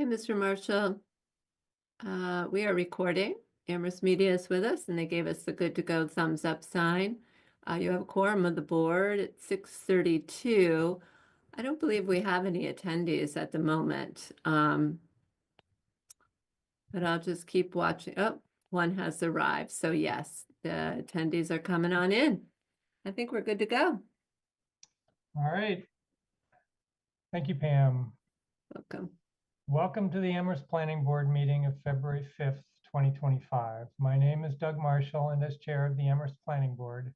Hey, Mr. Marshall. We are recording. Amherst Media is with us, and they gave us the good to go thumbs up sign. You have a quorum of the board at 6:32. I don't believe we have any attendees at the moment, but I'll just keep watching. Oh, one has arrived. So yes, the attendees are coming on in. I think we're good to go. All right. Thank you, Pam. Welcome. Welcome to the Amherst Planning Board meeting of February 5th, 2025. My name is Doug Marshall, and as chair of the Amherst Planning Board,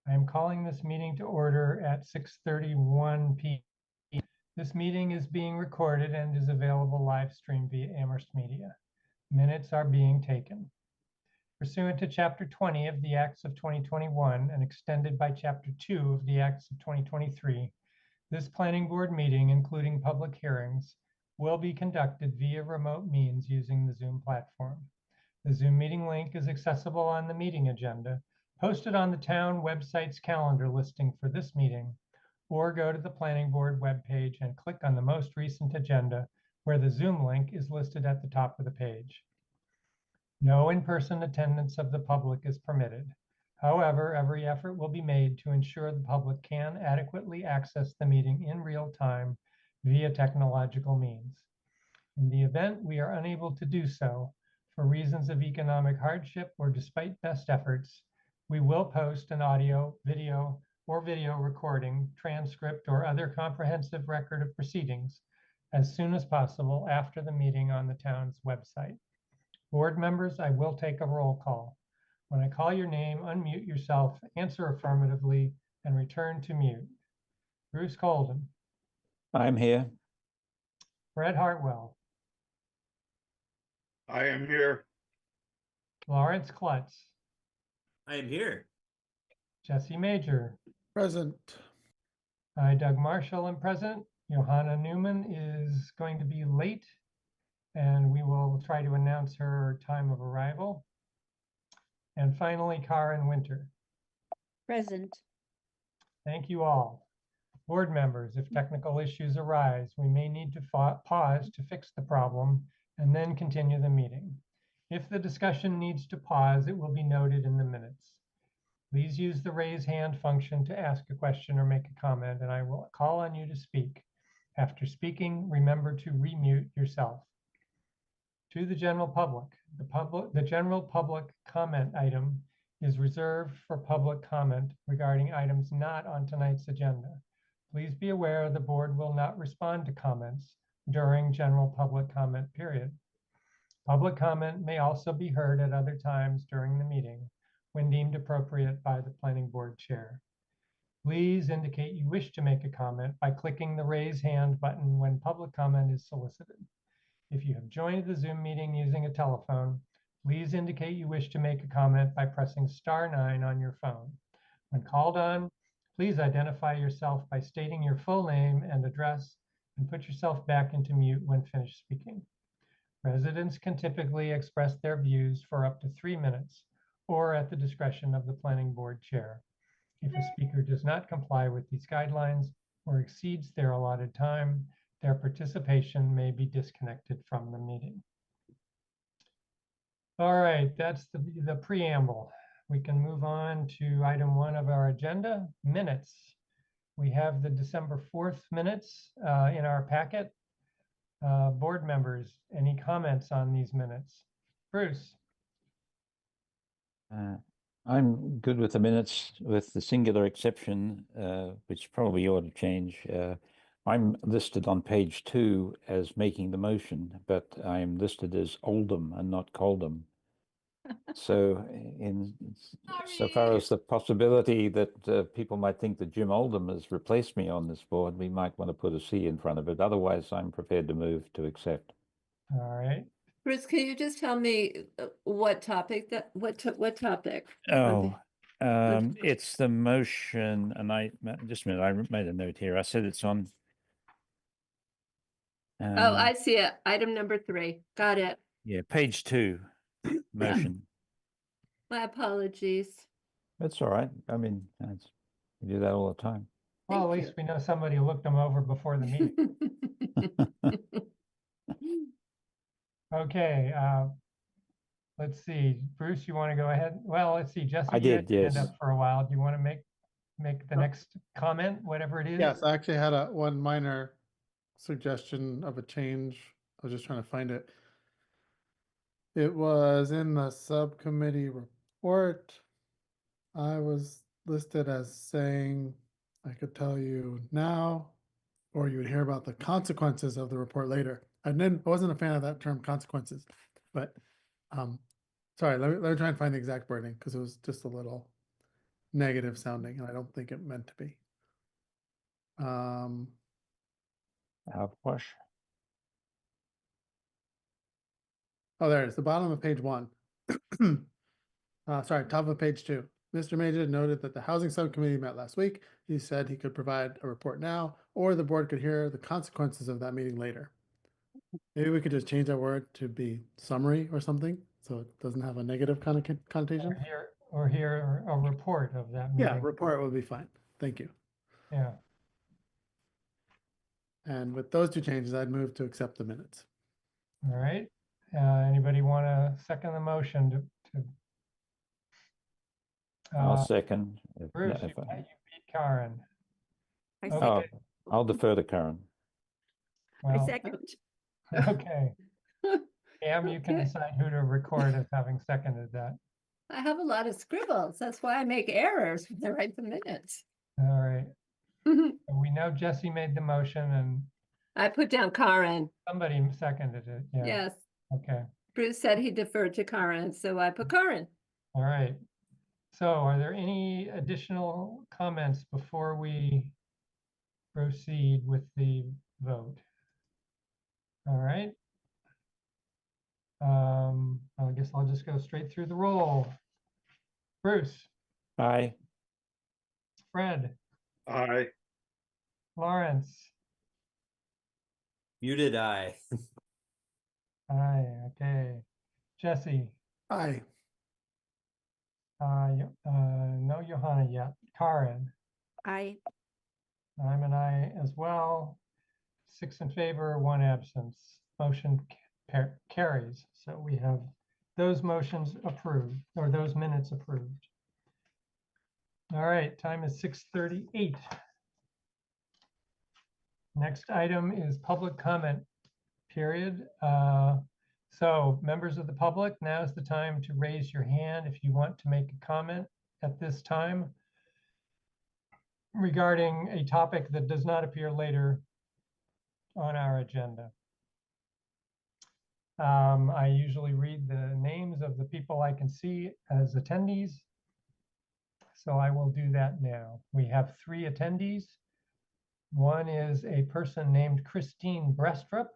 I am calling this meeting to order at 6:31 p.m. This meeting is being recorded and is available live stream via Amherst Media. Minutes are being taken. Pursuant to Chapter 20 of the Acts of 2021 and extended by Chapter 2 of the Acts of 2023, this planning board meeting, including public hearings, will be conducted via remote means using the Zoom platform. The Zoom meeting link is accessible on the meeting agenda, posted on the town website's calendar listing for this meeting, or go to the planning board webpage and click on the most recent agenda where the Zoom link is listed at the top of the page. No in-person attendance of the public is permitted. However, every effort will be made to ensure the public can adequately access the meeting in real time via technological means. In the event we are unable to do so, for reasons of economic hardship or despite best efforts, we will post an audio, video, or video recording, transcript, or other comprehensive record of proceedings as soon as possible after the meeting on the town's website. Board members, I will take a roll call. When I call your name, unmute yourself, answer affirmatively, and return to mute. Bruce Colden. I'm here. Fred Hartwell. I am here. Lawrence Klutz. I am here. Jesse Major. Present. I, Doug Marshall, am present. Johanna Newman is going to be late, and we will try to announce her time of arrival. And finally, Karen Winter. Present. Thank you all. Board members, if technical issues arise, we may need to pause to fix the problem and then continue the meeting. If the discussion needs to pause, it will be noted in the minutes. Please use the raise hand function to ask a question or make a comment, and I will call on you to speak. After speaking, remember to remute yourself. To the general public, the general public comment item is reserved for public comment regarding items not on tonight's agenda. Please be aware the board will not respond to comments during general public comment period. Public comment may also be heard at other times during the meeting when deemed appropriate by the planning board chair. Please indicate you wish to make a comment by clicking the raise hand button when public comment is solicited. If you have joined the Zoom meeting using a telephone, please indicate you wish to make a comment by pressing *9 on your phone. When called on, please identify yourself by stating your full name and address and put yourself back into mute when finished speaking. Residents can typically express their views for up to 3 minutes or at the discretion of the planning board chair. If a speaker does not comply with these guidelines or exceeds their allotted time, their participation may be disconnected from the meeting. All right, that's the preamble. We can move on to item 1 of our agenda, minutes. We have the December 4th minutes in our packet. Board members, any comments on these minutes? Bruce? I'm good with the minutes, with the singular exception, which probably ought to change. I'm listed on page 2 as making the motion, but I'm listed as Oldham and not Coldham. So so far as the possibility that people might think that Jim Oldham has replaced me on this board, we might want to put a C in front of it. Otherwise, I'm prepared to move to accept. All right. Bruce, can you just tell me what topic what topic? Oh, it's the motion, and just a minute, I made a note here. I said it's on. Oh, I see it. Item number 3. Got it. Yeah, page 2, motion. My apologies. That's all right. I mean, we do that all the time. Well, at least we know somebody looked them over before the meeting. Okay, let's see. Bruce, you want to go ahead? Well, let's see. Jesse, I you had did, your hand yes. up for a while. Do you want to make the next comment, whatever it is? Yes, I actually had one minor suggestion of a change. I was just trying to find it. It was in the subcommittee report. I was listed as saying, I could tell you now, or you would hear about the consequences of the report later. I wasn't a fan of that term consequences, but sorry, let me try and find the exact wording because it was just a little negative sounding and I don't think it meant to be. Outwash. Oh, there it is, the bottom of page 1. Sorry, top of page 2. Mr. Major noted that the housing subcommittee met last week. He said he could provide a report now, or the board could hear the consequences of that meeting later. Maybe we could just change that word to be summary or something, so it doesn't have a negative connotation. Or hear a report of that meeting. Yeah, report would be fine. Thank you. Yeah. And with those two changes, I'd move to accept the minutes. All right. Anybody want to second the motion to I'll second. Bruce, you beat Karen. I Okay. Oh, second. I'll defer to Karen. I Well, second. okay. Pam, you can Okay. decide who to record as having seconded that. I have a lot of scribbles. That's why I make errors when I write the minutes. All right. We know Jesse made the motion and I put down Karen. somebody seconded it. Yeah. Yes. Okay. Bruce said he deferred to Karen, so I put Karen. All right. So are there any additional comments before we proceed with the vote? All right. I guess I'll just go straight through the roll. Bruce, Aye. Fred, Aye. Lawrence. Muted aye. Aye. Okay. Jesse. Aye. No Johanna yet. Karen. I, I'm an aye as well. 6 in favor, 1 absence. Motion carries. So we have those motions approved, or those minutes approved. All right, time is 6:38. Next item is public comment period. So members of the public, now's the time to raise your hand if you want to make a comment at this time regarding a topic that does not appear later on our agenda. I usually read the names of the people I can see as attendees, so I will do that now. We have 3 attendees. One is a person named Christine Brestrup,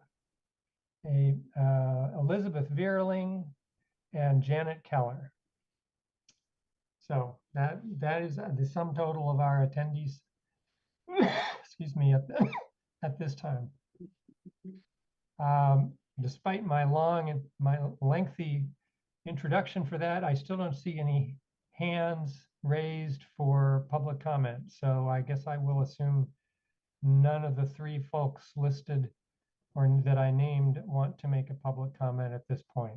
Elizabeth Vierling, and Janet Keller. So that is the sum total of our attendees. Excuse me, at this time. Despite my lengthy introduction for that, I still don't see any hands raised for public comment. So I guess I will assume none of the 3 folks listed or that I named want to make a public comment at this point.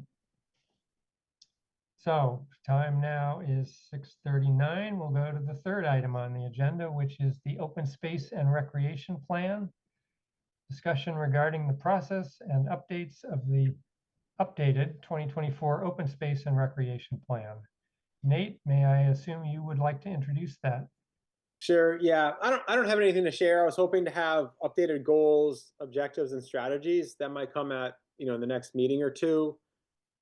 So time now is 6:39. We'll go to the 3rd item on the agenda, which is the Open Space and Recreation Plan. Discussion regarding the process and updates of the updated 2024 Open Space and Recreation Plan. Nate, may I assume you would like to introduce that? Sure. Yeah, I don't have anything to share. I was hoping to have updated goals, objectives, and strategies that might come at the next meeting or two.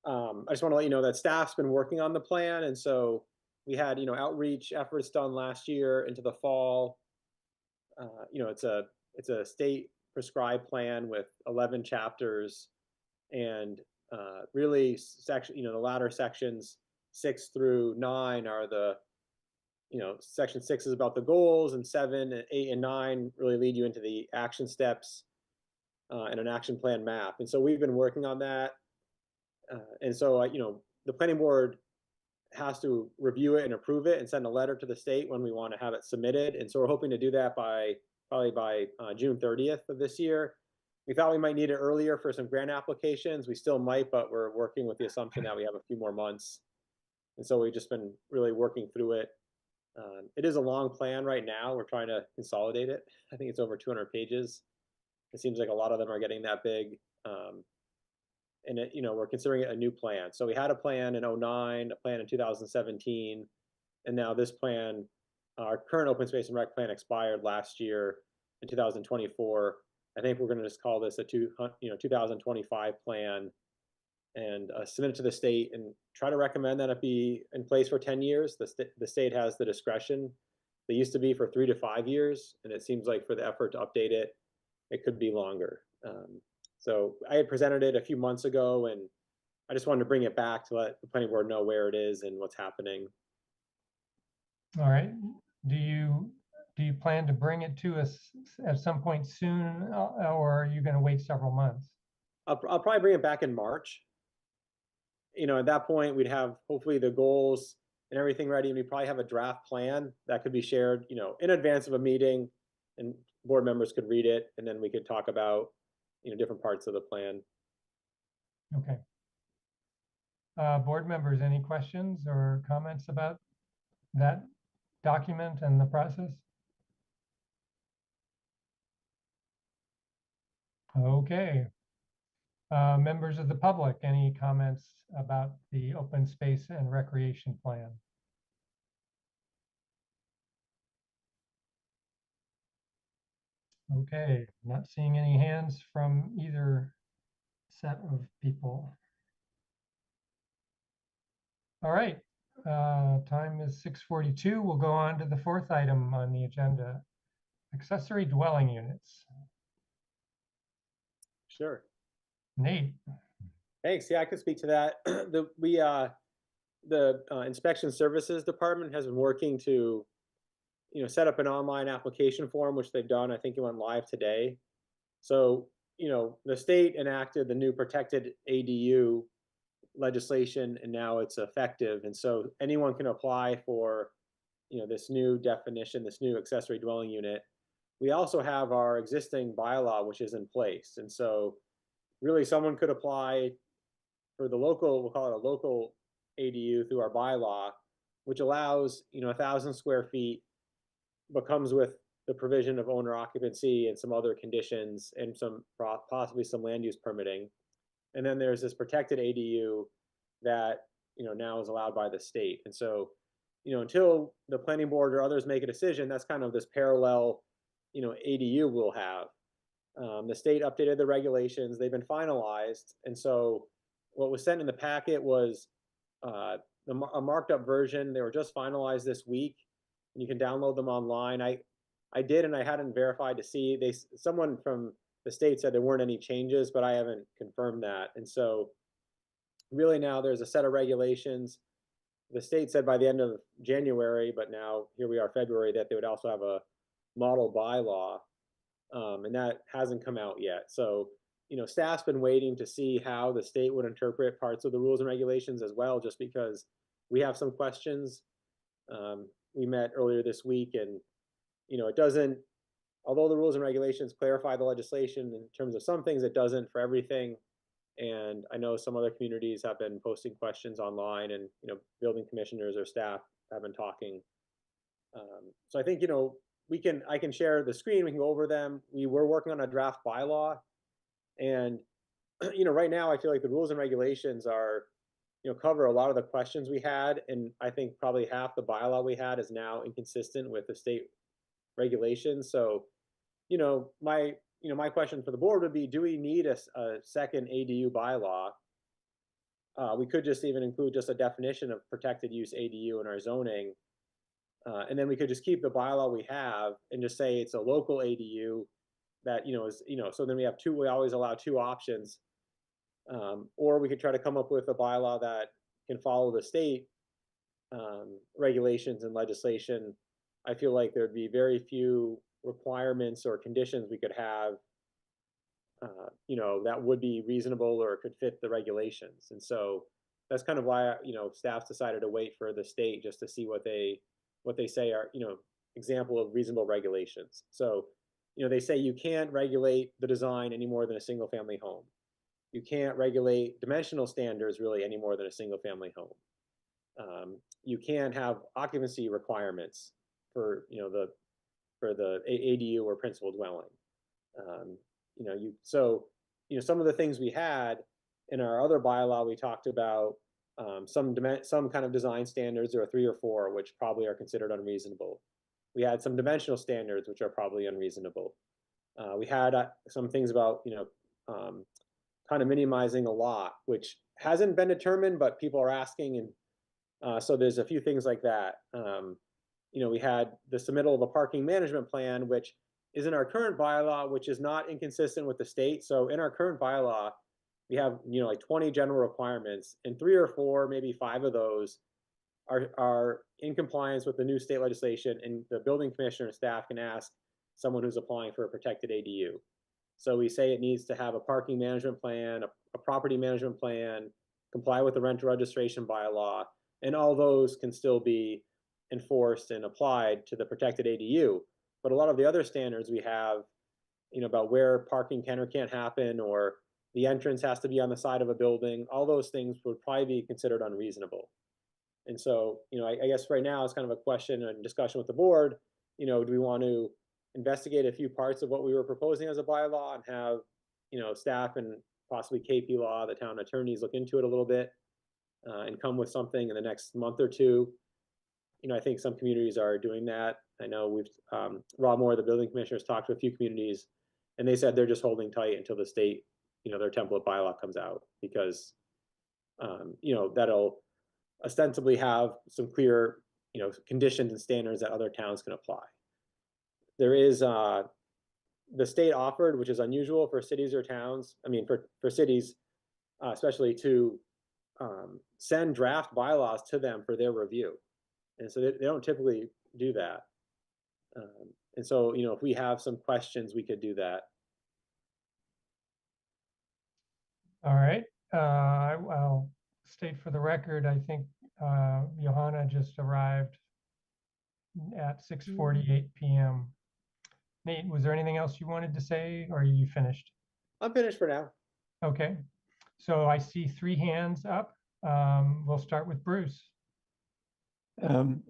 I just want to let you know that staff's been working on the plan, and so we had outreach efforts done last year into the fall. It's a state prescribed plan with 11 chapters, and really section the latter sections 6 through 9 are the section 6 is about the goals, and 7 and 8 and 9 really lead you into the action steps and an action plan map. And so we've been working on that, and so the planning board has to review it and approve it and send a letter to the state when we want to have it submitted. And so we're hoping to do that probably by June 30th of this year. We thought we might need it earlier for some grant applications. We still might, but we're working with the assumption that we have a few more months. And so we've just been really working through it. It is a long plan right now. We're trying to consolidate it. I think it's over 200 pages. It seems like a lot of them are getting that big. And it, we're considering it a new plan. So we had a plan in 09, a plan in 2017, and now this plan, our current open space and rec plan expired last year in 2024. I think we're going to just call this a 2025 plan and submit it to the state and try to recommend that it be in place for 10 years. The state has the discretion. They used to be for 3 to 5 years, and it seems like for the effort to update it, it could be longer. So I had presented it a few months ago, and I just wanted to bring it back to let the planning board know where it is and what's happening. All right. Do you plan to bring it to us at some point soon, or are you going to wait several months? I'll probably bring it back in March. At that point, we'd have hopefully the goals and everything ready, and we probably have a draft plan that could be shared, in advance of a meeting, and board members could read it, and then we could talk about, different parts of the plan. Okay. Board members, any questions or comments about that document and the process? Okay. Members of the public, any comments about the open space and recreation plan? Okay, not seeing any hands from either set of people. All right, time is 6:42. We'll go on to the fourth item on the agenda, accessory dwelling units. Sure. Nate. Thanks. Yeah, I could speak to that. The inspection services department has been working to, set up an online application form, which they've done. I think it went live today. So, the state enacted the new protected ADU legislation, and now it's effective. And so anyone can apply for, this new definition, this new accessory dwelling unit. We also have our existing bylaw, which is in place. And so really someone could apply for the local, we'll call it a local ADU through our bylaw, which allows, 1,000 square feet, but comes with the provision of owner occupancy and some other conditions and possibly some land use permitting. And then there's this protected ADU that, now is allowed by the state. And so, until the planning board or others make a decision, that's kind of this parallel, ADU we'll have. The state updated the regulations, they've been finalized. And so what was sent in the packet was a marked up version. They were just finalized this week, and you can download them online. I did, and I hadn't verified to see. Someone from the state said there weren't any changes, but I haven't confirmed that. And so really now there's a set of regulations. The state said by the end of January, but now here we are February, that they would also have a model bylaw, and that hasn't come out yet. So, staff's been waiting to see how the state would interpret parts of the rules and regulations as well, just because we have some questions. We met earlier this week, and, it doesn't, although the rules and regulations clarify the legislation in terms of some things, it doesn't for everything. And I know some other communities have been posting questions online, and, building commissioners or staff have been talking. So I think, I can share the screen, we can go over them. We were working on a draft bylaw, and right now I feel like the rules and regulations are, cover a lot of the questions we had, and I think probably half the bylaw we had is now inconsistent with the state regulations. So, my question for the board would be, do we need a second ADU bylaw? We could just even include just a definition of protected use ADU in our zoning. And then we could just keep the bylaw we have and just say it's a local ADU that, is, so then we always allow two options. Or we could try to come up with a bylaw that can follow the state regulations and legislation. I feel like there'd be very few requirements or conditions we could have, that would be reasonable or could fit the regulations. And so that's kind of why, staff's decided to wait for the state just to see what they say are, example of reasonable regulations. So, they say you can't regulate the design any more than a single family home. You can't regulate dimensional standards really any more than a single family home. You can't have occupancy requirements for the ADU or principal dwelling. Some of the things we had in our other bylaw, we talked about some kind of design standards. There are 3 or 4 which probably are considered unreasonable. We had some dimensional standards which are probably unreasonable. We had some things about kind of minimizing a lot, which hasn't been determined, but people are asking, and so there's a few things like that. We had the submittal of a parking management plan, which is in our current bylaw, which is not inconsistent with the state. So in our current bylaw, we have like 20 general requirements, and 3 or 4, maybe 5 of those are in compliance with the new state legislation, and the building commissioner and staff can ask someone who's applying for a protected ADU. So we say it needs to have a parking management plan, a property management plan, comply with the rental registration bylaw, and all those can still be enforced and applied to the protected ADU. But a lot of the other standards we have, about where parking can or can't happen, or the entrance has to be on the side of a building, all those things would probably be considered unreasonable. And so, I guess right now it's kind of a question and discussion with the board. Do we want to investigate a few parts of what we were proposing as a bylaw and have, staff and possibly KP Law, the town attorneys, look into it a little bit and come with something in the next month or two? I think some communities are doing that. I know we've Rob Moore, the building commissioner, has talked to a few communities, and they said they're just holding tight until the state, their template bylaw comes out, because that'll ostensibly have some clear, conditions and standards that other towns can apply. There is the state offered, which is unusual for cities or towns. I mean, for cities, especially, to send draft bylaws to them for their review. And so they don't typically do that. And so, if we have some questions, we could do that. All right. I'll state for the record, I think Johanna just arrived at 6:48 p.m. Nate, was there anything else you wanted to say, or are you finished? I'm finished for now. Okay. So I see 3 hands up. We'll start with Bruce.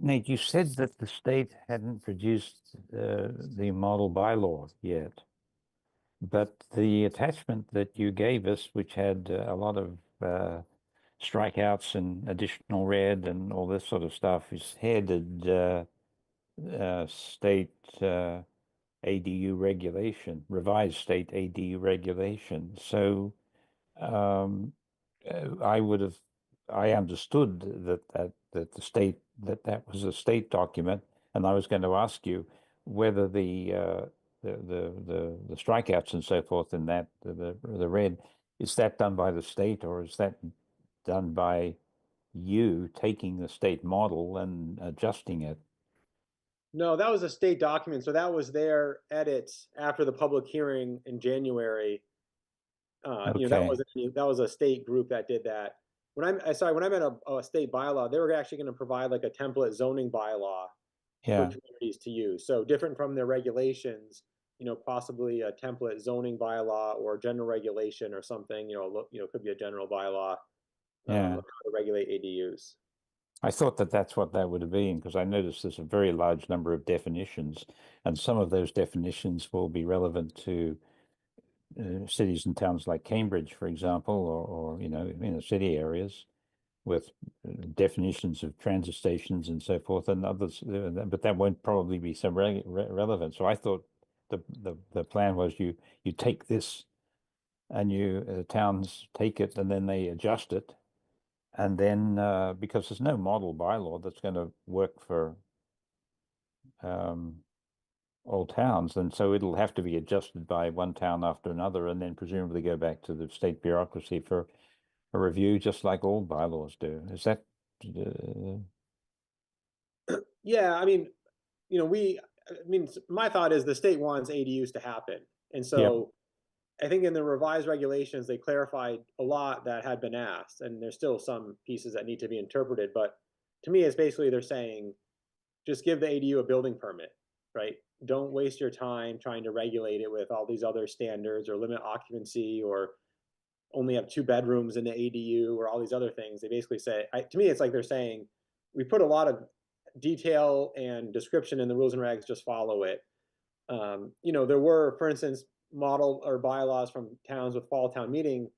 Nate, you said that the state hadn't produced the model bylaw yet, but the attachment that you gave us, which had a lot of strikeouts and additional red and all this sort of stuff, is headed state ADU regulation, revised state ADU regulation. So I understood that the state that was a state document, and I was going to ask you whether the strikeouts and so forth in that the red, is that done by the state, or is that done by you taking the state model and adjusting it? No, that was a state document. So that was their edits after the public hearing in January. Okay. That was a state group that did that. When I meant a state bylaw, they were actually going to provide like a template zoning bylaw for communities to use. So different from their regulations, possibly a template zoning bylaw or general regulation or something. Could be a general bylaw of how to regulate ADUs. I thought that's what that would have been, because I noticed there's a very large number of definitions, and some of those definitions will be relevant to cities and towns like Cambridge, for example, or in the city areas, with definitions of transit stations and so forth, and others. But that won't probably be so relevant. So I thought the plan was you take this, and towns take it, and then they adjust it. And then, because there's no model bylaw that's going to work for all towns, and so it'll have to be adjusted by one town after another, and then presumably go back to the state bureaucracy for a review, just like all bylaws do. Is that? Yeah, my thought is the state wants ADUs to happen, and so I think in the revised regulations, they clarified a lot that had been asked, and there's still some pieces that need to be interpreted. But to me, it's basically they're saying, just give the ADU a building permit, right? Don't waste your time trying to regulate it with all these other standards or limit occupancy or only have 2 bedrooms in the ADU or all these other things. They basically say, to me, it's like they're saying, we put a lot of detail and description in the rules and regs, just follow it. You know, there were, for instance, model or bylaws from towns with fall town meeting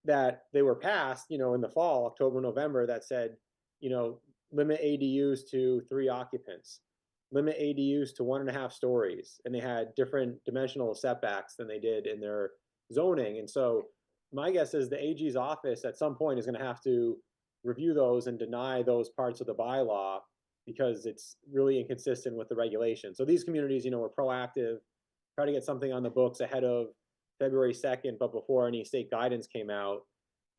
that they were passed, you know, in the fall, October, November, that said, you know, limit ADUs to 3 occupants, limit ADUs to 1.5 stories, and they had different dimensional setbacks than they did in their zoning. And so my guess is the AG's office at some point is going to have to review those and deny those parts of the bylaw because it's really inconsistent with the regulation. So these communities, you know, were proactive, try to get something on the books ahead of February 2nd, but before any state guidance came out.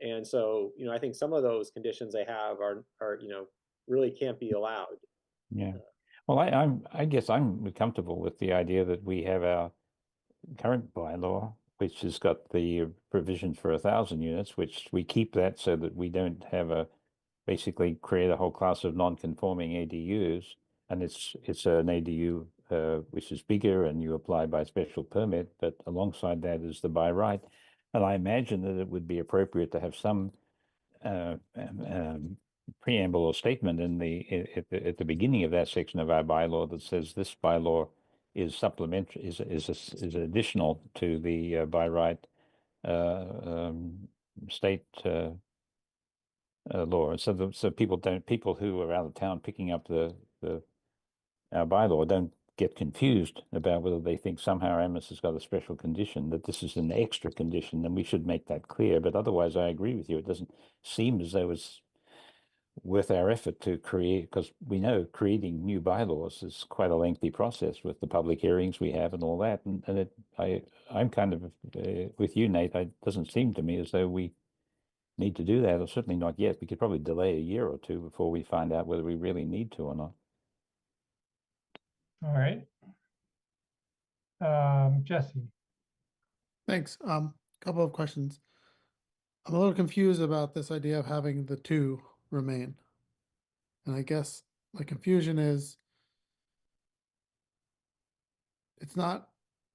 And so, you know, I think some of those conditions they have are, you know, really can't be allowed. Yeah. Well, I guess I'm comfortable with the idea that we have our current bylaw, which has got the provision for 1,000 units, which we keep that so that we don't have basically create a whole class of non-conforming ADUs, and it's an ADU which is bigger, and you apply by special permit. But alongside that is the by right, and I imagine that it would be appropriate to have some preamble or statement in at the beginning of that section of our bylaw that says this bylaw is supplementary, is additional to the by right state law. So people who are out of town picking up our bylaw don't get confused about whether they think somehow Amherst has got a special condition, that this is an extra condition, and we should make that clear. But otherwise, I agree with you. It doesn't seem as though it's worth our effort to create, because we know creating new bylaws is quite a lengthy process with the public hearings we have and all that. And I'm kind of with you, Nate. It doesn't seem to me as though we need to do that, or certainly not yet. We could probably delay a year or two before we find out whether we really need to or not. All right. Jesse. Thanks. Couple of questions. I'm a little confused about this idea of having the 2 remain. And I guess my confusion is it's not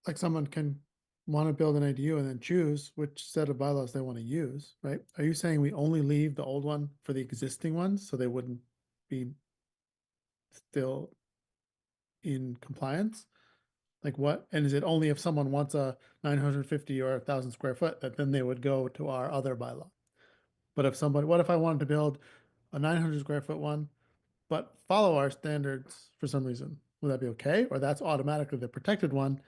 like someone can want to build an ADU and then choose which set of bylaws they want to use, right? Are you saying we only leave the old one for the existing ones so they wouldn't be still in compliance? Like what? And is it only if someone wants a 950 or 1,000 square foot that then they would go to our other bylaw? But if somebody, what if I wanted to build a 900 square foot one, but follow our standards for some reason? Would that be okay? Or that's automatically the protected one?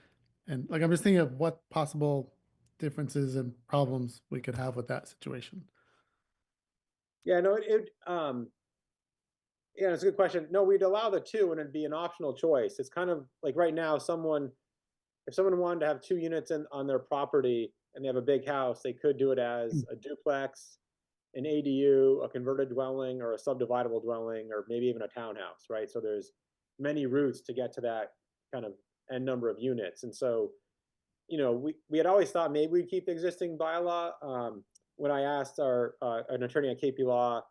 And like, I'm just thinking of what possible differences and problems we could have with that situation. Yeah, no, yeah, it's a good question. No, we'd allow the 2 and it'd be an optional choice. It's kind of like right now, if someone wanted to have 2 units on their property and they have a big house, they could do it as a duplex, an ADU, a converted dwelling, or a subdividable dwelling, or maybe even a townhouse, right? So there's many routes to get to that kind of n number of units. And so, you know, we had always thought maybe we'd keep the existing bylaw. When I asked an attorney at KP Law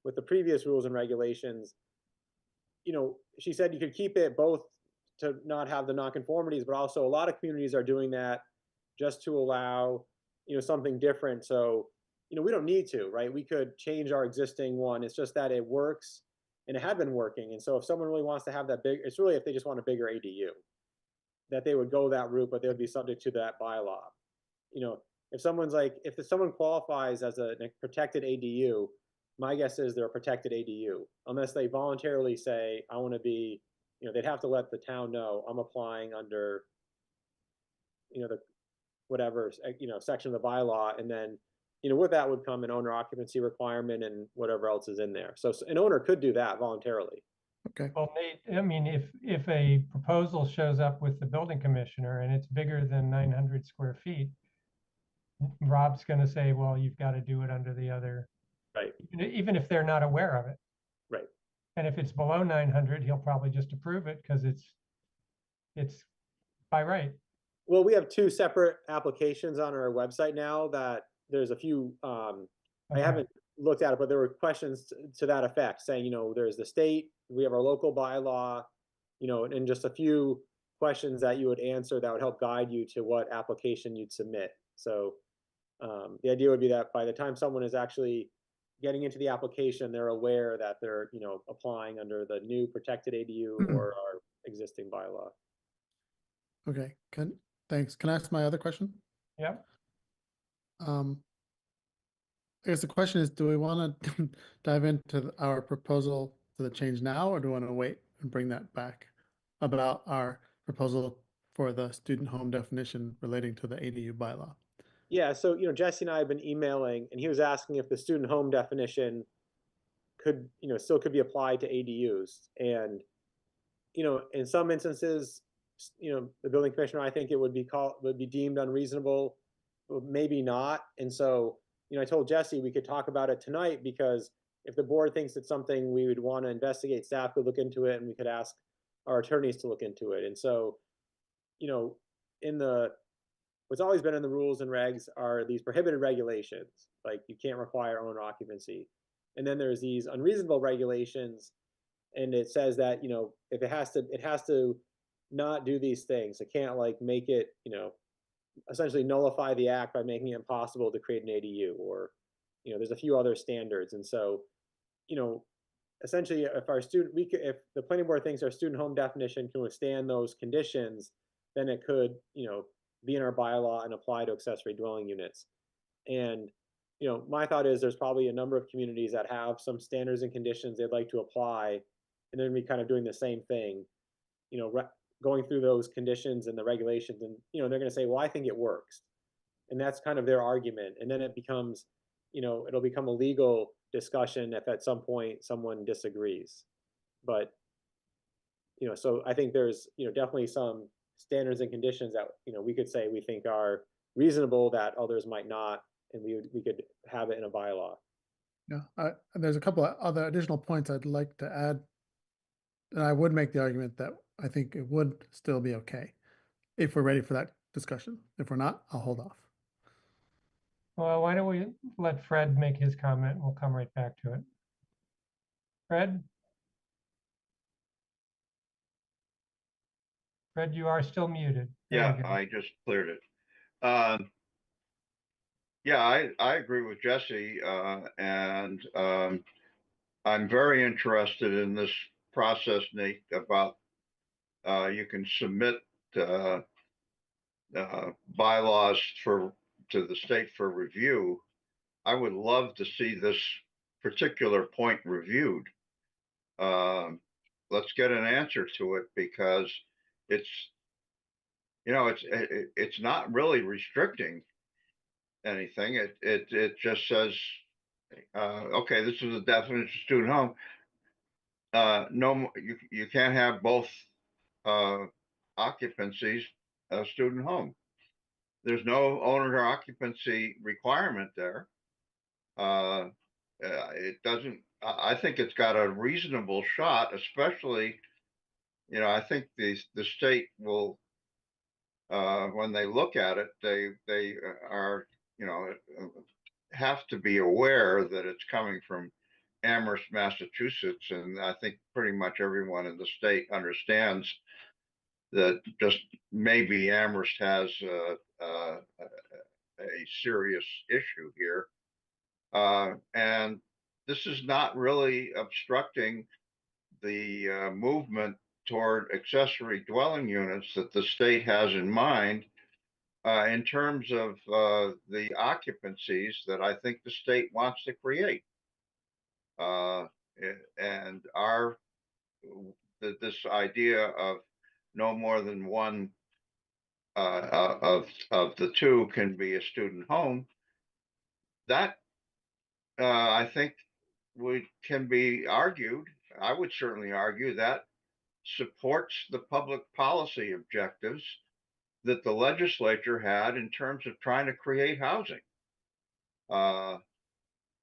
with the previous rules and regulations, you know, she said you could keep it both to not have the nonconformities, but also a lot of communities are doing that just to allow, you know, something different. So, you know, we don't need to, right? We could change our existing one. It's just that it works and it had been working. And so if someone really wants to have that big, it's really if they just want a bigger ADU, that they would go that route, but they would be subject to that bylaw. You know, if someone's like, if someone qualifies as a protected ADU, my guess is they're a protected ADU, unless they voluntarily say, I want to be, you know, they'd have to let the town know I'm applying under, you know, the whatever, you know, section of the bylaw. And then, you know, with that would come an owner occupancy requirement and whatever else is in there. So an owner could do that voluntarily. Okay. Well, Nate, I mean, if a proposal shows up with the building commissioner and it's bigger than 900 square feet, Rob's going to say, well, you've got to do it under the other, Right. even if they're not aware of it. Right. And if it's below 900, he'll probably just approve it because it's by right. Well, we have 2 separate applications on our website now that there's a few, I haven't looked at it, but there were questions to that effect saying, you know, there's the state, we have our local bylaw, and just a few questions that you would answer that would help guide you to what application you'd submit. So the idea would be that by the time someone is actually getting into the application, they're aware that they're, applying under the new protected ADU or our existing bylaw. Okay, thanks. Can I ask my other question? Yep. I guess the question is, do we want to dive into our proposal for the change now, or do we want to wait and bring that back about our proposal for the student home definition relating to the ADU bylaw? Yeah, so Jesse and I have been emailing, and he was asking if the student home definition could, still could be applied to ADUs. And in some instances, the building commissioner, I think it would be deemed unreasonable, but maybe not. And so, I told Jesse we could talk about it tonight, because if the board thinks it's something we would want to investigate, staff could look into it, and we could ask our attorneys to look into it. And so, what's always been in the rules and regs are these prohibited regulations, like you can't require owner occupancy. And then there's these unreasonable regulations, and it says that, if it has to not do these things. It can't like make it, essentially nullify the act by making it impossible to create an ADU, or, there's a few other standards. And so, essentially, if the planning board thinks our student home definition can withstand those conditions, then it could, be in our bylaw and apply to accessory dwelling units. And, my thought is there's probably a number of communities that have some standards and conditions they'd like to apply, and then we kind of doing the same thing, going through those conditions and the regulations, and they're going to say, well, I think it works, and that's kind of their argument. And then it becomes, it'll become a legal discussion if at some point someone disagrees. But so I think there's definitely some standards and conditions that we could say we think are reasonable that others might not, and we could have it in a bylaw. Yeah, and there's a couple of other additional points I'd like to add. And I would make the argument that I think it would still be okay if we're ready for that discussion. If we're not, I'll hold off. Well, why don't we let Fred make his comment? We'll come right back to it. Fred? Fred, you are still muted. There Yeah, we go. I just cleared it. Yeah, I agree with Jesse, and I'm very interested in this process, Nate, about you can submit bylaws to the state for review. I would love to see this particular point reviewed. Let's get an answer to it, because it's it's not really restricting anything. It just says, okay, this is a definition of student home. No, you can't have both occupancies of student home. There's no owner occupancy requirement there. It doesn't. I think it's got a reasonable shot, especially. I think the state will, when they look at it, they are, have to be aware that it's coming from Amherst, Massachusetts, and I think pretty much everyone in the state understands that just maybe Amherst has a serious issue here, and this is not really obstructing the movement toward accessory dwelling units that the state has in mind, in terms of the occupancies that I think the state wants to create. And this idea of no more than one of the two can be a student home, that I think can be argued. I would certainly argue that supports the public policy objectives that the legislature had in terms of trying to create housing. And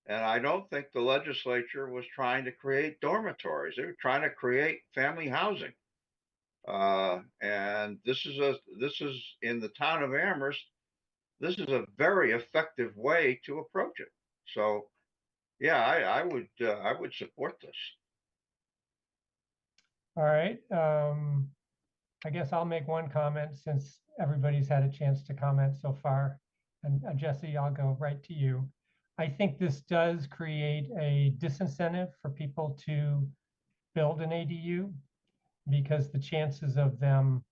I don't think the legislature was trying to create dormitories. They were trying to create family housing. And this is in the town of Amherst. This is a very effective way to approach it. So, yeah, I would support this. All right. I guess I'll make one comment since everybody's had a chance to comment so far. And Jesse, I'll go right to you. I think this does create a disincentive for people to build an ADU because the chances of them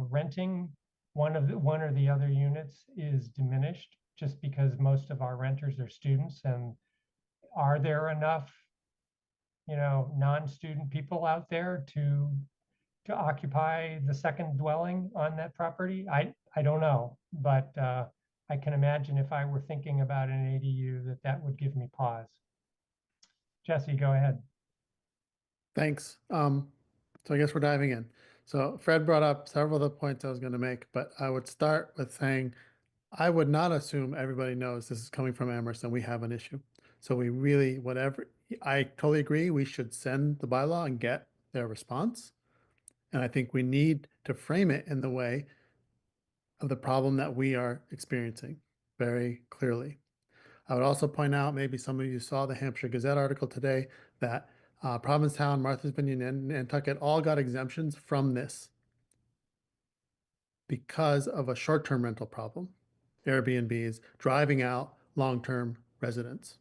renting one or the other units is diminished just because most of our renters are students. And are there enough, non-student people out there to occupy the second dwelling on that property? I don't know, but I can imagine if I were thinking about an ADU that would give me pause. Jesse, go ahead. Thanks. So I guess we're diving in. So Fred brought up several of the points I was going to make, but I would start with saying I would not assume everybody knows this is coming from Amherst and we have an issue. So we really, I totally agree. We should send the bylaw and get their response. And I think we need to frame it in the way of the problem that we are experiencing very clearly. I would also point out, maybe some of you saw the Hampshire Gazette article today, that Provincetown, Martha's Vineyard, and Nantucket all got exemptions from this because of a short-term rental problem. Airbnbs driving out long-term residents.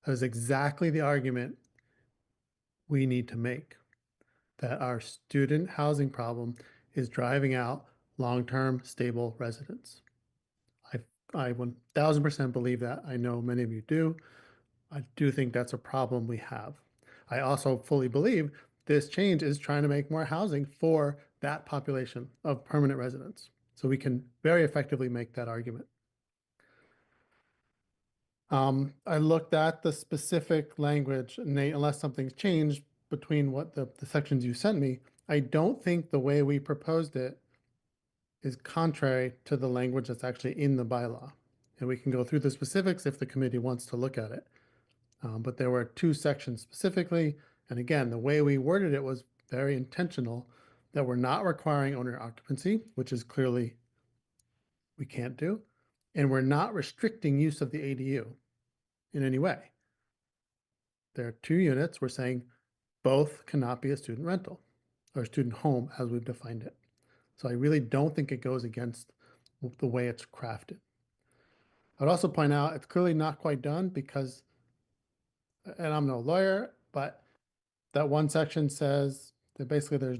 That is exactly the argument we need to make, that our student housing problem is driving out long-term stable residents. I 1000% believe that. I know many of you do. I do think that's a problem we have. I also fully believe this change is trying to make more housing for that population of permanent residents. So we can very effectively make that argument. I looked at the specific language, Nate, unless something's changed between what the sections you sent me. I don't think the way we proposed it is contrary to the language that's actually in the bylaw. And we can go through the specifics if the committee wants to look at it. But there were two sections specifically. And again, the way we worded it was very intentional, that we're not requiring owner occupancy, which is clearly we can't do. And we're not restricting use of the ADU in any way. There are two units. We're saying both cannot be a student rental or student home as we've defined it. So I really don't think it goes against the way it's crafted. I'd also point out it's clearly not quite done because, and I'm no lawyer, but that one section says that basically there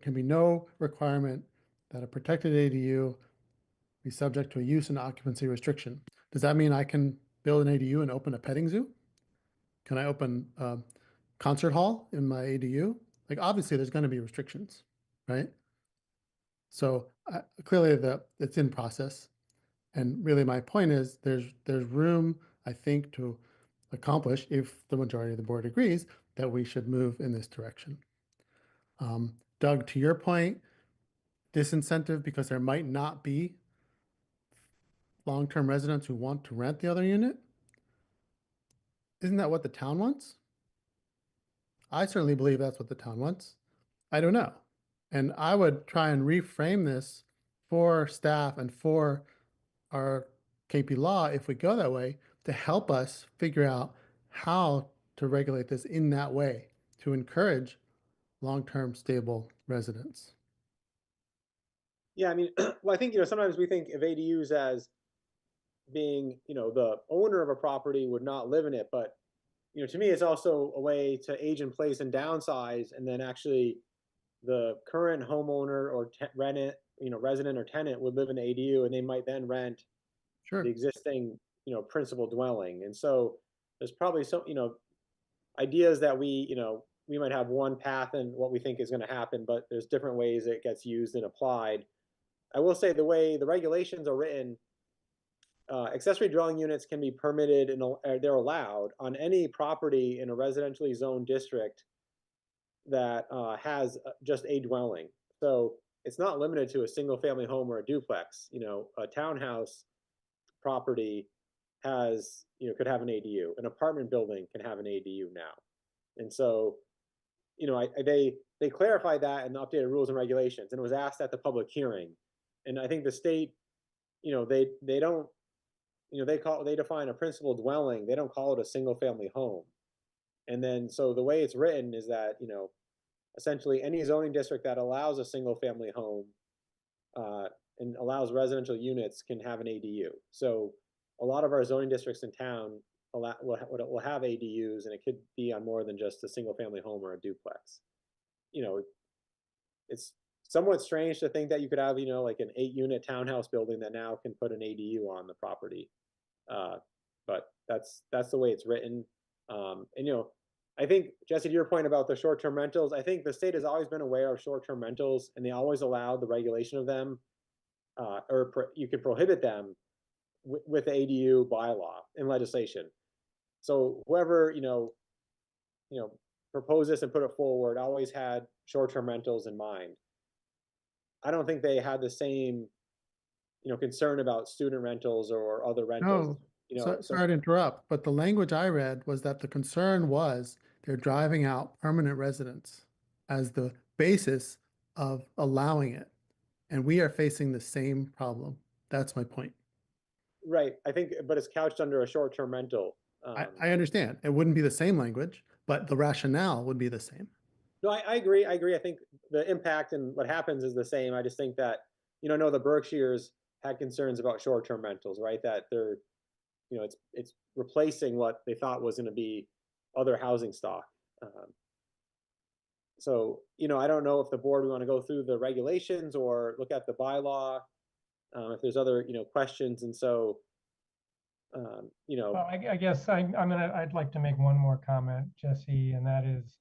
can be no requirement that a protected ADU be subject to a use and occupancy restriction. Does that mean I can build an ADU and open a petting zoo? Can I open a concert hall in my ADU? Like, obviously there's going to be restrictions, right? So clearly it's in process. And really my point is there's room, I think, to accomplish, if the majority of the board agrees, that we should move in this direction. Doug, to your point, disincentive because there might not be long-term residents who want to rent the other unit. Isn't that what the town wants? I certainly believe that's what the town wants. I don't know. And I would try and reframe this for staff and for our KP law, if we go that way, to help us figure out how to regulate this in that way to encourage long-term stable residents. Yeah, I mean, well, I think, sometimes we think of ADUs as being, the owner of a property would not live in it. But, to me, it's also a way to age in place and downsize. And then actually the current homeowner or resident or tenant would live in the ADU, and they might then rent Sure. the existing, principal dwelling. And so there's probably some, ideas that we might have one path and what we think is going to happen, but there's different ways it gets used and applied. I will say the way the regulations are written, accessory dwelling units can be permitted and they're allowed on any property in a residentially zoned district that has just a dwelling. So it's not limited to a single family home or a duplex. A townhouse property has, could have an ADU. An apartment building can have an ADU now. And so, they clarified that in the updated rules and regulations, and it was asked at the public hearing. And I think the state, they don't, they define a principal dwelling. They don't call it a single family home. And then, so the way it's written is that, essentially any zoning district that allows a single family home and allows residential units can have an ADU. So a lot of our zoning districts in town will have ADUs, and it could be on more than just a single family home or a duplex. It's somewhat strange to think that you could have, like an 8-unit townhouse building that now can put an ADU on the property. But that's the way it's written. And I think, Jesse, to your point about the short-term rentals, I think the state has always been aware of short-term rentals, and they always allowed the regulation of them, you could prohibit them with the ADU bylaw and legislation. So whoever proposed this and put it forward always had short-term rentals in mind. I don't think they had the same concern about student rentals or other rentals. No, sorry to interrupt, but the language I read was that the concern was they're driving out permanent residents as the basis of allowing it. And we are facing the same problem. That's my point. Right. I think, but it's couched under a short-term rental. I understand. It wouldn't be the same language, but the rationale would be the same. No, I agree. I agree. I think the impact and what happens is the same. I just think that, I know the Berkshires had concerns about short-term rentals, right? That they're, it's replacing what they thought was going to be other housing stock. So, I don't know if the board we want to go through the regulations or look at the bylaw, if there's other, questions. And so, Well, I guess I'd like to make one more comment, Jesse, and that is,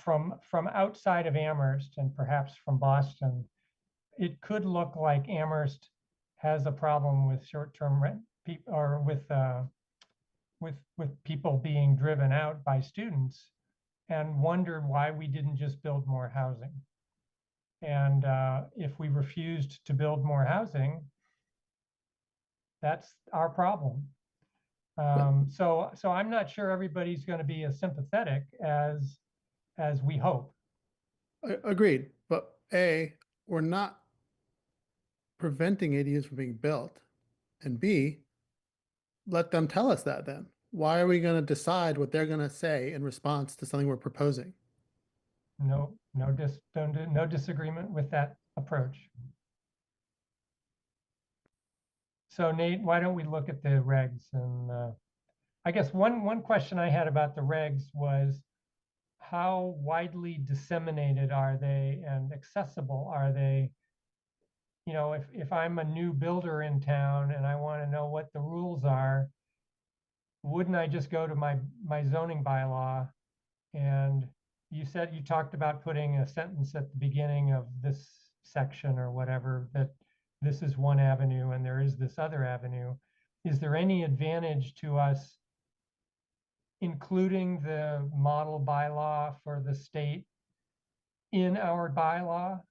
from outside of Amherst and perhaps from Boston, it could look like Amherst has a problem with short-term rent or with people being driven out by students, and wonder why we didn't just build more housing. And if we refused to build more housing, that's our problem. So I'm not sure everybody's going to be as sympathetic as we hope. Agreed. But we're not preventing ADUs from being built. And B, let them tell us that then. Why are we going to decide what they're going to say in response to something we're proposing? No disagreement with that approach. So Nate, why don't we look at the regs? And I guess one question I had about the regs was, how widely disseminated are they and accessible are they? If I'm a new builder in town and I want to know what the rules are, wouldn't I just go to my zoning bylaw? And you talked about putting a sentence at the beginning of this section or whatever, that this is one avenue and there is this other avenue. Is there any advantage to us including the model bylaw for the state in our bylaw,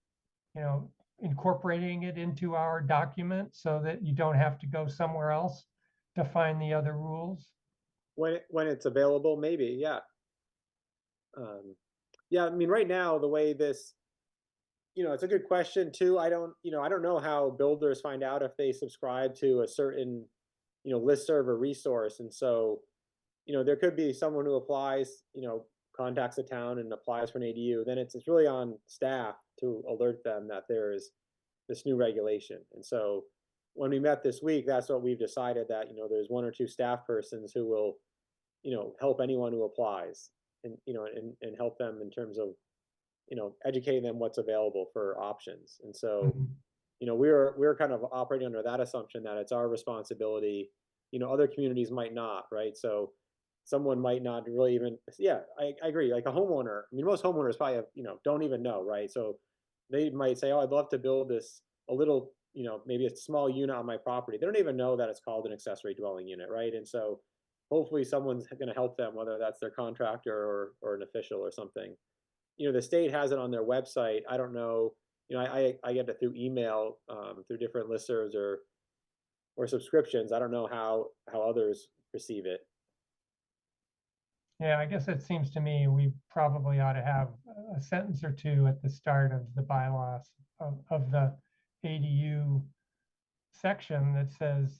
incorporating it into our document so that you don't have to go somewhere else to find the other rules? when it's available, maybe, yeah. Yeah, I mean, right now, the way this, it's a good question too. I don't know how builders find out if they subscribe to a certain, listserv or resource. And so, there could be someone who applies, contacts the town and applies for an ADU. Then it's really on staff to alert them that there's this new regulation. And so when we met this week, that's what we've decided, that, there's 1 or 2 staff persons who will, help anyone who applies and, and help them in terms of, educating them what's available for options. And so, we're kind of operating under that assumption that it's our responsibility. Other communities might not, right? So someone might not really even, yeah, I agree. Like a homeowner, I mean, most homeowners probably have, don't even know, right? So they might say, oh, I'd love to build this, a little, maybe a small unit on my property. They don't even know that it's called an accessory dwelling unit, right? And so hopefully someone's going to help them, whether that's their contractor or an official or something. The state has it on their website. I don't know, I get it through email, through different listservs or subscriptions. I don't know how others perceive it. Yeah, I guess it seems to me we probably ought to have a sentence or two at the start of the bylaws of the ADU section that says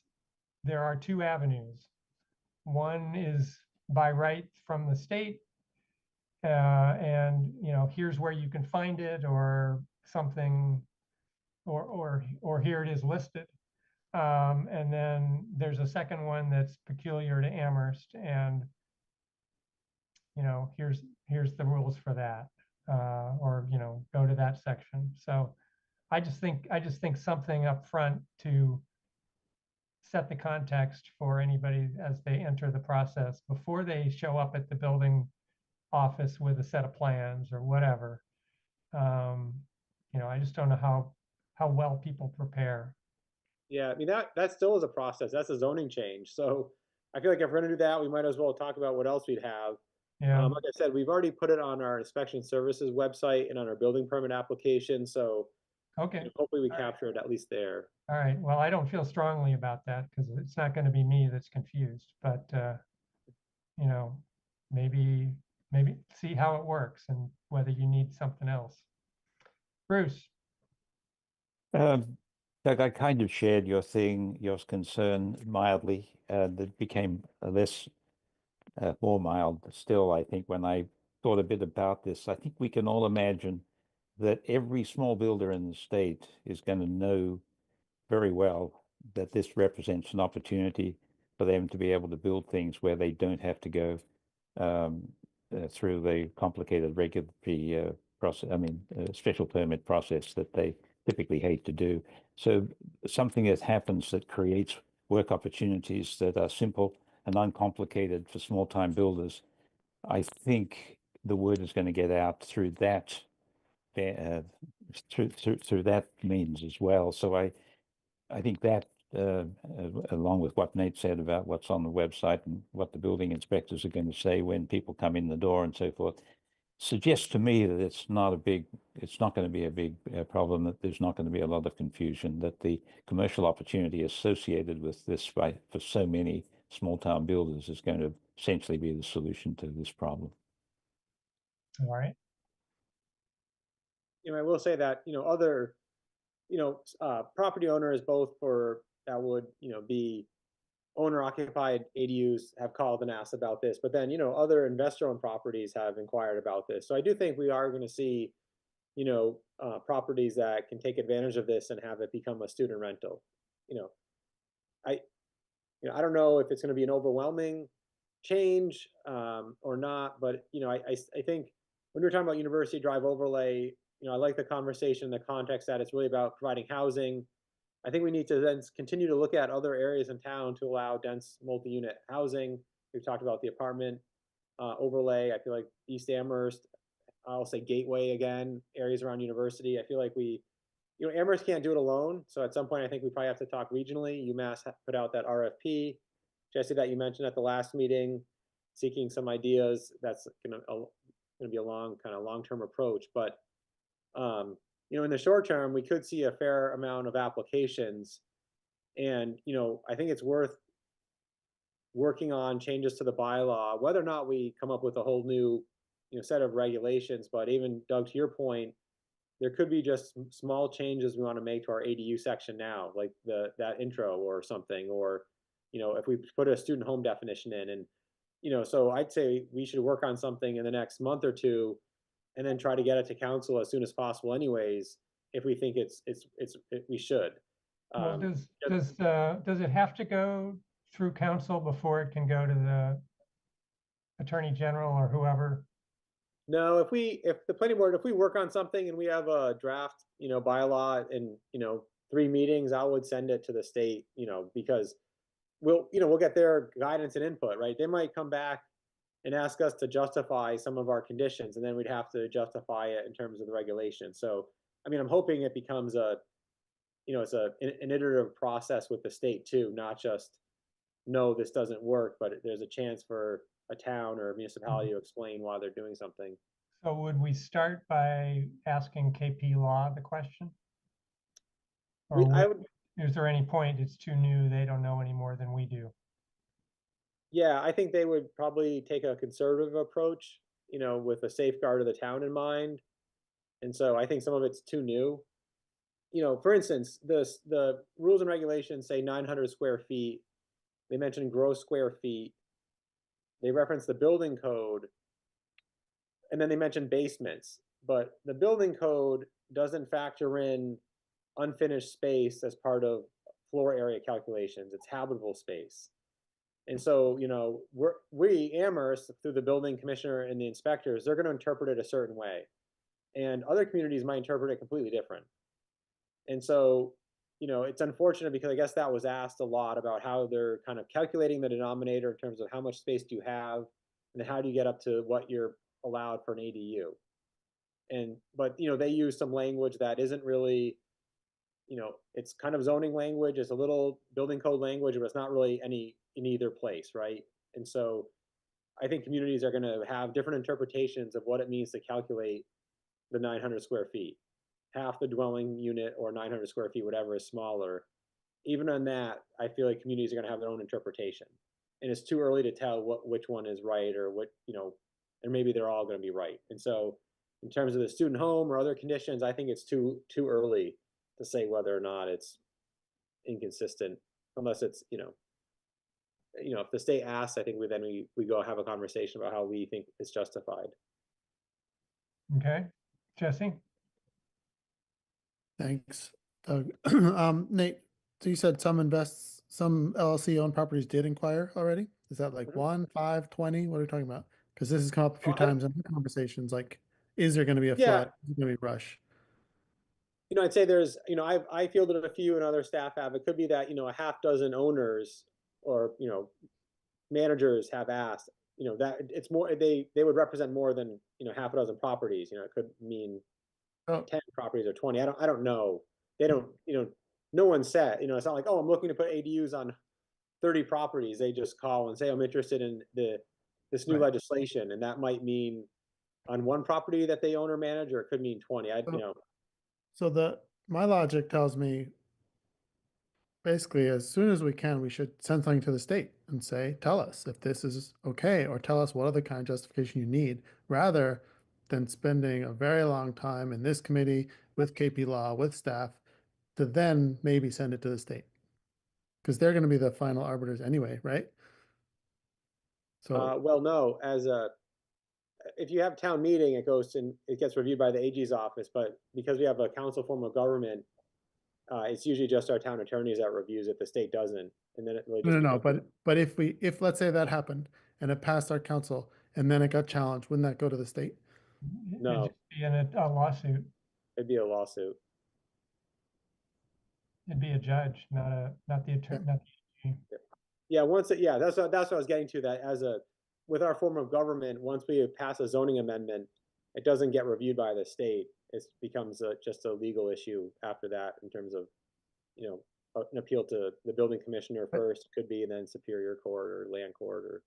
there are 2 avenues. One is by right from the state. And, here's where you can find it or something, or here it is listed. And then there's a second one that's peculiar to Amherst, and here's the rules for that, or go to that section. So I just think something up front to set the context for anybody as they enter the process before they show up at the building office with a set of plans or whatever. I just don't know how well people prepare. Yeah, I mean, that still is a process. That's a zoning change. So I feel like if we're gonna do that, we might as well talk about what else we'd have. Yeah. Like I said, we've already put it on our inspection services website and on our building permit application. So Okay. hopefully we All right. capture it at least there. All right. Well, I don't feel strongly about that because it's not going to be me that's confused, but maybe see how it works and whether you need something else. Bruce. Doug, I kind of shared your concern mildly, and it became more mild still, I think, when I thought a bit about this. I think we can all imagine that every small builder in the state is going to know very well that this represents an opportunity for them to be able to build things where they don't have to go through the complicated regulatory process, special permit process that they typically hate to do. So something that happens that creates work opportunities that are simple and uncomplicated for small-time builders, I think the word is going to get out through that through that means as well. So I think that along with what Nate said about what's on the website and what the building inspectors are going to say when people come in the door and so forth, suggests to me that it's not going to be a big problem, that there's not going to be a lot of confusion, that the commercial opportunity associated with this for so many small town builders is going to essentially be the solution to this problem. All right. I will say that, other, property owners both for that would, be owner occupied ADUs have called and asked about this, but then, other investor owned properties have inquired about this. So I do think we are going to see, properties that can take advantage of this and have it become a student rental. I, I don't know if it's going to be an overwhelming change or not, but I think when we're talking about University Drive overlay, I like the conversation, the context that it's really about providing housing. I think we need to then continue to look at other areas in town to allow dense multi-unit housing. We've talked about the apartment overlay. I feel like East Amherst, I'll say Gateway again, areas around University. I feel like Amherst can't do it alone. So at some point, I think we probably have to talk regionally. UMass put out that RFP, Jesse, that you mentioned at the last meeting, seeking some ideas. That's going to be a long-term approach. But in the short term, we could see a fair amount of applications, and I think it's worth working on changes to the bylaw, whether or not we come up with a whole new set of regulations. But even Doug, to your point, there could be just small changes we want to make to our ADU section now, like that intro or something, or if we put a student home definition in, and so I'd say we should work on something in the next month or two, and then try to get it to council as soon as possible anyways, if we think we should. Well, does it have to go through council before it can go to the attorney general or whoever? No, if the planning board, if we work on something and we have a draft, bylaw in, 3 meetings, I would send it to the state, because we'll get their guidance and input, right? They might come back and ask us to justify some of our conditions, and then we'd have to justify it in terms of the regulation. So, I'm hoping it becomes it's an iterative process with the state too, not just, no, this doesn't work, but there's a chance for a town or a municipality to explain why they're doing something. So would we start by asking KP Law the question? Or is there any point it's too new, they don't know any more than we do? Yeah, I think they would probably take a conservative approach, with a safeguard of the town in mind. And so I think some of it's too new. For instance, the rules and regulations say 900 square feet. They mentioned gross square feet. they reference the building code, and then they mention basements, but the building code doesn't factor in unfinished space as part of floor area calculations. It's habitable space. And so, we Amherst, through the building commissioner and the inspectors, they're going to interpret it a certain way. And other communities might interpret it completely different. And so, it's unfortunate because I guess that was asked a lot about how they're kind of calculating the denominator in terms of how much space do you have, and then how do you get up to what you're allowed for an ADU. But they use some language that isn't really, it's kind of zoning language, it's a little building code language, but it's not really in either place, right? And so I think communities are going to have different interpretations of what it means to calculate the 900 square feet. Half the dwelling unit or 900 square feet, whatever is smaller. Even on that, I feel like communities are going to have their own interpretation. And it's too early to tell which one is right, or and maybe they're all going to be right. And so in terms of the student home or other conditions, I think it's too early to say whether or not it's inconsistent, unless it's, if the state asks, I think we go have a conversation about how we think it's justified. Okay, Jesse? Thanks, Doug. Nate, so you said some LLC owned properties did inquire already? Is that like 1, 5, 20? What are we talking about? Because this has come up a few times in conversations, like, is there going to be a Yeah. flood? Is there going to be rush? I'd say there's, I fielded a few and other staff have. It could be that, a half dozen owners or, managers have asked, that it's more, they would represent more than, half a dozen properties. It could mean 10 properties or 20. I don't know. They don't, no one said, it's not like, oh, I'm looking to put ADUs on 30 properties. They just call and say, I'm interested in this new legislation. And that might mean on one property that they own or manage, or it could mean 20. So my logic tells me basically as soon as we can, we should send something to the state and say, tell us if this is okay, or tell us what other kind of justification you need, rather than spending a very long time in this committee with KP Law, with staff, to then maybe send it to the state. Because they're going to be the final arbiters anyway, right? So, well, no, if you have town meeting, it gets reviewed by the AG's office, but because we have a council form of government, it's usually just our town attorneys that reviews it. The state doesn't, and then it really just no, becomes- but if let's say that happened and it passed our council and then it got challenged, wouldn't that go to the state? No. It'd just be in a lawsuit. It'd be a lawsuit. It'd be a judge, not the attorney, not the AG. Yeah, that's what I was getting to. That with our form of government, once we pass a zoning amendment, it doesn't get reviewed by the state. It becomes just a legal issue after that, in terms of, an appeal to the building commissioner first, could be, and then Superior Court or Land Court or.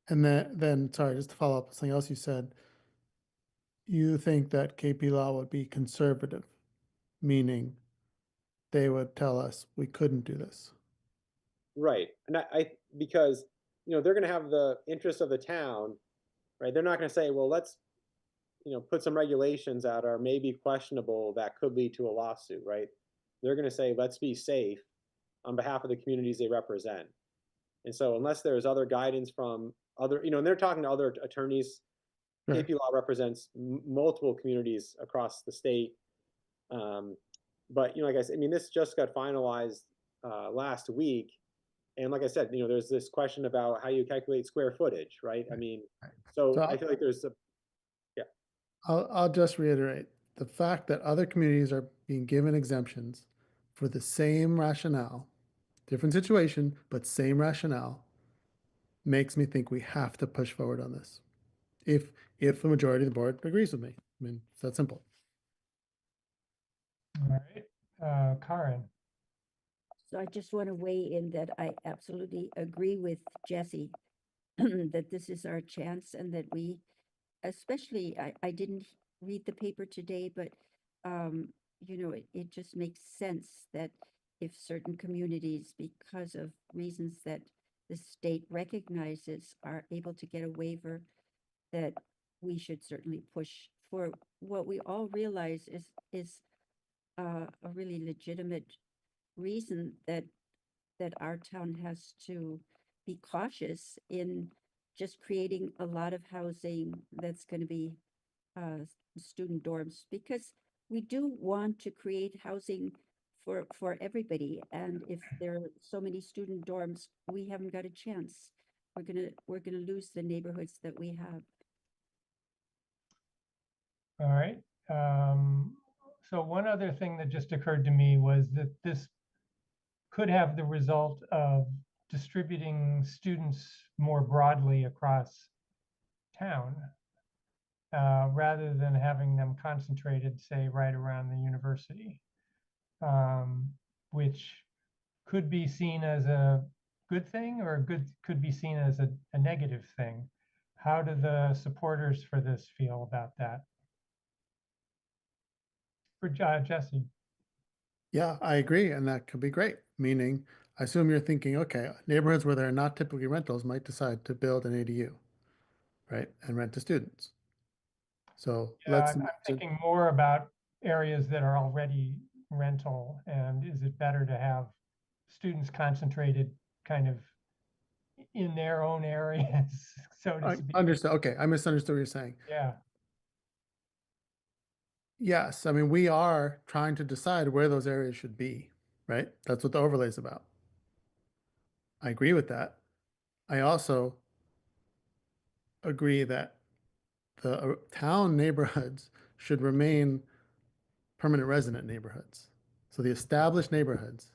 And then sorry, just to follow up on something else you said, you think that KP Law would be conservative, meaning they would tell us we couldn't do this. Right, and because they're going to have the interest of the town, right? They're not going to say, well, let's put some regulations that are maybe questionable that could lead to a lawsuit, right? They're going to say, let's be safe on behalf of the communities they represent. And so unless there's other guidance from other, and they're talking to other attorneys. Sure. KP Law represents multiple communities across the state. But like I said, this just got finalized last week. And like I said, there's this question about how you calculate square footage, right? So I feel like there's I'll just reiterate the fact that other communities are being given exemptions for the same rationale, different situation, but same rationale, makes me think we have to push forward on this. If the majority of the board agrees with me. It's that simple. All right, Karen. So I just want to weigh in that I absolutely agree with Jesse that this is our chance, and that we, especially, I didn't read the paper today, but it just makes sense that if certain communities, because of reasons that the state recognizes, are able to get a waiver, that we should certainly push for what we all realize is a really legitimate reason that our town has to be cautious in just creating a lot of housing that's going to be student dorms, because we do want to create housing for everybody. And if there are so many student dorms, we haven't got a chance. We're gonna lose the neighborhoods that we have. All right. So one other thing that just occurred to me was that this could have the result of distributing students more broadly across town, rather than having them concentrated, say, right around the university, which could be seen as a good thing or could be seen as a negative thing. How do the supporters for this feel about that? For Jesse. Yeah, I agree, and that could be great. Meaning, I assume you're thinking, okay, neighborhoods where there are not typically rentals might decide to build an ADU, right, and rent to students. So Yeah, let's I'm imagine, thinking more about areas that are already rental, and is it better to have students concentrated kind of in their own areas, so to I speak? understand. Okay, I misunderstood what you're saying. Yeah, Yes, I mean, we are trying to decide where those areas should be, right? That's what the overlay is about. I agree with that. I also agree that the town neighborhoods should remain permanent resident neighborhoods. So the established neighborhoods,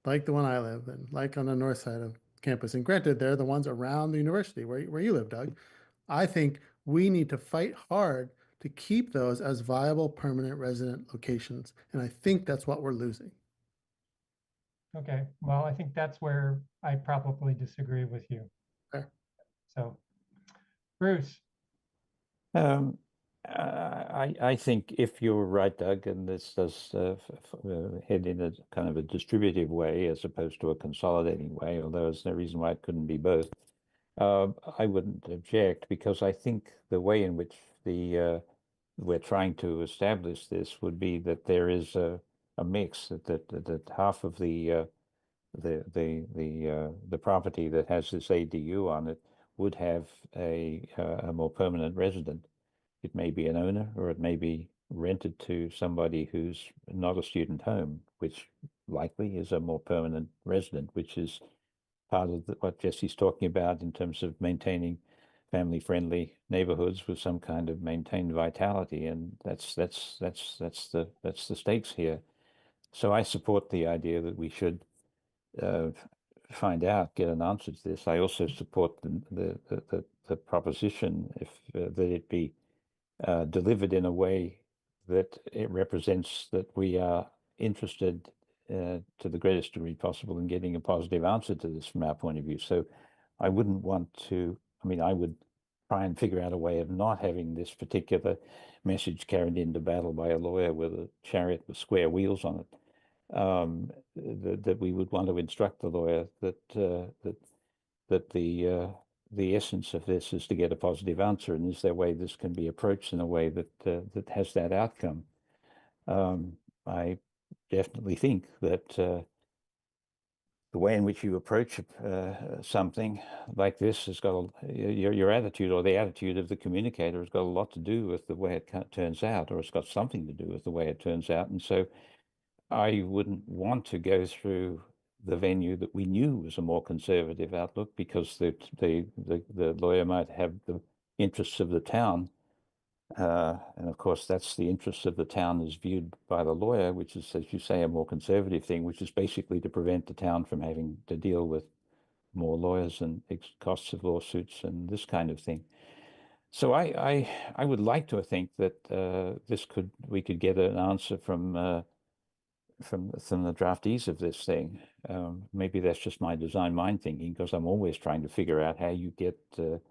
like the one I live in, like on the north side of campus, and granted, they're the ones around the university where you live, Doug. I think we need to fight hard to keep those as viable permanent resident locations. And I think that's what we're losing. okay. Well, I think that's where I probably disagree with you. Fair. So, Bruce. I think if you're right, Doug, and this does head in a kind of a distributive way as opposed to a consolidating way, although there's no reason why it couldn't be both, I wouldn't object, because I think the way in which we're trying to establish this would be that there is a mix, that half of the property that has this ADU on it would have a more permanent resident. It may be an owner, or it may be rented to somebody who's not a student home, which likely is a more permanent resident, which is part of what Jesse's talking about in terms of maintaining family-friendly neighborhoods with some kind of maintained vitality, and that's the stakes here. So I support the idea that we should get an answer to this. I also support the proposition that it be delivered in a way that it represents that we are interested to the greatest degree possible in getting a positive answer to this from our point of view. So I wouldn't want to, I mean, I would try and figure out a way of not having this particular message carried into battle by a lawyer with a chariot with square wheels on it. That we would want to instruct the lawyer that the essence of this is to get a positive answer, and is there a way this can be approached in a way that has that outcome? I definitely think that the way in which you approach something like this has got your attitude, or the attitude of the communicator, has got a lot to do with the way it turns out, or it's got something to do with the way it turns out. And so I wouldn't want to go through the venue that we knew was a more conservative outlook, because the lawyer might have the interests of the town. And of course, that's the interests of the town as viewed by the lawyer, which is, as you say, a more conservative thing, which is basically to prevent the town from having to deal with more lawyers and costs of lawsuits and this kind of thing. So I would like to think that we could get an answer from the draftees of this thing. Maybe that's just my design mind thinking, because I'm always trying to figure out how you get the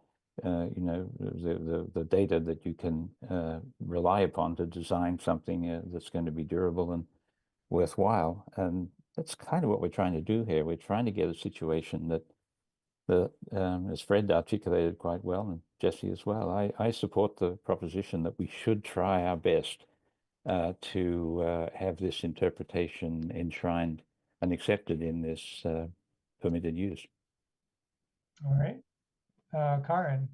data that you can rely upon to design something that's going to be durable and worthwhile. And that's kind of what we're trying to do here. We're trying to get a situation that as Fred articulated quite well, and Jesse as well, I support the proposition that we should try our best to have this interpretation enshrined and accepted in this permitted use. All right. Karen,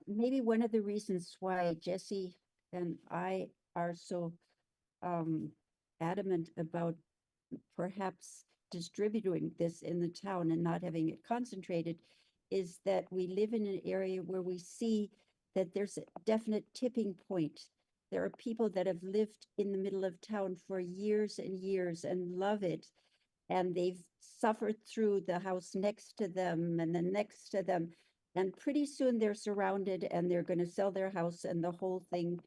Maybe one of the reasons why Jesse and I are so adamant about perhaps distributing this in the town and not having it concentrated is that we live in an area where we see that there's a definite tipping point. There are people that have lived in the middle of town for years and years and love it. And they've suffered through the house next to them and the next to them. And pretty soon they're surrounded and they're going to sell their house and the whole thing,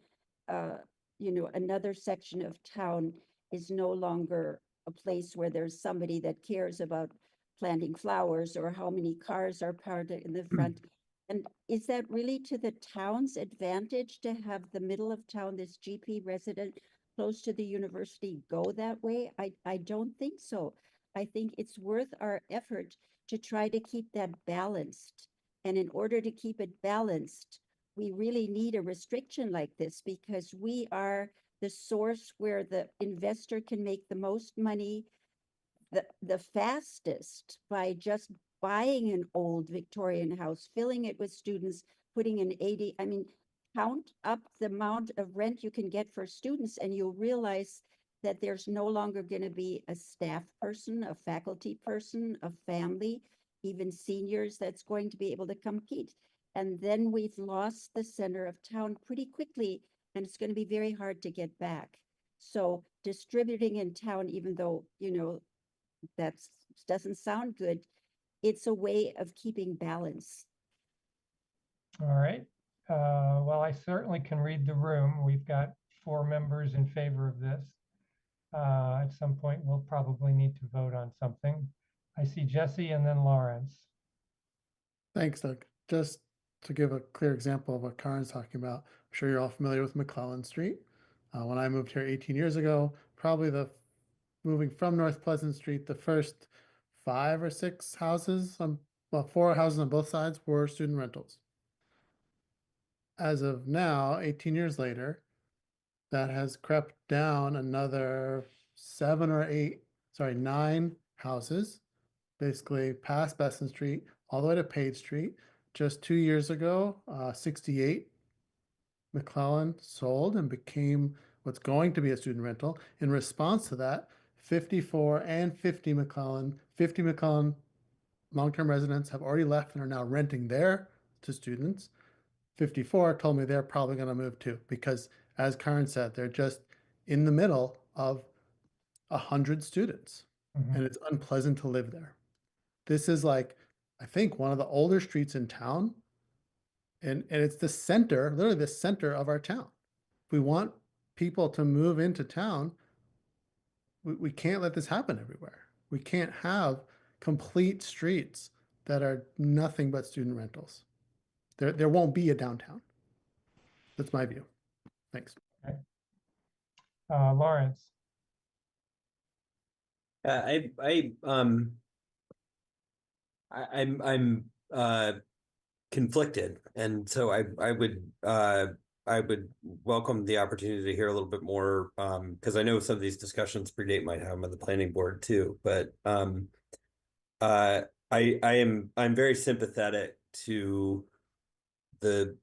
another section of town is no longer a place where there's somebody that cares about planting flowers or how many cars are parked in the front. And is that really to the town's advantage to have the middle of town, this GP resident close to the university, go that way? I don't think so. I think it's worth our effort to try to keep that balanced. And in order to keep it balanced, we really need a restriction like this because we are the source where the investor can make the most money the fastest by just buying an old Victorian house, filling it with students, putting in 80, I mean, count up the amount of rent you can get for students and you'll realize that there's no longer going to be a staff person, a faculty person, a family, even seniors that's going to be able to compete. And then we've lost the center of town pretty quickly and it's going to be very hard to get back. So distributing in town, even though, that doesn't sound good, it's a way of keeping balance. all right. Well, I certainly can read the room. We've got 4 members in favor of this. At some point, we'll probably need to vote on something. I see Jesse and then Lawrence. Thanks, Doug. Just to give a clear example of what Karen's talking about, I'm sure you're all familiar with McClellan Street. When I moved here 18 years ago, probably moving from North Pleasant Street, the first 5 or 6 houses, 4 houses on both sides were student rentals. As of now, 18 years later, that has crept down another 9 houses, basically past Besson Street, all the way to Page Street. Just 2 years ago, 68 McClellan sold and became what's going to be a student rental. In response to that, 54 and 50 McClellan long-term residents have already left and are now renting there to students. 54 told me they're probably going to move too, because as Karen said, they're just in the middle of 100 students and it's unpleasant to live there. This is like, I think, one of the older streets in town. And it's the center, literally the center of our town. If we want people to move into town, we can't let this happen everywhere. We can't have complete streets that are nothing but student rentals. There won't be a downtown. That's my view. Thanks. Okay. Lawrence. I'm conflicted, and so I would welcome the opportunity to hear a little bit more, because I know some of these discussions predate my time on the planning board too. But I'm very sympathetic to the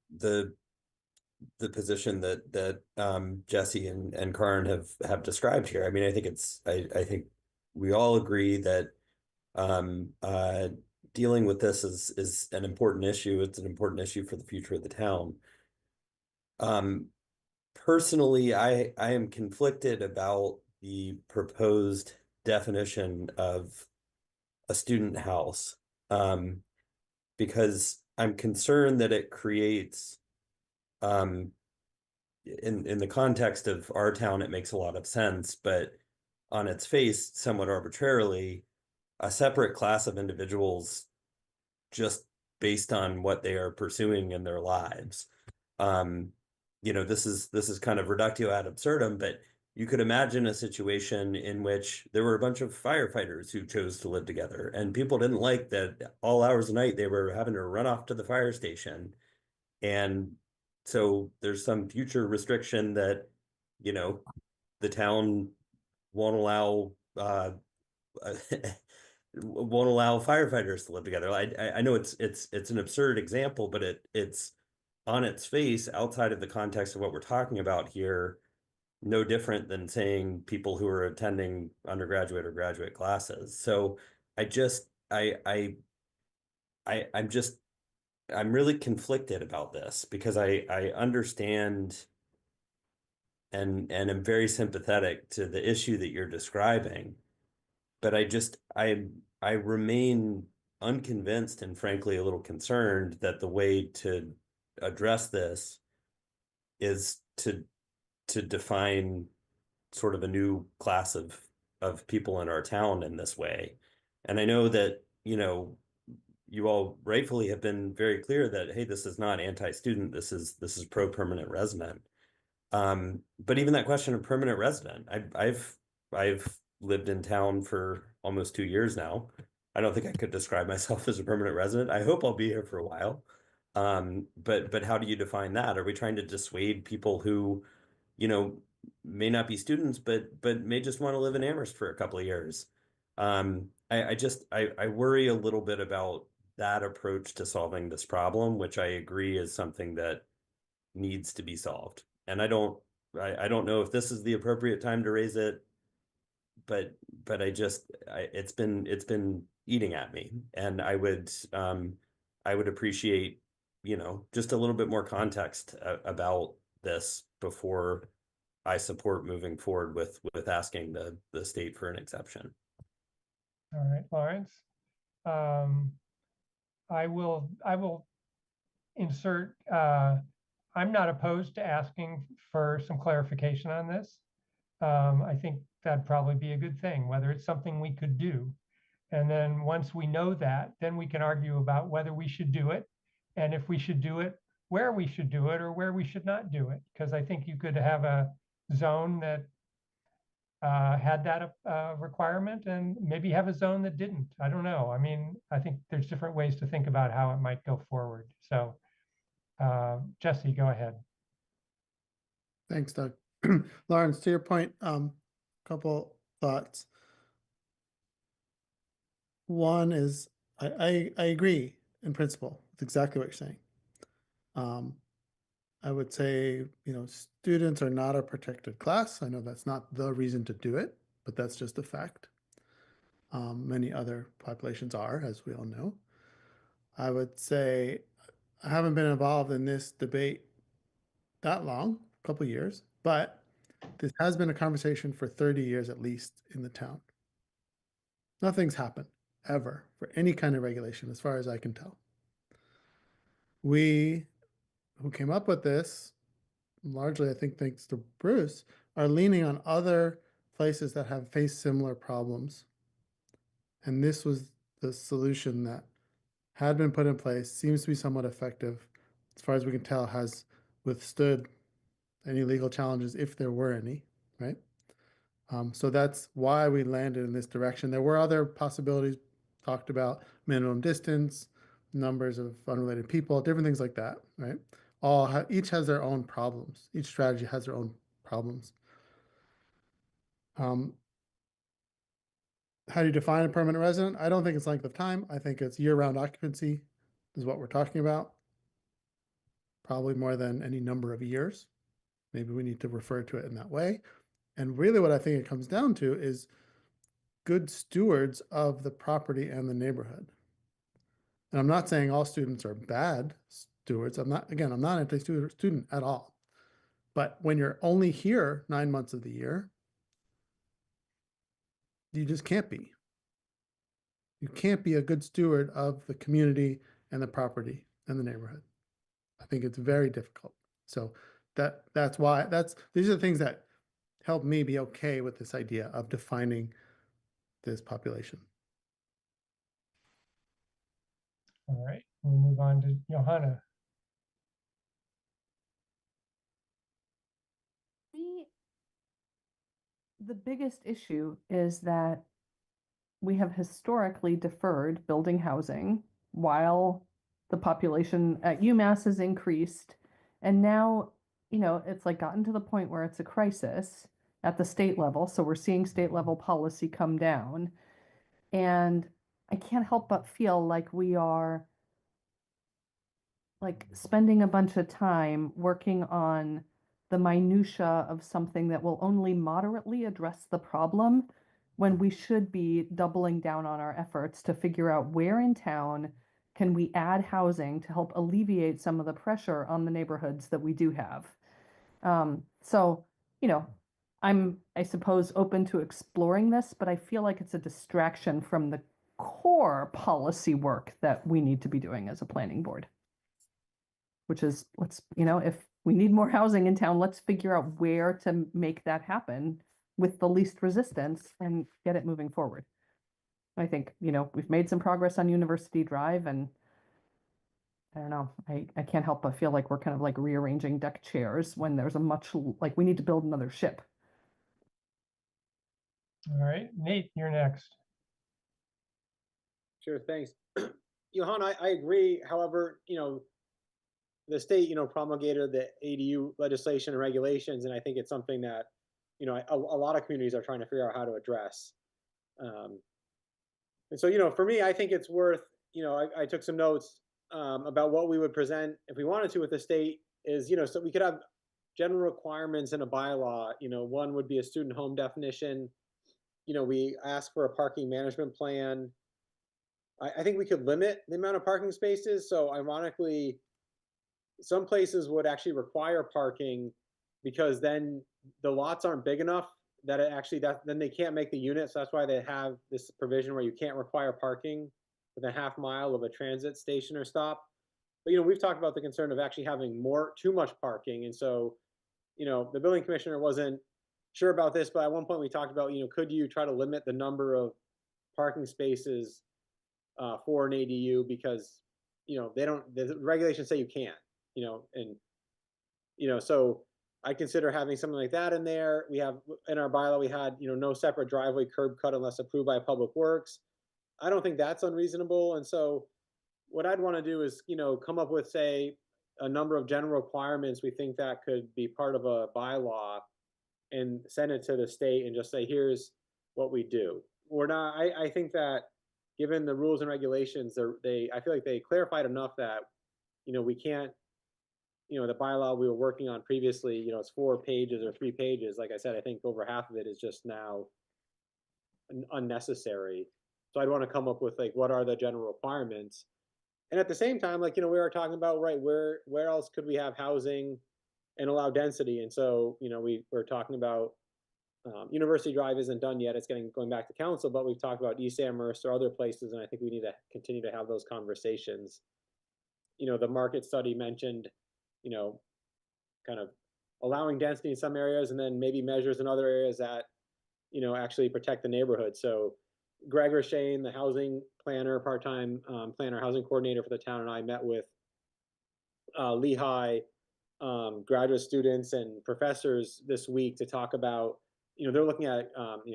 position that Jesse and Karen have described here. I mean, I think I think we all agree that dealing with this is an important issue. It's an important issue for the future of the town. Personally, I am conflicted about the proposed definition of a student house, because I'm concerned that it creates, in the context of our town, it makes a lot of sense, but on its face, somewhat arbitrarily, a separate class of individuals just based on what they are pursuing in their lives. This is kind of reductio ad absurdum, but you could imagine a situation in which there were a bunch of firefighters who chose to live together, and people didn't like that all hours of the night they were having to run off to the fire station. And so there's some future restriction that, the town won't allow won't allow firefighters to live together. I know it's an absurd example, but it's on its face outside of the context of what we're talking about here, no different than saying people who are attending undergraduate or graduate classes. So I just I'm just I'm really conflicted about this because I understand and am very sympathetic to the issue that you're describing, but I remain unconvinced and frankly a little concerned that the way to address this is to define sort of a new class of people in our town in this way. And I know that, you all rightfully have been very clear that, hey, this is not anti-student, this is pro-permanent resident. But even that question of permanent resident, I've lived in town for almost 2 years now. I don't think I could describe myself as a permanent resident. I hope I'll be here for a while. But how do you define that? Are we trying to dissuade people who, may not be students, but may just want to live in Amherst for a couple of years? I worry a little bit about that approach to solving this problem, which I agree is something that needs to be solved. And I don't know if this is the appropriate time to raise it, but it's been eating at me, and I would appreciate, just a little bit more context about this before I support moving forward with asking the state for an exception. All right, Lawrence. I will insert, I'm not opposed to asking for some clarification on this. I think that'd probably be a good thing, whether it's something we could do. And then once we know that, then we can argue about whether we should do it, and if we should do it, where we should do it, or where we should not do it. Because I think you could have a zone that had that requirement, and maybe have a zone that didn't. I don't know. I mean, I think there's different ways to think about how it might go forward. So Jesse, go ahead. Thanks, Doug. Lawrence, to your point, couple thoughts. One is I agree in principle with exactly what you're saying. I would say, students are not a protected class. I know that's not the reason to do it, but that's just a fact. Many other populations are, as we all know. I would say I haven't been involved in this debate that long, a couple years, but this has been a conversation for 30 years at least in the town. Nothing's happened ever for any kind of regulation, as far as I can tell. We who came up with this, largely I think thanks to Bruce, are leaning on other places that have faced similar problems. And this was the solution that had been put in place, seems to be somewhat effective, as far as we can tell, has withstood any legal challenges if there were any, right? So that's why we landed in this direction. There were other possibilities talked about, minimum distance, numbers of unrelated people, different things like that, right? Each has their own problems. Each strategy has their own problems. How do you define a permanent resident? I don't think it's length of time. I think it's year-round occupancy is what we're talking about. Probably more than any number of years. Maybe we need to refer to it in that way. And really what I think it comes down to is good stewards of the property and the neighborhood. And I'm not saying all students are bad stewards. I'm not anti-student at all. But when you're only here 9 months of the year, you just can't be. You can't be a good steward of the community and the property and the neighborhood. I think it's very difficult. So that's why these are the things that help me be okay with this idea of defining this population. All right, we'll move on to Johanna. The biggest issue is that we have historically deferred building housing while the population at UMass has increased. And now, it's like gotten to the point where it's a crisis at the state level. So we're seeing state level policy come down. And I can't help but feel like we are like spending a bunch of time working on the minutia of something that will only moderately address the problem when we should be doubling down on our efforts to figure out where in town can we add housing to help alleviate some of the pressure on the neighborhoods that we do have. So, you know, I suppose, open to exploring this, but I feel like it's a distraction from the core policy work that we need to be doing as a planning board. Which is, if we need more housing in town, let's figure out where to make that happen with the least resistance and get it moving forward. I think, we've made some progress on University Drive, and I don't know, I can't help but feel like we're kind of like rearranging deck chairs when there's like we need to build another ship. All right, Nate, you're next. Sure, thanks. Johan, I agree. However, the state, promulgated the ADU legislation and regulations, and I think it's something that, a lot of communities are trying to figure out how to address. And so, for me, I think it's worth, I took some notes about what we would present if we wanted to with the state is, so we could have general requirements in a bylaw. One would be a student home definition. We ask for a parking management plan. I think we could limit the amount of parking spaces. So ironically, some places would actually require parking because then the lots aren't big enough that then they can't make the unit. So that's why they have this provision where you can't require parking within a half mile of a transit station or stop. But we've talked about the concern of actually having too much parking. And so, the building commissioner wasn't sure about this, but at one point we talked about, could you try to limit the number of parking spaces for an ADU because, the regulations say you can't. So I consider having something like that in there. We have in our bylaw, we had, no separate driveway curb cut unless approved by Public Works. I don't think that's unreasonable. And so what I'd want to do is, come up with, say, a number of general requirements we think that could be part of a bylaw and send it to the state and just say, here's what we do. I think that given the rules and regulations, I feel like they clarified enough that, we can't, the bylaw we were working on previously, it's 4 pages or 3 pages. Like I said, I think over half of it is just now unnecessary. So I'd want to come up with like, what are the general requirements? And at the same time, like, we were talking about, right, where else could we have housing and allow density? And so, we were talking about University Drive isn't done yet. It's going back to council, but we've talked about East Amherst or other places, and I think we need to continue to have those conversations. The market study mentioned, kind of allowing density in some areas and then maybe measures in other areas that, actually protect the neighborhood. So Gregor Shane, the housing planner, part-time planner, housing coordinator for the town, and I met with Lehigh graduate students and professors this week to talk about, they're looking at,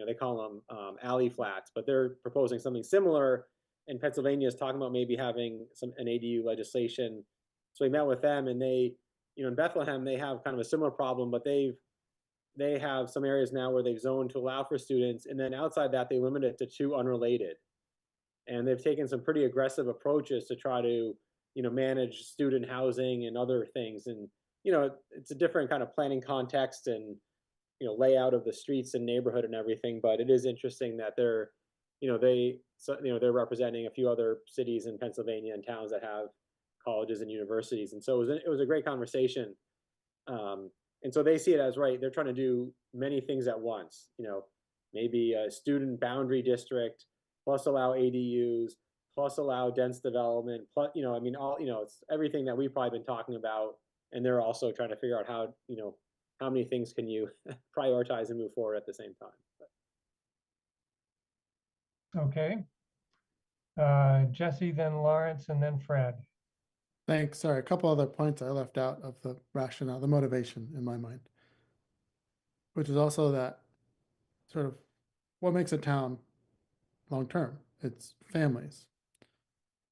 they call them alley flats, but they're proposing something similar. And Pennsylvania is talking about maybe having an ADU legislation. So we met with them, and they, in Bethlehem, they have kind of a similar problem, but they have some areas now where they've zoned to allow for students, and then outside that, they limit it to 2 unrelated. And they've taken some pretty aggressive approaches to try to, manage student housing and other things. And, it's a different kind of planning context and, layout of the streets and neighborhood and everything. But it is interesting that they're representing a few other cities in Pennsylvania and towns that have colleges and universities. And so it was a great conversation. And so they see it as, right, they're trying to do many things at once, maybe a student boundary district, plus allow ADUs, plus allow dense development, plus, it's everything that we've probably been talking about. And they're also trying to figure out how many things can you prioritize and move forward at the same time. Okay. Jesse, then Lawrence, and then Fred. Thanks. Sorry, a couple other points I left out of the rationale, the motivation in my mind, which is also that sort of what makes a town long-term. It's families.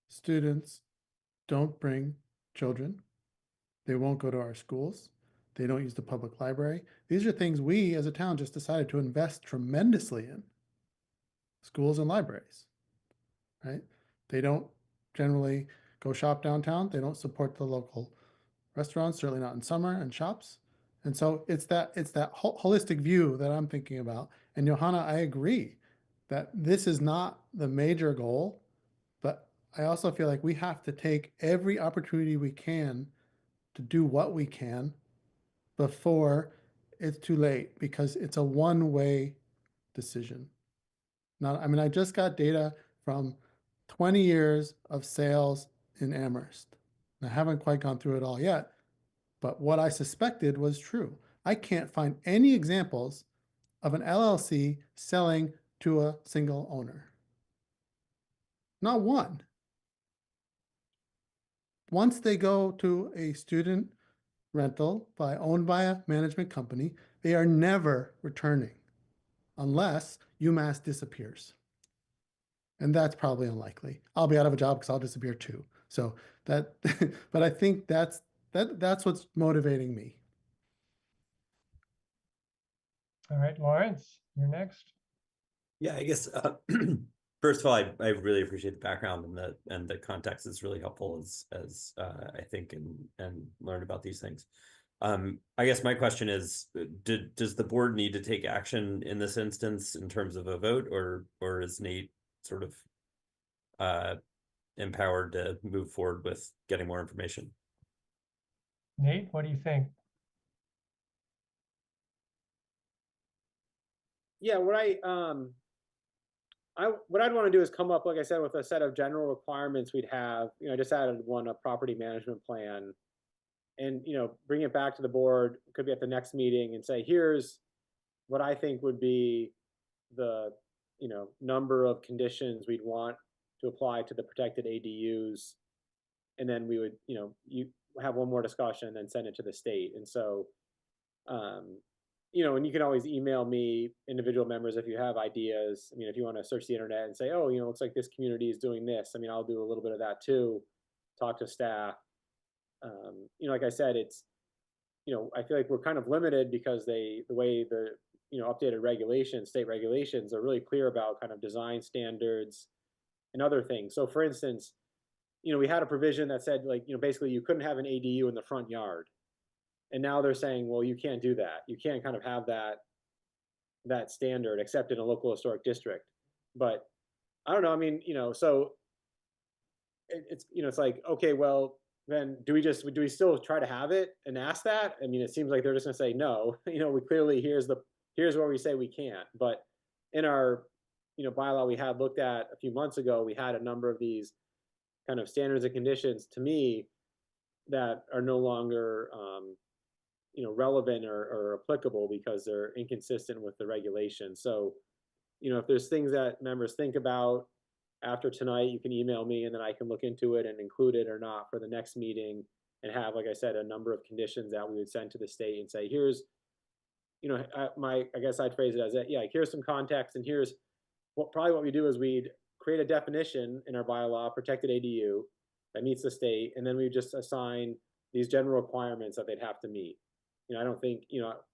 Students don't bring children. They won't go to our schools. They don't use the public library. These are things we as a town just decided to invest tremendously in. Schools and libraries, right? They don't generally go shop downtown. They don't support the local restaurants, certainly not in summer, and shops. And so it's that holistic view that I'm thinking about. And Johanna, I agree that this is not the major goal, but I also feel like we have to take every opportunity we can to do what we can before it's too late, because it's a one-way decision. Now, I mean, I just got data from 20 years of sales in Amherst. I haven't quite gone through it all yet, but what I suspected was true. I can't find any examples of an LLC selling to a single owner. Not one. Once they go to a student rental owned by a management company, they are never returning unless UMass disappears. And that's probably unlikely. I'll be out of a job because I'll disappear too. So that, but I think that's what's motivating me. All right, Lawrence, you're next. Yeah, I guess first of all, I really appreciate the background and the context is really helpful as I think and learn about these things. I guess my question is, does the board need to take action in this instance in terms of a vote, or is Nate sort of empowered to move forward with getting more information? Nate, what do you think? Yeah, what I'd want to do is come up, like I said, with a set of general requirements we'd have. You know, I just added one, a property management plan, and bring it back to the board. Could be at the next meeting and say, here's what I think would be the number of conditions we'd want to apply to the protected ADUs, and then we would you have one more discussion and then send it to the state. And so and you can always email me, individual members, if you have ideas. I mean, if you want to search the internet and say, oh, looks like this community is doing this. I mean, I'll do a little bit of that too, talk to staff. Like I said, it's, I feel like we're kind of limited because the way the, updated regulations, state regulations are really clear about kind of design standards and other things. So for instance, we had a provision that said, like, basically you couldn't have an ADU in the front yard. And now they're saying, well, you can't do that. You can't kind of have that standard except in a local historic district. But I don't know. I mean, so it's like, okay, well, then do we still try to have it and ask that? I mean, it seems like they're just gonna say no. We clearly here's where we say we can't. But in our bylaw we had looked at a few months ago, we had a number of these kind of standards and conditions, to me, that are no longer relevant or applicable because they're inconsistent with the regulation. So if there's things that members think about after tonight, you can email me and then I can look into it and include it or not for the next meeting, and have, like I said, a number of conditions that we would send to the state and say, here's I guess I'd phrase it as that, yeah, here's some context, and here's what we do is we'd create a definition in our bylaw, protected ADU, that meets the state, and then we just assign these general requirements that they'd have to meet. I don't think,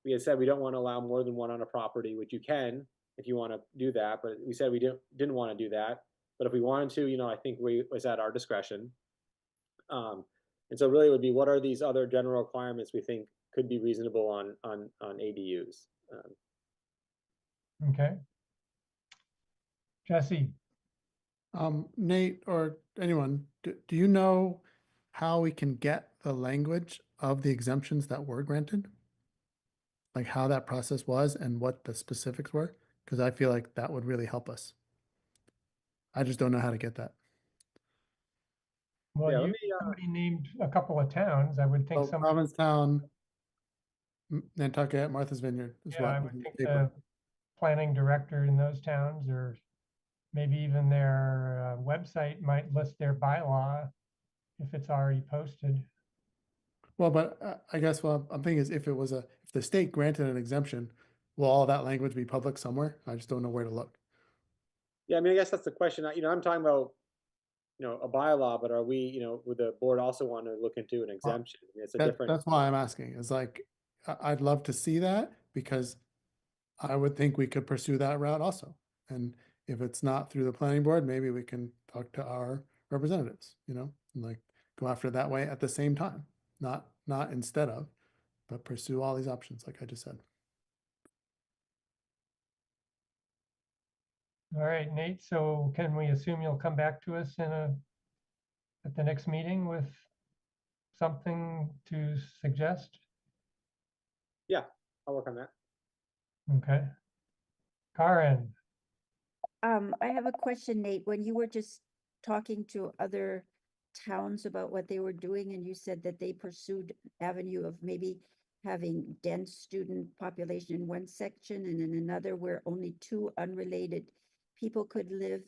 we had said we don't want to allow more than one on a property, which you can if you want to do that, but we said we didn't want to do that. But if we wanted to, I think was at our discretion. And so really it would be, what are these other general requirements we think could be reasonable on ADUs? Okay. Jesse. Nate or anyone, do you know how we can get the language of the exemptions that were granted? Like how that process was and what the specifics were? Because I feel like that would really help us. I just don't know how to get that. Well, Yeah, somebody named a couple of towns. I would think So Provincetown, Nantucket, Martha's Vineyard is I what would was in the think paper. the planning director in those towns, or maybe even their website, might list their bylaw if it's already posted. Well, but I guess what I'm thinking is, if the state granted an exemption, will all that language be public somewhere? I just don't know where to look. Yeah, I mean, I guess that's the question. I'm talking about, a bylaw, but are we, would the board also want to look into an exemption? I mean, it's a different. That's why I'm asking. Is like, I'd love to see that, because I would think we could pursue that route also. And if it's not through the planning board, maybe we can talk to our representatives, you know, and like go after it that way at the same time, not instead of, but pursue all these options, like I just said. All right, Nate, so can we assume you'll come back to us at the next meeting with something to suggest? Yeah, I'll work on that. Okay. Karen, I have a question, Nate. When you were just talking to other towns about what they were doing, and you said that they pursued avenue of maybe having dense student population in one section and in another where only two unrelated people could live.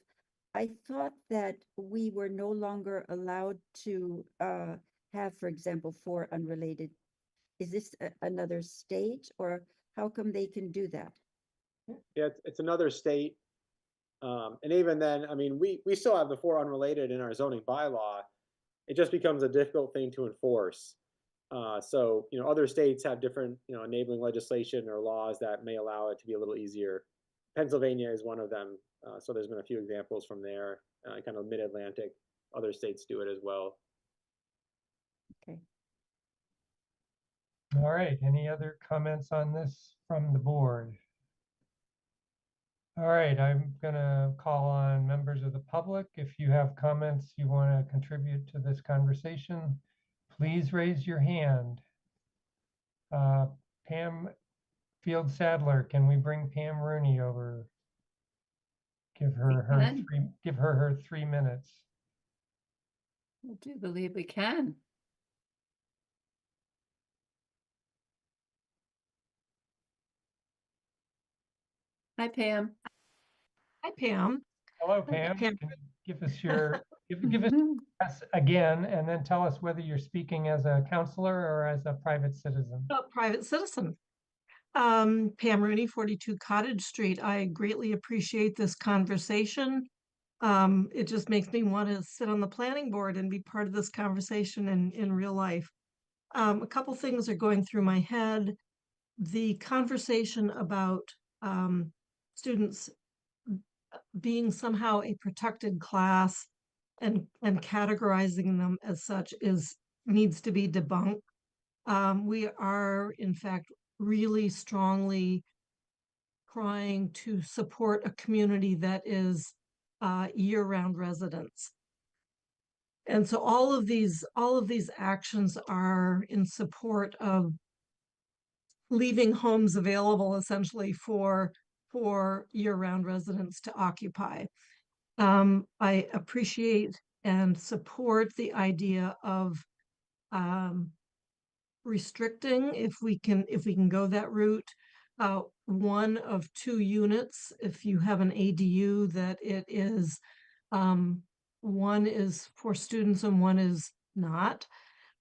I thought that we were no longer allowed to have, for example, 4 unrelated. Is this another state, or how come they can do that? Yeah, it's another state. And even then, I mean, we still have the 4 unrelated in our zoning bylaw. It just becomes a difficult thing to enforce. So, you know, other states have different, you know, enabling legislation or laws that may allow it to be a little easier. Pennsylvania is one of them. So there's been a few examples from there, kind of mid-Atlantic. Other states do it as well. Okay. all right, any other comments on this from the board? All right, I'm gonna call on members of the public. If you have comments you want to contribute to this conversation, please raise your hand. Pam Field Sadler, can we bring Pam Rooney over? Give her her 3 minutes. I do believe we can. Hi, Pam. Hi, Pam. Hello, Pam. Pam. Can you give us give us again, and then tell us whether you're speaking as a counselor or as a private citizen. A private citizen. Pam Rooney, 42 Cottage Street. I greatly appreciate this conversation. It just makes me want to sit on the planning board and be part of this conversation in real life. A couple things are going through my head. The conversation about students being somehow a protected class and categorizing them as such needs to be debunked. We are, in fact, really strongly trying to support a community that is year-round residents. And so all of these actions are in support of leaving homes available essentially for year-round residents to occupy. I appreciate and support the idea of restricting, if we can go that route, 1 of 2 units. If you have an ADU, that it is 1 is for students and 1 is not.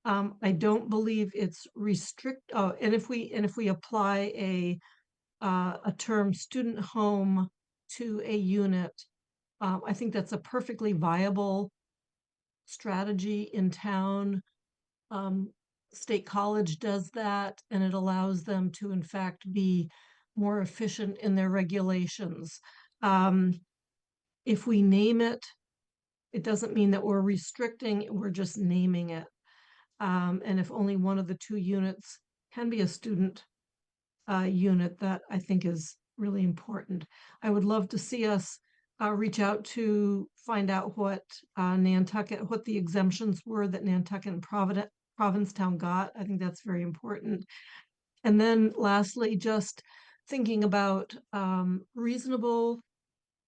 I don't believe it's and if we apply a term student home to a unit, I think that's a perfectly viable strategy in town. State College does that, and it allows them to, in fact, be more efficient in their regulations. If we name it, it doesn't mean that we're restricting, we're just naming it. And if only 1 of the 2 units can be a student unit, that I think is really important. I would love to see us reach out to find out what Nantucket, what the exemptions were that Nantucket and Provincetown got. I think that's very important. And then lastly, just thinking about reasonable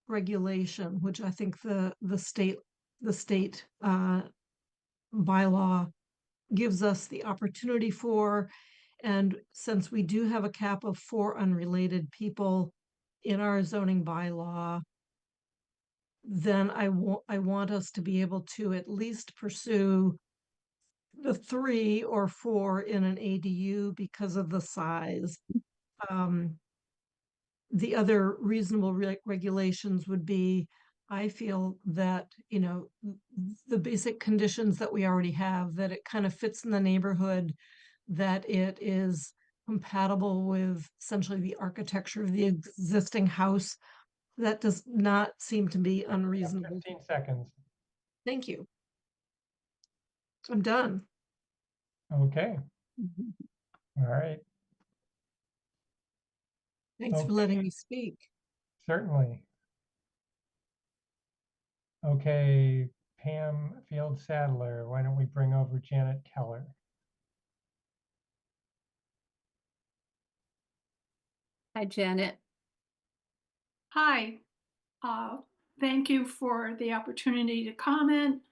regulation, which I think the state bylaw gives us the opportunity for. And since we do have a cap of 4 unrelated people in our zoning bylaw, then I want us to be able to at least pursue the 3 or 4 in an ADU because of the size. The other reasonable regulations would be, I feel that, you know, the basic conditions that we already have, that it kind of fits in the neighborhood, that it is compatible with essentially the architecture of the existing house. That does not seem to be unreasonable. 15 seconds. Thank you. I'm done. Okay, all right, Thanks for Okay. letting me speak. certainly. Okay, Pam Field Sadler, why don't we bring over Janet Keller? Hi, Janet. Hi, thank you for the opportunity to comment.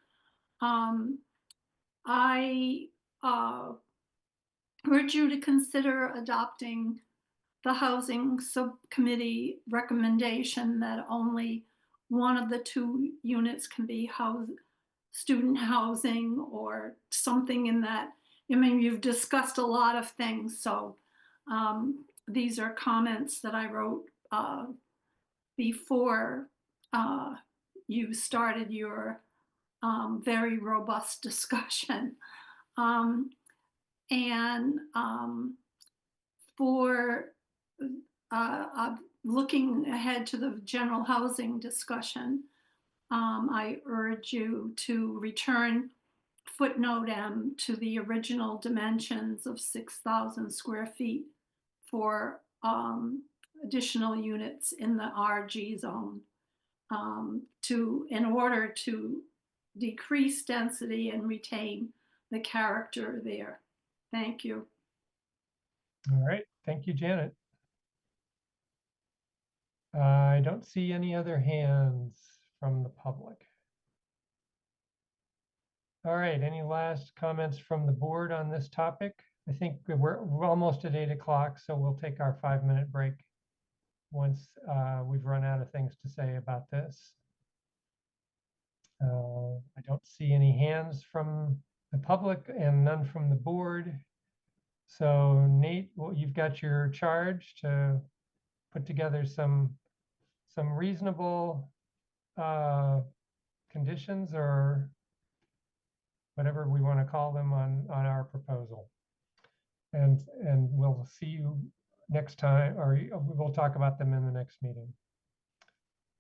I urge you to consider adopting the Housing Subcommittee recommendation that only one of the two units can be student housing or something in that. I mean, you've discussed a lot of things, so these are comments that I wrote before you started your very robust discussion. Um, and for looking ahead to the general housing discussion, I urge you to return footnote M to the original dimensions of 6,000 square feet for additional units in the RG zone in order to decrease density and retain the character there. Thank you. All right, thank you, Janet. I don't see any other hands from the public. All right, any last comments from the board on this topic? I think we're almost at 8 o'clock, so we'll take our 5-minute break once we've run out of things to say about this. I don't see any hands from the public and none from the board. So Nate, well, you've got your charge to put together some reasonable conditions or whatever we want to call them on our proposal. And we'll see you next time, or we'll talk about them in the next meeting.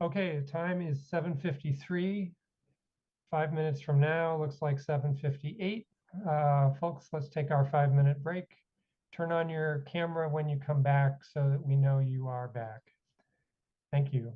Okay, the time is 7:53. 5 minutes from now, looks like 7:58. Folks, let's take our 5-minute break. Turn on your camera when you come back so that we know you are back. Thank you.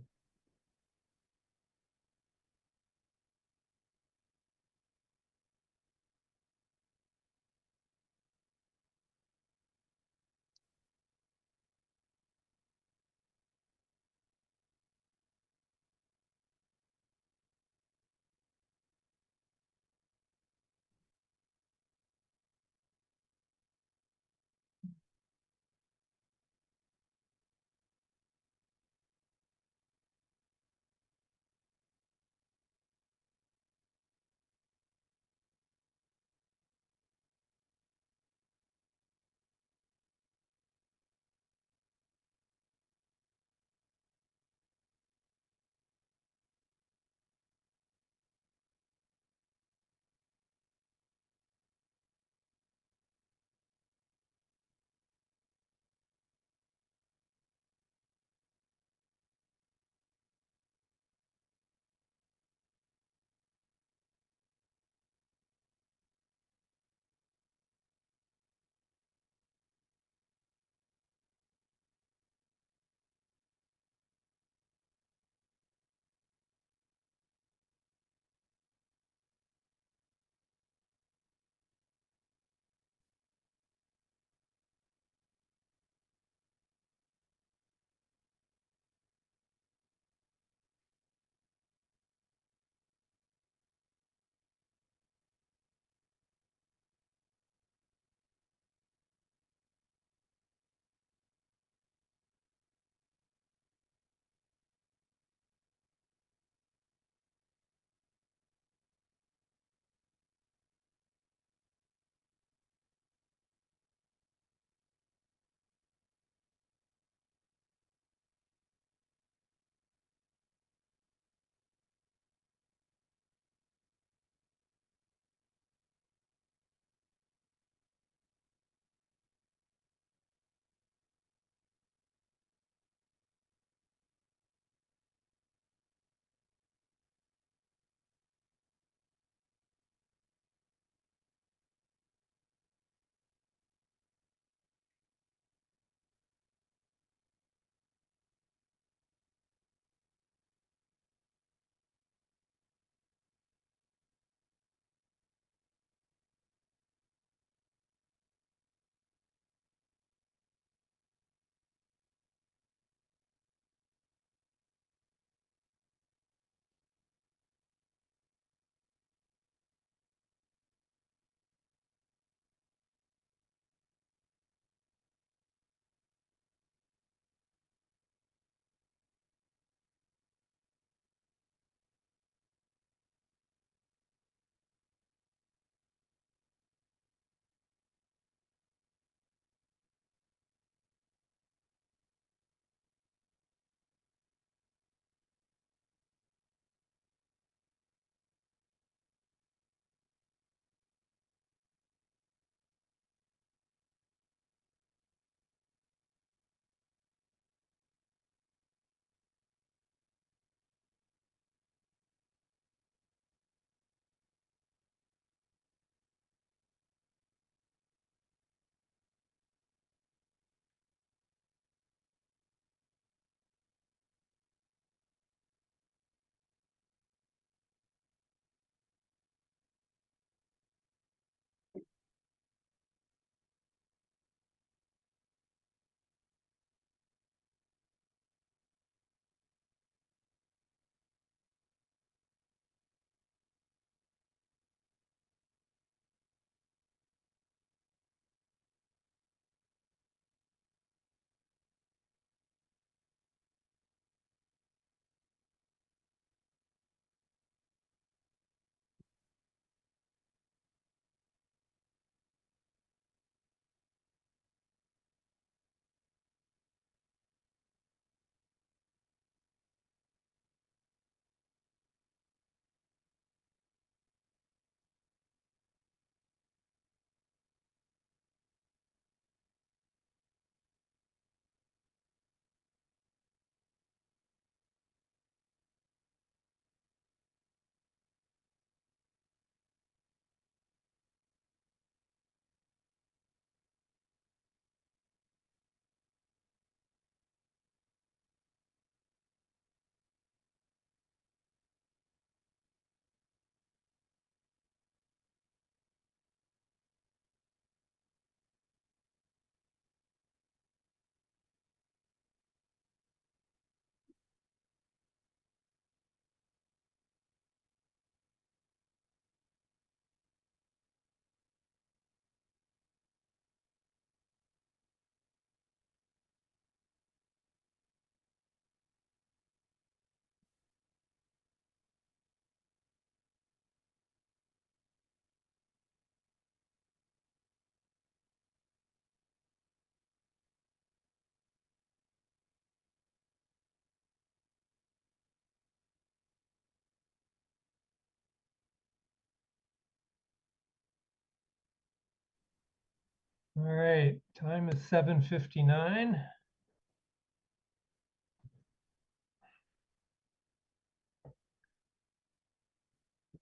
All right, time is 7:59.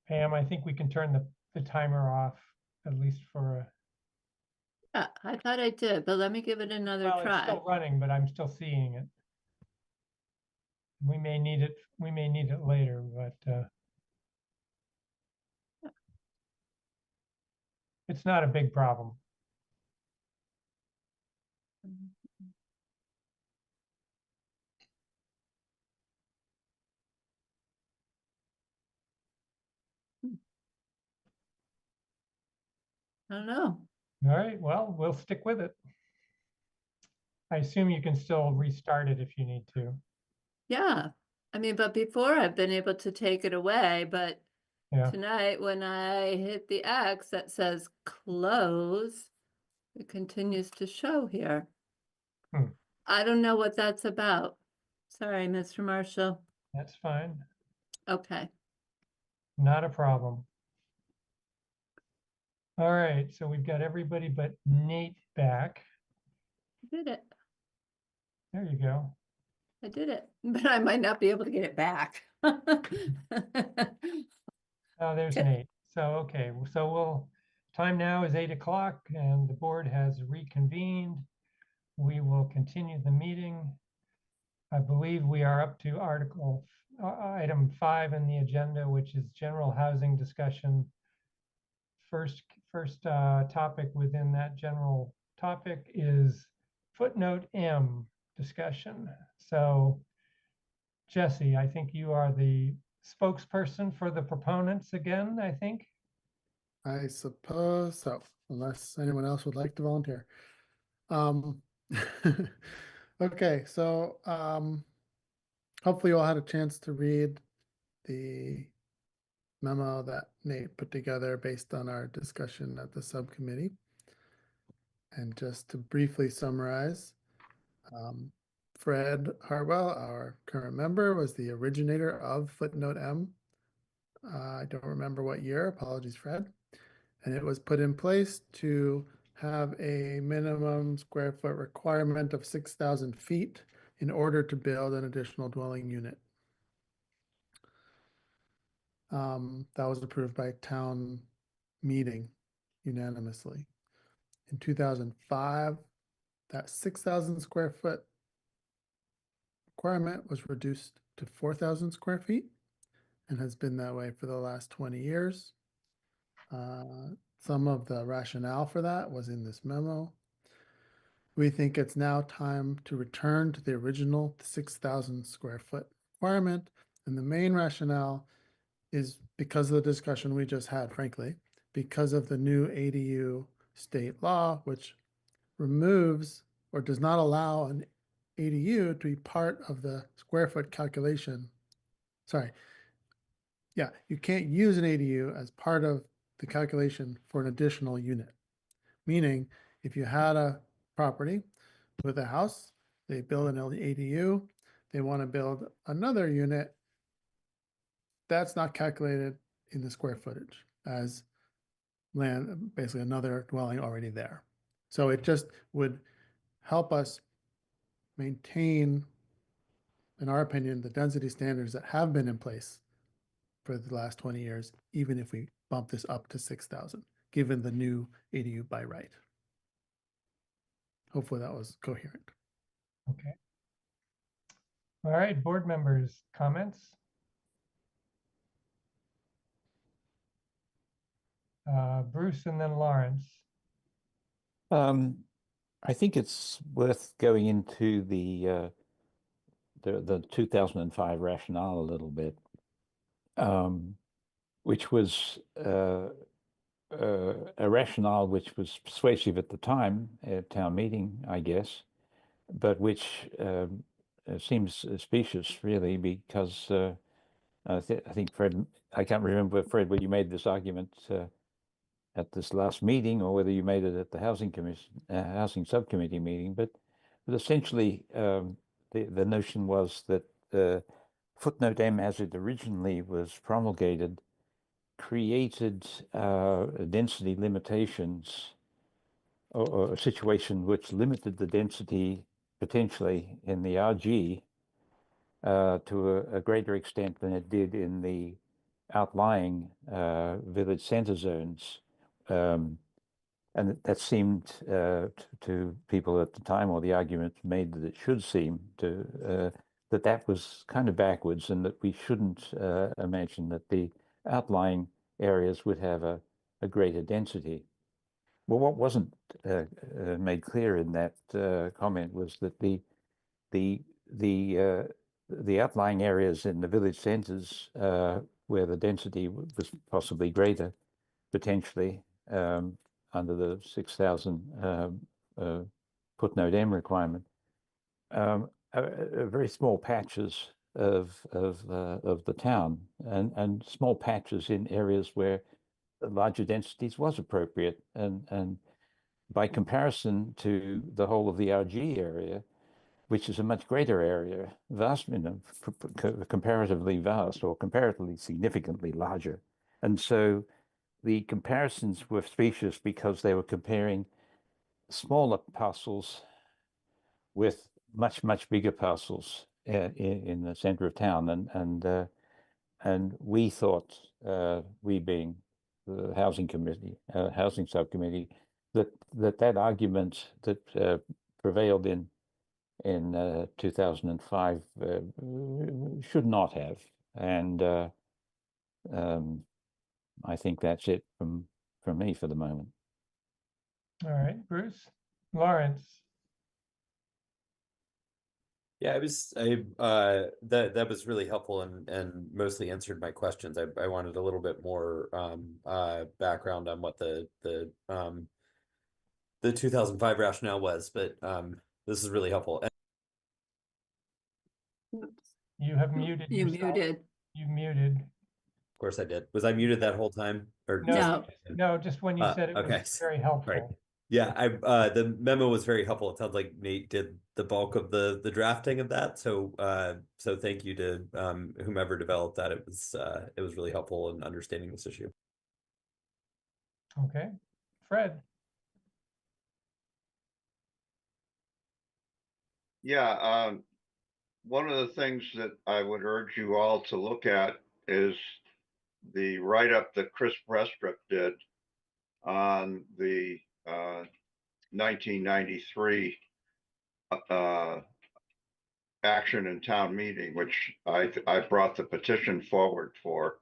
Pam, I think we can turn the timer off, at least for, Yeah, I thought I did, but let me give it another well, it's try. still running, but I'm still seeing it. We may need it later, but it's not a big problem. I don't know. All right, well, we'll stick with it. I assume you can still restart it if you need to. Yeah, I mean, but before I've been able to take it away, but Yeah, tonight when I hit the X that says close, it continues to show here. Hmm. I don't know what that's about. Sorry, Mr. Marshall. that's fine. Okay, Not a problem. All right, so we've got everybody but Nate back. I did it. There you go. I did it, but I might not be able to get it back. Oh, there's Tip. Nate. So, okay, so time now is 8 o'clock and the board has reconvened. We will continue the meeting. I believe we are up to item 5 in the agenda, which is general housing discussion. First topic within that general topic is footnote M discussion. So Jesse, I think you are the spokesperson for the proponents again, I think. I suppose so, unless anyone else would like to volunteer. Um, okay, so hopefully you all had a chance to read the memo that Nate put together based on our discussion at the subcommittee. And just to briefly summarize, Fred Harwell, our current member, was the originator of footnote M. I don't remember what year, apologies, Fred. And it was put in place to have a minimum square foot requirement of 6,000 feet in order to build an additional dwelling unit. That was approved by town meeting unanimously. In 2005, that 6,000 square foot requirement was reduced to 4,000 square feet and has been that way for the last 20 years. Some of the rationale for that was in this memo. We think it's now time to return to the original 6,000 square foot requirement. And the main rationale is because of the discussion we just had, frankly, because of the new ADU state law, which removes or does not allow an ADU to be part of the square foot calculation. Sorry. Yeah, you can't use an ADU as part of the calculation for an additional unit. Meaning, if you had a property with a house, they build an ADU, they want to build another unit, that's not calculated in the square footage as land, basically another dwelling already there. So it just would help us maintain, in our opinion, the density standards that have been in place for the last 20 years, even if we bump this up to 6,000, given the new ADU by right. Hopefully that was coherent. Okay. All right, board members, comments? Bruce and then Lawrence. I think it's worth going into the 2005 rationale a little bit, which was a rationale which was persuasive at the time at town meeting, I guess, but which seems specious, really, because I think Fred, I can't remember, Fred, whether you made this argument at this last meeting or whether you made it at the housing subcommittee meeting, but essentially the notion was that footnote M, as it originally was promulgated, created density limitations or a situation which limited the density potentially in the RG to a greater extent than it did in the outlying village center zones. And that seemed to people at the time, or the argument made that it should seem to that was kind of backwards, and that we shouldn't imagine that the outlying areas would have a greater density. Well, what wasn't made clear in that comment was that the outlying areas in the village centers where the density was possibly greater, potentially under the 6,000 footnote M requirement, are very small patches of the town, and small patches in areas where larger densities was appropriate, and by comparison to the whole of the RG area, which is a much greater area, vast, comparatively vast, or comparatively significantly larger. And so the comparisons were specious because they were comparing smaller parcels with much bigger parcels in the center of town, and we thought, we being the housing committee, housing subcommittee, that argument that prevailed in 2005 should not have, and I think that's it from me for the moment. All right, Bruce. Lawrence. Yeah, that was really helpful and mostly answered my questions. I wanted a little bit more background on what the 2005 rationale was, but this is really helpful. You have muted You yourself. muted. You muted. Of course I did. Was I muted that whole time? Or No. No, just when you said it okay. was very helpful. Right. Yeah, the memo was very helpful. It sounds like Nate did the bulk of the drafting of that. So so thank you to whomever developed that. It was really helpful in understanding this issue. Okay. Fred. Yeah, one of the things that I would urge you all to look at is the write-up that Chris Brestrup did on the 1993 action in town meeting, which I brought the petition forward for.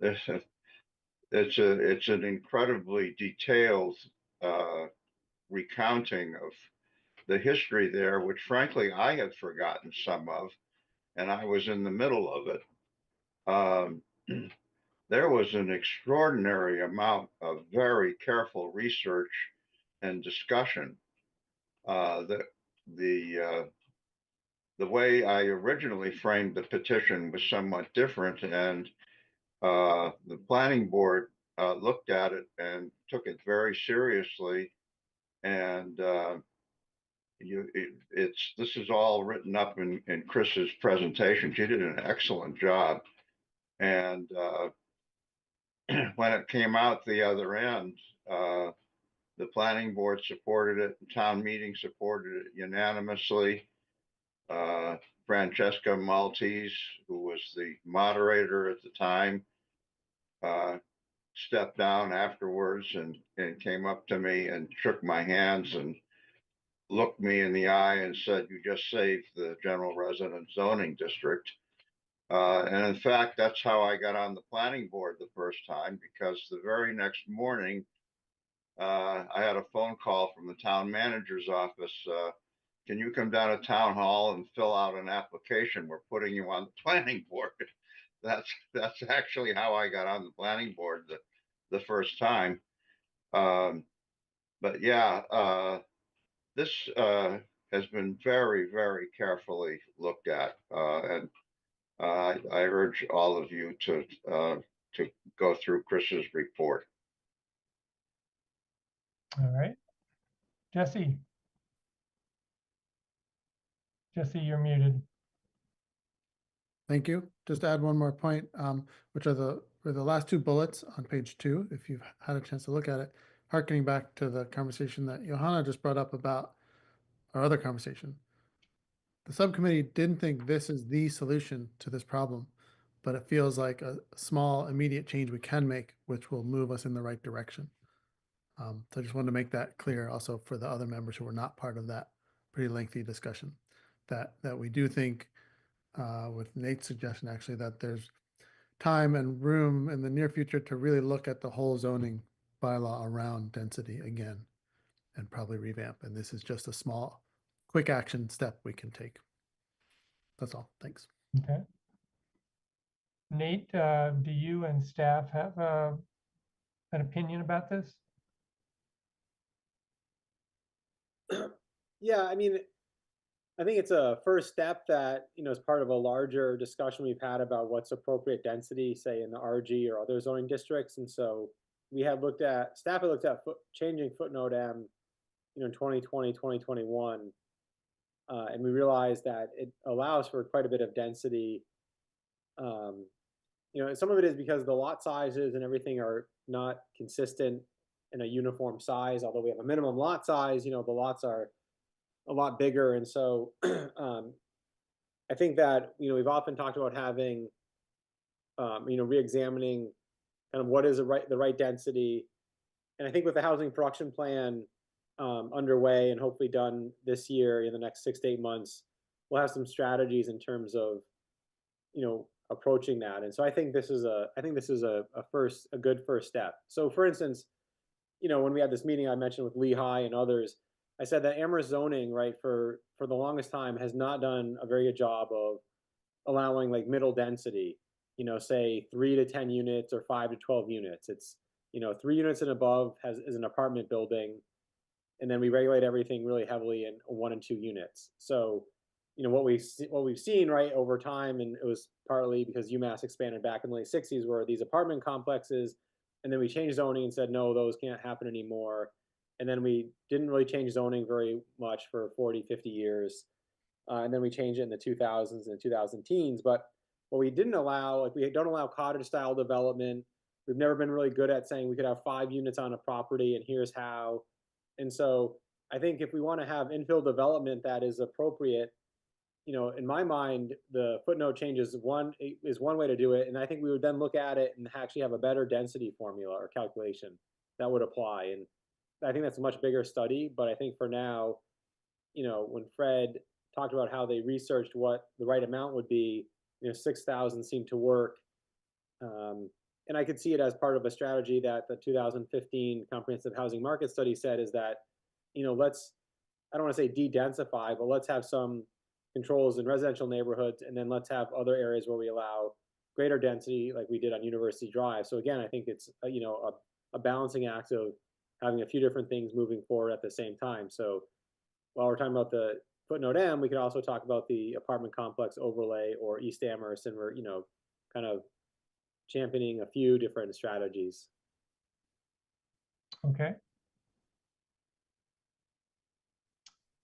It's an incredibly detailed recounting of the history there, which frankly I had forgotten some of, and I was in the middle of it. There was an extraordinary amount of very careful research and discussion. The way I originally framed the petition was somewhat different, and the planning board looked at it and took it very seriously. And this is all written up in Chris's presentation. She did an excellent job. And when it came out the other end, the planning board supported it, the town meeting supported it unanimously. Francesca Maltese, who was the moderator at the time, stepped down afterwards and came up to me and shook my hands and looked me in the eye and said, "You just saved the general residence zoning district." And in fact, that's how I got on the planning board the first time, because the very next morning, I had a phone call from the town manager's office. Can you come down to town hall and fill out an application? We're putting you on the planning board. That's actually how I got on the planning board the first time. But yeah, this has been very, very carefully looked at, and I urge all of you to go through Chris's report. All right. Jesse. Jesse, you're muted. Thank you. Just to add one more point, which are the last two bullets on page 2, if you've had a chance to look at it, hearkening back to the conversation that Johanna just brought up about our other conversation. The subcommittee didn't think this is the solution to this problem, but it feels like a small immediate change we can make, which will move us in the right direction. So I just wanted to make that clear also for the other members who were not part of that pretty lengthy discussion, that we do think, with Nate's suggestion actually, that there's time and room in the near future to really look at the whole zoning bylaw around density again and probably revamp. And this is just a small, quick action step we can take. That's all. Thanks. Okay. Nate, do you and staff have an opinion about this? Yeah, I mean, I think it's a first step that, is part of a larger discussion we've had about what's appropriate density, say in the RG or other zoning districts. And so staff had looked at changing footnote M, in 2020, 2021. And we realized that it allows for quite a bit of density. Some of it is because the lot sizes and everything are not consistent in a uniform size, although we have a minimum lot size, the lots are a lot bigger. And so I think that, we've often talked about having, re-examining kind of what is the right density. And I think with the housing production plan underway and hopefully done this year in the next 6 to 8 months, we'll have some strategies in terms of, approaching that. And so I think this is a good first step. So for instance, when we had this meeting I mentioned with Lehigh and others, I said that Amherst zoning, right, for the longest time has not done a very good job of allowing like middle density, say 3 to 10 units or 5 to 12 units. It's, 3 units and above is an apartment building. And then we regulate everything really heavily in 1 and 2 units. So, what we've seen right over time, and it was partly because UMass expanded back in the late 60s, were these apartment complexes, and then we changed zoning and said, no, those can't happen anymore. And then we didn't really change zoning very much for 40, 50 years. And then we changed it in the 2000s and 2010s. But what we didn't allow, like we don't allow cottage style development. We've never been really good at saying we could have 5 units on a property and here's how. And so I think if we want to have infill development that is appropriate, in my mind, the footnote change is one way to do it. And I think we would then look at it and actually have a better density formula or calculation that would apply. And I think that's a much bigger study, but I think for now, when Fred talked about how they researched what the right amount would be, 6,000 seemed to work. And I could see it as part of a strategy that the 2015 Comprehensive Housing Market Study said is that, I don't want to say de-densify, but let's have some controls in residential neighborhoods, and then let's have other areas where we allow greater density like we did on University Drive. So again, I think it's, a balancing act of having a few different things moving forward at the same time. So while we're talking about the footnote M, we could also talk about the apartment complex overlay or East Amherst, and we're, kind of championing a few different strategies. Okay.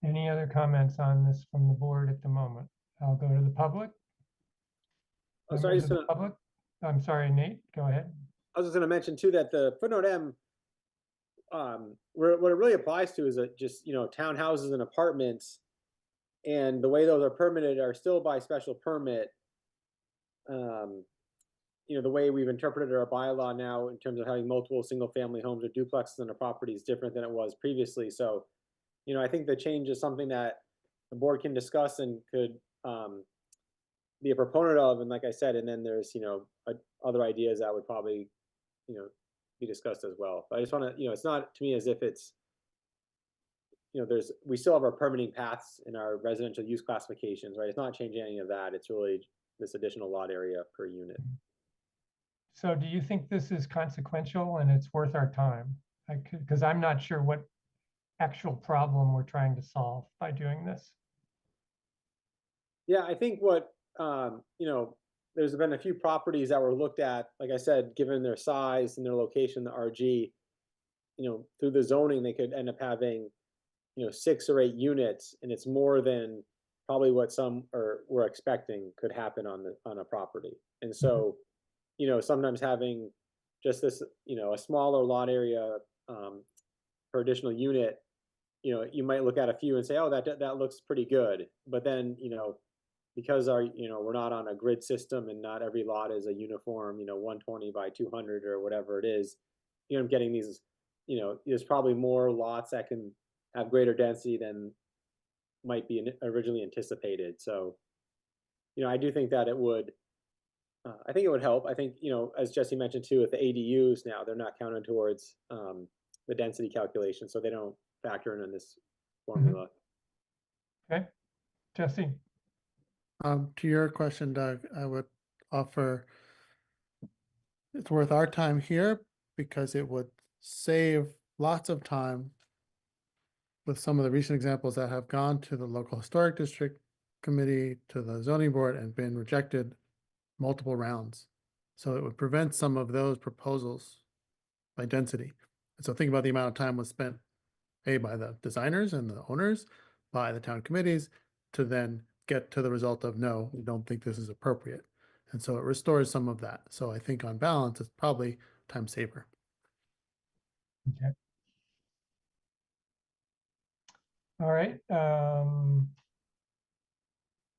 Any other comments on this from the board at the moment? I'll go to the public. Oh, sorry, Public. I'm sorry, Nate, go ahead. I was just going to mention too that the footnote M, what it really applies to is just townhouses and apartments, and the way those are permitted are still by special permit. The way we've interpreted our bylaw now in terms of having multiple single-family homes or duplexes on a property is different than it was previously. So, I think the change is something that the board can discuss and could be a proponent of. And like I said, and then there's other ideas that would probably be discussed as well. But I just want to it's not to me as if it's we still have our permitting paths in our residential use classifications, right? It's not changing any of that. It's really this additional lot area per unit. So do you think this is consequential and it's worth our time? Because I'm not sure what actual problem we're trying to solve by doing this. Yeah, I think what, there's been a few properties that were looked at, like I said, given their size and their location, the RG, through the zoning, they could end up having, 6 or 8 units, and it's more than probably what some were expecting could happen on a property. And so, sometimes having just this, a smaller lot area per additional unit, you might look at a few and say, oh, that looks pretty good. But then, because we're not on a grid system and not every lot is a uniform, 120 by 200 or whatever it is, I'm getting these, there's probably more lots that can have greater density than might be originally anticipated. So, I do think that it would, I think it would help. I think, as Jesse mentioned too, with the ADUs now, they're not counted towards the density calculation, so they don't factor in this formula. Okay, Jesse. To your question, Doug, I would offer it's worth our time here because it would save lots of time with some of the recent examples that have gone to the local historic district committee, to the zoning board, and been rejected multiple rounds. So it would prevent some of those proposals by density. And so think about the amount of time was spent, A, by the designers and the owners, by the town committees, to then get to the result of, no, we don't think this is appropriate. And so it restores some of that. So I think on balance, it's probably time saver. Okay. All right,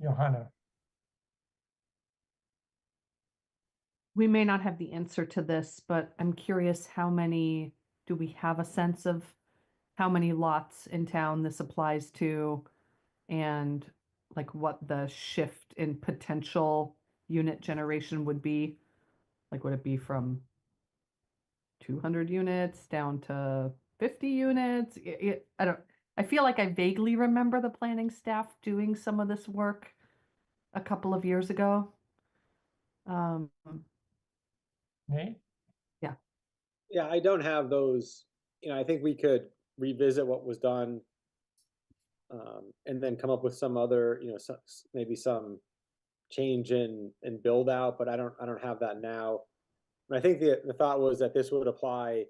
Johanna. We may not have the answer to this, but I'm curious do we have a sense of how many lots in town this applies to? And like what the shift in potential unit generation would be? Like, would it be from 200 units down to 50 units? I feel like I vaguely remember the planning staff doing some of this work a couple of years ago. Nate? Yeah, I don't have those. I think we could revisit what was done, and then come up with some other, maybe some change in build out. But I don't have that now. And I think the thought was that this would apply.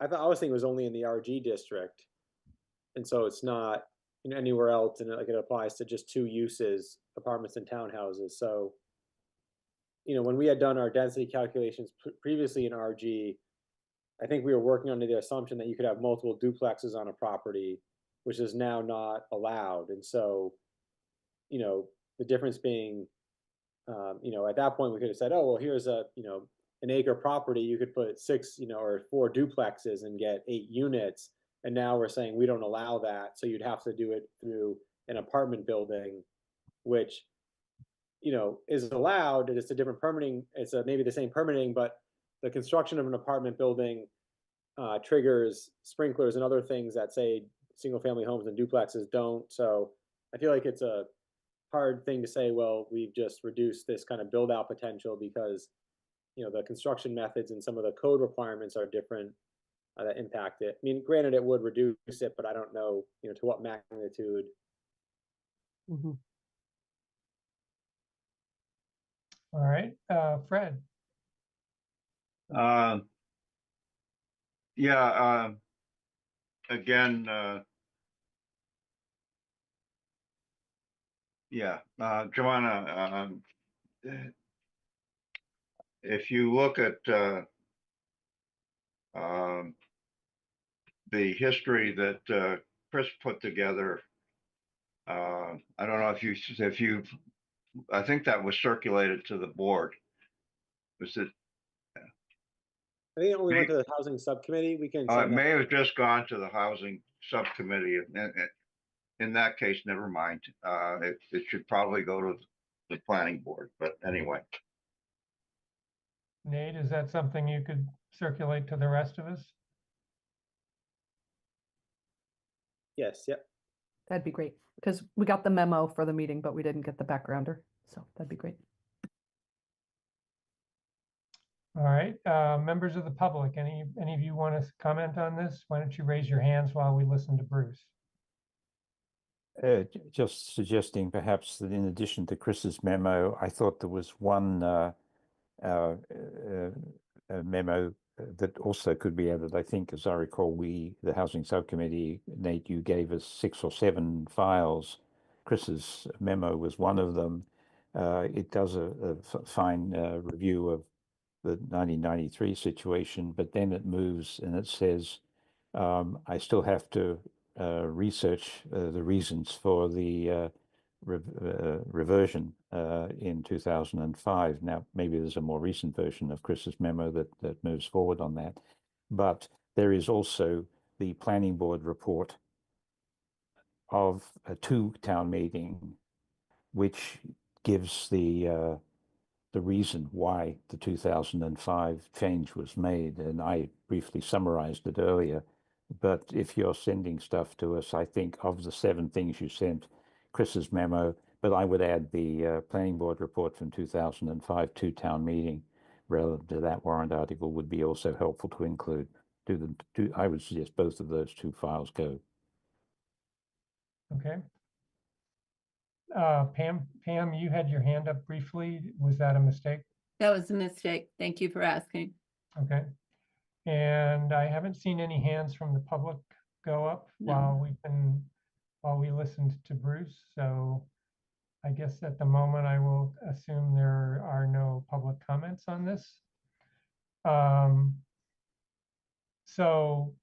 I was thinking it was only in the RG district, and so it's not anywhere else, and it applies to just two uses, apartments and townhouses. So, when we had done our density calculations previously in RG, I think we were working under the assumption that you could have multiple duplexes on a property, which is now not allowed. And so, the difference being, at that point we could have said, oh, well, here's an acre property, you could put 6, or 4 duplexes and get 8 units. And now we're saying we don't allow that. So you'd have to do it through an apartment building, which, is allowed. It's a different permitting. It's maybe the same permitting, but the construction of an apartment building triggers sprinklers and other things that say single family homes and duplexes don't. So I feel like it's a hard thing to say, well, we've just reduced this kind of build out potential because, the construction methods and some of the code requirements are different that impact it. I mean, granted, it would reduce it, but I don't know, to what magnitude. Mm-hmm. All right, Fred. Yeah, again, Joanna, if you look at the history that Chris put together, I don't know if you, I think that was circulated to the board. Was it? I think it only went to the housing subcommittee. We can. It may have just gone to the housing subcommittee. In that case, never mind. It should probably go to the planning board, but anyway. Nate, is that something you could circulate to the rest of us? Yes, yep. That'd be great, because we got the memo for the meeting, but we didn't get the backgrounder, so that'd be great. All right, members of the public, any of you want to comment on this? Why don't you raise your hands while we listen to Bruce? Just suggesting perhaps that in addition to Chris's memo, I thought there was one memo that also could be added. I think, as I recall, the housing subcommittee, Nate, you gave us 6 or 7 files. Chris's memo was one of them. It does a fine review of the 1993 situation, but then it moves and it says, I still have to research the reasons for the reversion in 2005. Now, maybe there's a more recent version of Chris's memo that moves forward on that. But there is also the planning board report of a two-town meeting, which gives the reason why the 2005 change was made. And I briefly summarized it earlier. But if you're sending stuff to us, I think of the 7 things you sent, Chris's memo, but I would add the planning board report from 2005 to town meeting relative to that warrant article would be also helpful to include. I would suggest both of those 2 files go. Okay. Pam, you had your hand up briefly. Was that a mistake? That was a mistake. Thank you for asking. Okay. And I haven't seen any hands from the public go up No. while we listened to Bruce. So I guess at the moment I will assume there are no public comments on this. So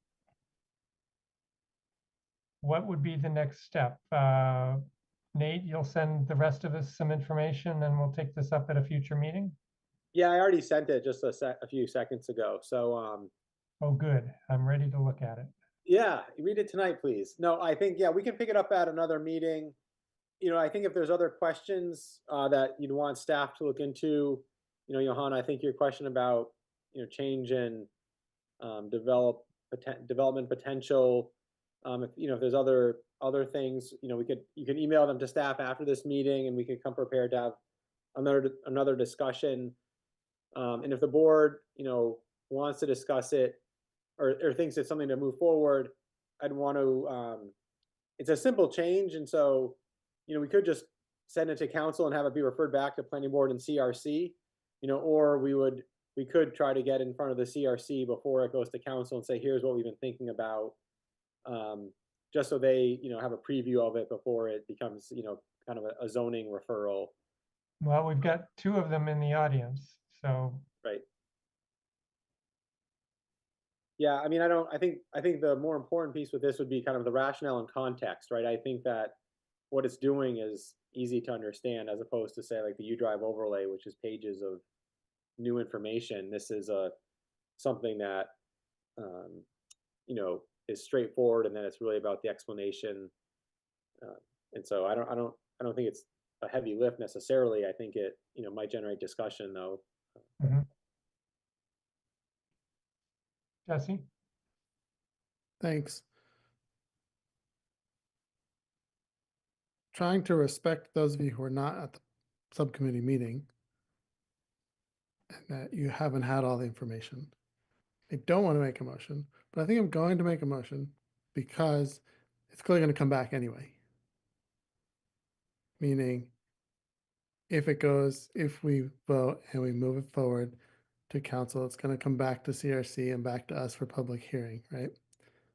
what would be the next step? Nate, you'll send the rest of us some information and we'll take this up at a future meeting? Yeah, I already sent it just a few seconds ago. So, Oh, good. I'm ready to look at it. yeah, read it tonight, please. No, I think, yeah, we can pick it up at another meeting. I think if there's other questions that you'd want staff to look into, Johanna, I think your question about, change in development potential, if there's other things, you can email them to staff after this meeting and we can come prepared to have another discussion. And if the board, wants to discuss it or thinks it's something to move forward, I'd want to, it's a simple change. And so, we could just send it to council and have it be referred back to planning board and CRC, or we could try to get in front of the CRC before it goes to council and say, here's what we've been thinking about, just so they, have a preview of it before it becomes, kind of a zoning referral. Well, we've got 2 of them in the audience, so. Right. Yeah, I mean, I think the more important piece with this would be kind of the rationale and context, right? I think that what it's doing is easy to understand as opposed to say like the U-Drive overlay, which is pages of new information. This is something that is straightforward, and then it's really about the explanation. And so I don't think it's a heavy lift necessarily. I think it might generate discussion though. Jesse? Thanks. Trying to respect those of you who are not at the subcommittee meeting and that you haven't had all the information. I don't want to make a motion, but I think I'm going to make a motion because it's clearly going to come back anyway. Meaning, if we vote and we move it forward to council, it's going to come back to CRC and back to us for public hearing, right?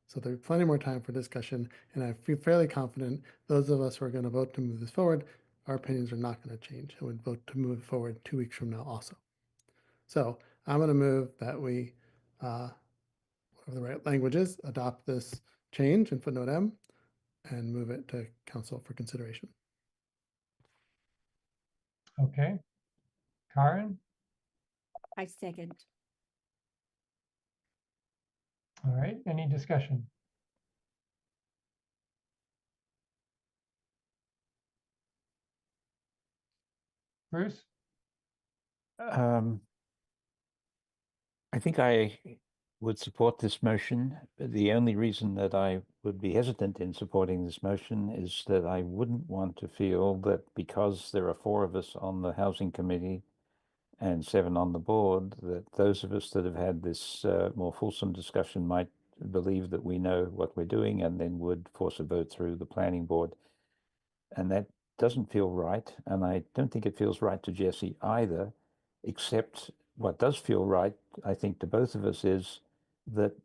So there's plenty more time for discussion, and I feel fairly confident those of us who are going to vote to move this forward, our opinions are not going to change and would vote to move it forward 2 weeks from now also. So I'm going to move that we, whatever the right language is, adopt this change in footnote M and move it to council for consideration. Okay. Karen? I second. All right, any discussion? Bruce? I think I would support this motion. The only reason that I would be hesitant in supporting this motion is that I wouldn't want to feel that because there are 4 of us on the housing committee and 7 on the board, that those of us that have had this more fulsome discussion might believe that we know what we're doing and then would force a vote through the planning board. And that doesn't feel right. And I don't think it feels right to Jesse either, except what does feel right, I think, to both of us is that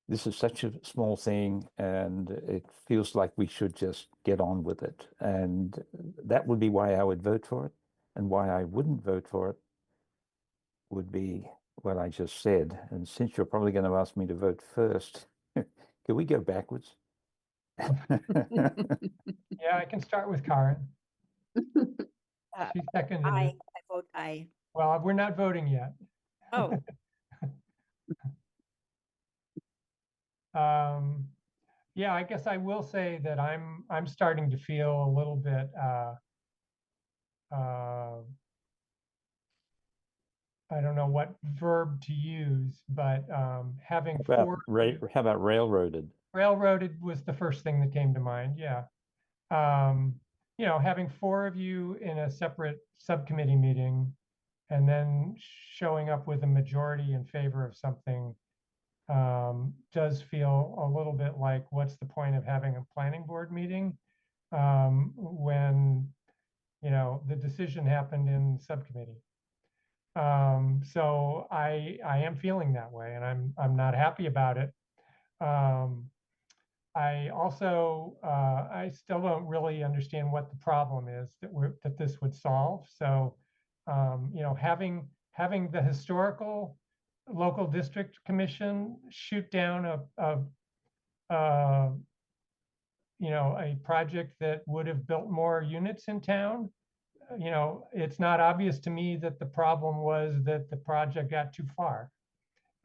this is such a small thing and it feels like we should just get on with it. And that would be why I would vote for it. And why I wouldn't vote for it would be what I just said. And since you're probably going to ask me to vote first, can we go backwards? Yeah, I can start with Karen. Uh, She seconded I it. vote aye. Well, we're not voting yet. Oh, Yeah, I guess I will say that I'm starting to feel a little bit I don't know what verb to use, but having four How about railroaded? railroaded was the first thing that came to mind. Yeah. You know, having four of you in a separate subcommittee meeting and then showing up with a majority in favor of something does feel a little bit like, what's the point of having a planning board meeting when, you know, the decision happened in subcommittee. So I am feeling that way, and I'm not happy about it. I also I still don't really understand what the problem is that this would solve. So you know, having the historical local district commission shoot down a you know, a project that would have built more units in town, you know, it's not obvious to me that the problem was that the project got too far.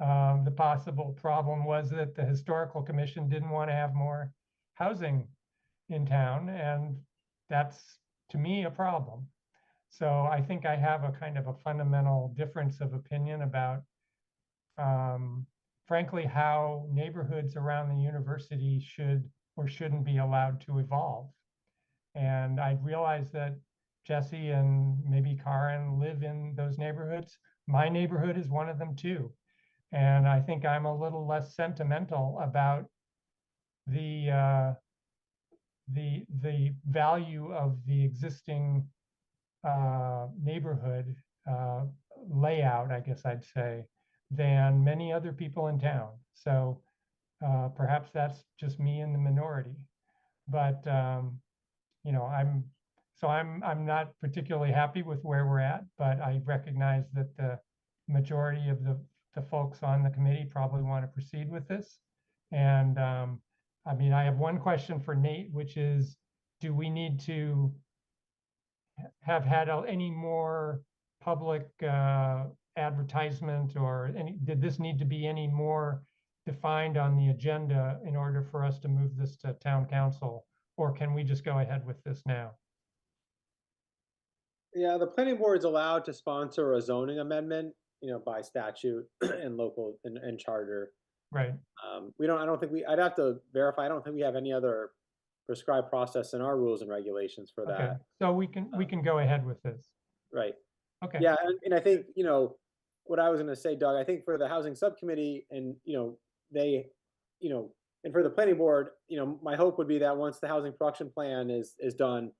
The possible problem was that the historical commission didn't want to have more housing in town, and that's, to me, a problem. So I think I have a kind of a fundamental difference of opinion about, frankly, how neighborhoods around the university should or shouldn't be allowed to evolve. And I realize that Jesse and maybe Karen live in those neighborhoods. My neighborhood is one of them too. And I think I'm a little less sentimental about the value of the existing neighborhood layout, I guess I'd say, than many other people in town. So perhaps that's just me in the minority. But you know, I'm not particularly happy with where we're at, but I recognize that the majority of the folks on the committee probably want to proceed with this. And I mean, I have one question for Nate, which is, do we need to have had any more public advertisement, or did this need to be any more defined on the agenda in order for us to move this to town council? Or can we just go ahead with this now? Yeah, the planning board is allowed to sponsor a zoning amendment, you know, by statute and local and charter. Right. I don't think I'd have to verify. I don't think we have any other prescribed process in our rules and regulations for Okay. that. So we can go ahead with this. Right. Okay. Yeah, and I think, you know, what I was going to say, Doug, I think for the housing subcommittee and, you know, they, you know, and for the planning board, you know, my hope would be that once the housing production plan is done,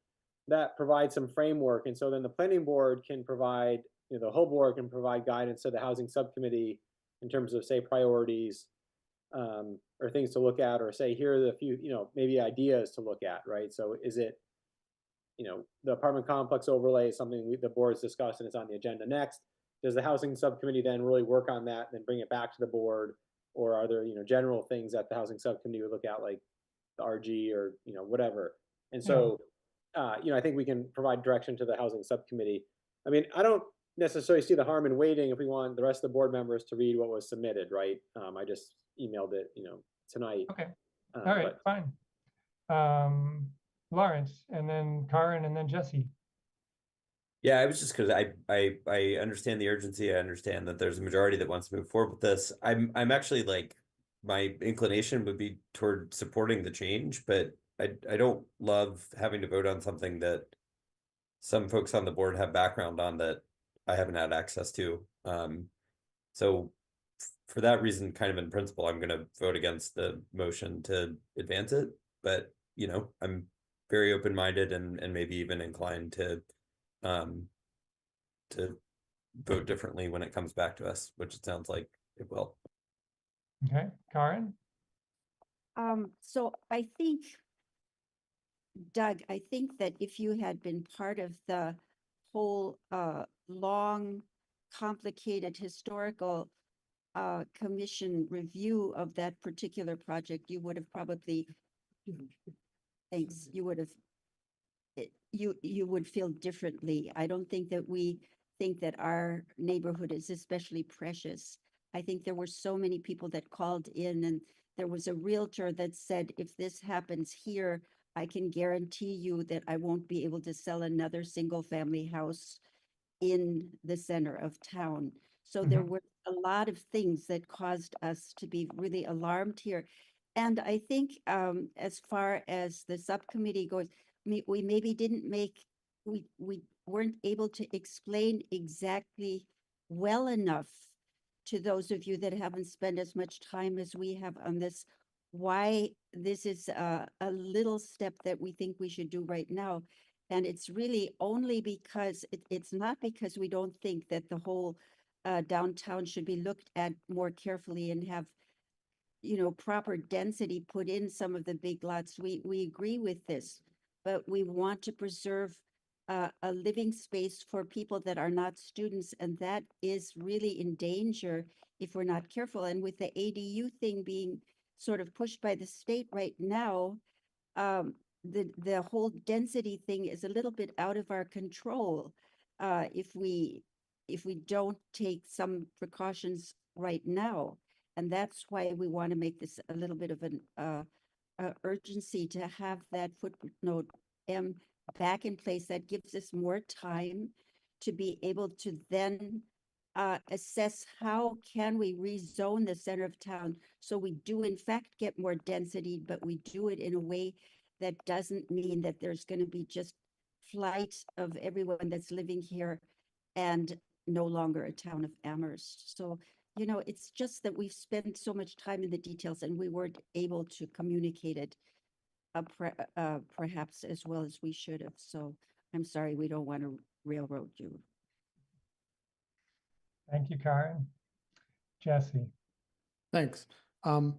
that provides some framework. And so then the planning board can provide, you know, the whole board can provide guidance to the housing subcommittee in terms of, say, priorities, or things to look at, or say, here are the few, you know, maybe ideas to look at, right? So is it, you know, the apartment complex overlay is something the board's discussed and it's on the agenda next. Does the housing subcommittee then really work on that and then bring it back to the board? Or are there, you know, general things that the housing subcommittee would look at, like the RG or, you know, whatever? And so, you know, I think we can provide direction to the housing subcommittee. I mean, I don't necessarily see the harm in waiting if we want the rest of the board members to read what was submitted, right? I just emailed it, you know, tonight. Okay. All right, fine. Lawrence, and then Karen, and then Jesse. Yeah, I was just because I understand the urgency. I understand that there's a majority that wants to move forward with this. I'm actually like, my inclination would be toward supporting the change, but I don't love having to vote on something that some folks on the board have background on that I haven't had access to. So for that reason, kind of in principle, I'm going to vote against the motion to advance it. But, you know, I'm very open-minded and maybe even inclined to vote differently when it comes back to us, which it sounds like it will. Okay, Karen? So I think, Doug, I think that if you had been part of the whole long complicated historical commission review of that particular project, you would have probably, thanks, you would have, you would feel differently. I don't think that we think that our neighborhood is especially precious. I think there were so many people that called in, and there was a realtor that said, if this happens here, I can guarantee you that I won't be able to sell another single family house in the center of town. So there were a lot of things that caused us to be really alarmed here. And I think as far as the subcommittee goes, we maybe didn't make, we weren't able to explain exactly well enough to those of you that haven't spent as much time as we have on this, why this is a little step that we think we should do right now. And it's really only because it's not because we don't think that the whole downtown should be looked at more carefully and have, you know, proper density put in some of the big lots. We agree with this, but we want to preserve a living space for people that are not students, and that is really in danger if we're not careful. And with the ADU thing being sort of pushed by the state right now, the whole density thing is a little bit out of our control if we don't take some precautions right now. And that's why we want to make this a little bit of an urgency to have that footnote M back in place. That gives us more time to be able to then assess how can we rezone the center of town so we do in fact get more density, but we do it in a way that doesn't mean that there's going to be just flight of everyone that's living here and no longer a town of Amherst. So, you know, it's just that we've spent so much time in the details and we weren't able to communicate it perhaps as well as we should have. So I'm sorry, we don't want to railroad you. Thank you, Karen. Jesse. Thanks. So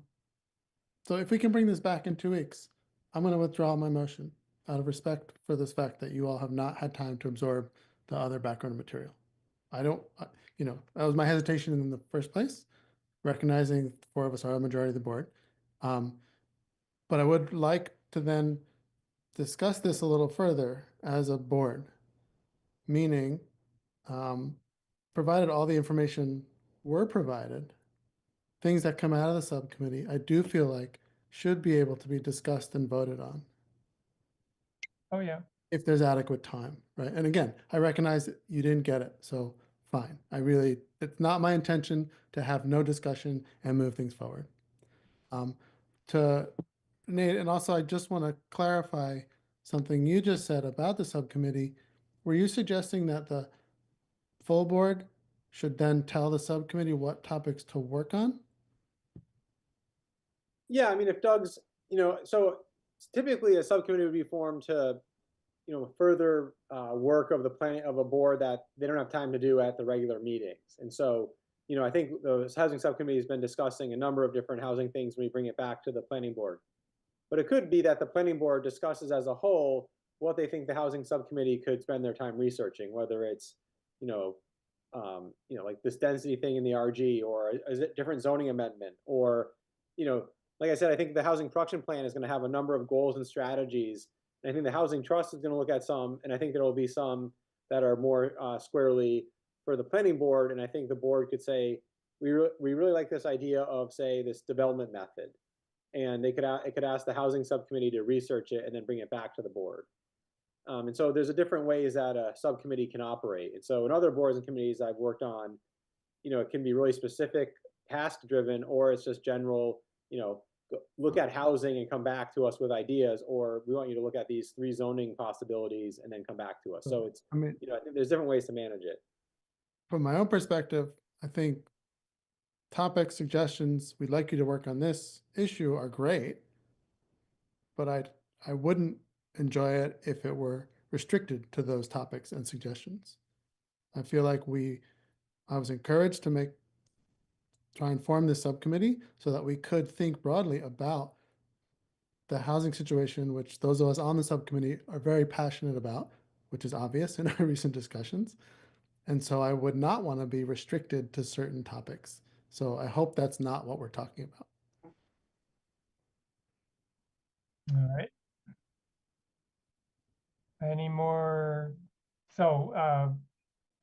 if we can bring this back in 2 weeks, I'm going to withdraw my motion out of respect for this fact that you all have not had time to absorb the other background material. I don't, you know, that was my hesitation in the first place, recognizing 4 of us are the majority of the board. But I would like to then discuss this a little further as a board, meaning provided all the information were provided, things that come out of the subcommittee, I do feel like should be able to be discussed and voted on. Oh, yeah. If there's adequate time, right? And again, I recognize that you didn't get it, so fine. It's not my intention to have no discussion and move things forward. To Nate, and also I just want to clarify something you just said about the subcommittee. Were you suggesting that the full board should then tell the subcommittee what topics to work on? Yeah, I mean, if Doug's, you know, so typically a subcommittee would be formed to, you know, further work of the planning of a board that they don't have time to do at the regular meetings. And so, you know, I think the housing subcommittee has been discussing a number of different housing things when we bring it back to the planning board. But it could be that the planning board discusses as a whole what they think the housing subcommittee could spend their time researching, whether it's, you know, like this density thing in the RG, or is it different zoning amendment, or, you know, like I said, I think the housing production plan is going to have a number of goals and strategies. And I think the housing trust is going to look at some, and I think there will be some that are more squarely for the planning board. And I think the board could say, we really like this idea of, say, this development method. And it could ask the housing subcommittee to research it and then bring it back to the board. And so there's a different ways that a subcommittee can operate. And so in other boards and committees I've worked on, you know, it can be really specific, task driven, or it's just general, you know, look at housing and come back to us with ideas, or we want you to look at these 3 zoning possibilities and then come back to us. So it's, I mean, you know, I think there's different ways to manage it. from my own perspective, I think topic suggestions, we'd like you to work on this issue are great, but I wouldn't enjoy it if it were restricted to those topics and suggestions. I feel like I was encouraged to try and form this subcommittee so that we could think broadly about the housing situation, which those of us on the subcommittee are very passionate about, which is obvious in our recent discussions. And so I would not want to be restricted to certain topics. So I hope that's not what we're talking about. All right. Any more? So,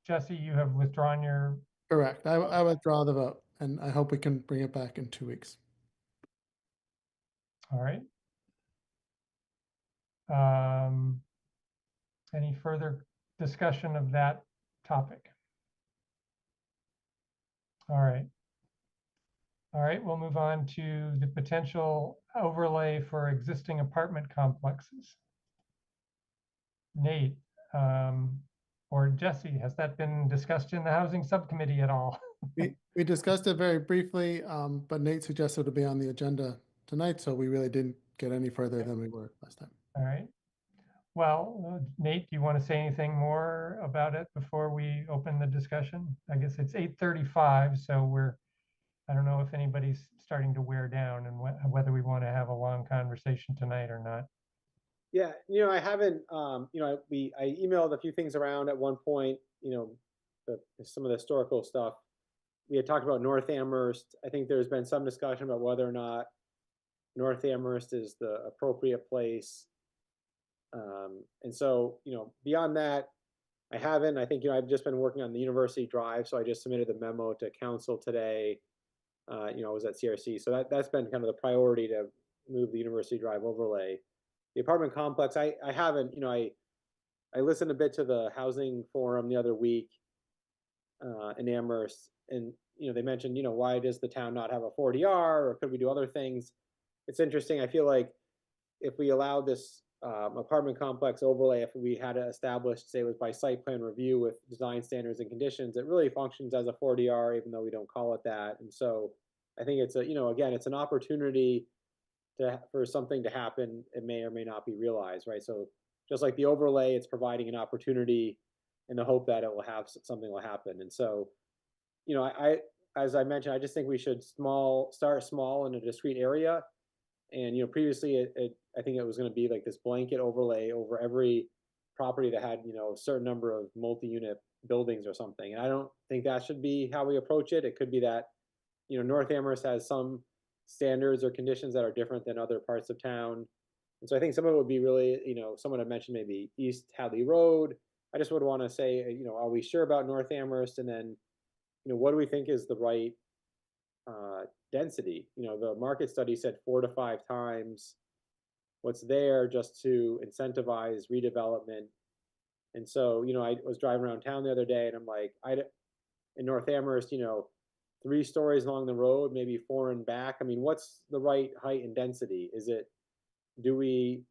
Jesse, you have withdrawn your, Correct. I withdraw the vote, and I hope we can bring it back in 2 weeks. all right. Any further discussion of that topic? All right. All right, we'll move on to the potential overlay for existing apartment complexes. Nate, or Jesse, has that been discussed in the housing subcommittee at all? We discussed it very briefly, but Nate suggested to be on the agenda tonight, so we really didn't get any further than we were last time. All right. Well, Nate, do you want to say anything more about it before we open the discussion? I guess it's 8:35, so I don't know if anybody's starting to wear down and whether we want to have a long conversation tonight or not. Yeah, I haven't, I emailed a few things around at one point, some of the historical stuff. We had talked about North Amherst. I think there's been some discussion about whether or not North Amherst is the appropriate place. And so, beyond that, I haven't. I think, I've just been working on the University Drive, so I just submitted the memo to council today. I was at CRC, so that's been kind of the priority to move the University Drive overlay. The apartment complex, I haven't, I listened a bit to the housing forum the other week in Amherst, and they mentioned, why does the town not have a 40R, or could we do other things? It's interesting. I feel like if we allow this apartment complex overlay, if we had it established, say it was by site plan review with design standards and conditions, it really functions as a 40R, even though we don't call it that. And so I think it's again, it's an opportunity for something to happen. It may or may not be realized, right? So just like the overlay, it's providing an opportunity in the hope that it will have something will happen. And so, as I mentioned, I just think we should start small in a discrete area. And previously, I think it was going to be like this blanket overlay over every property that had a certain number of multi-unit buildings or something. And I don't think that should be how we approach it. It could be that North Amherst has some standards or conditions that are different than other parts of town. And so I think some of it would be really, someone had mentioned maybe East Hadley Road. I just would want to say, are we sure about North Amherst? And then, what do we think is the right density? The market study said 4 to 5 times what's there just to incentivize redevelopment. And so, I was driving around town the other day and I'm like, in North Amherst, 3 stories along the road, maybe 4 in back. I mean, what's the right height and density? Do we,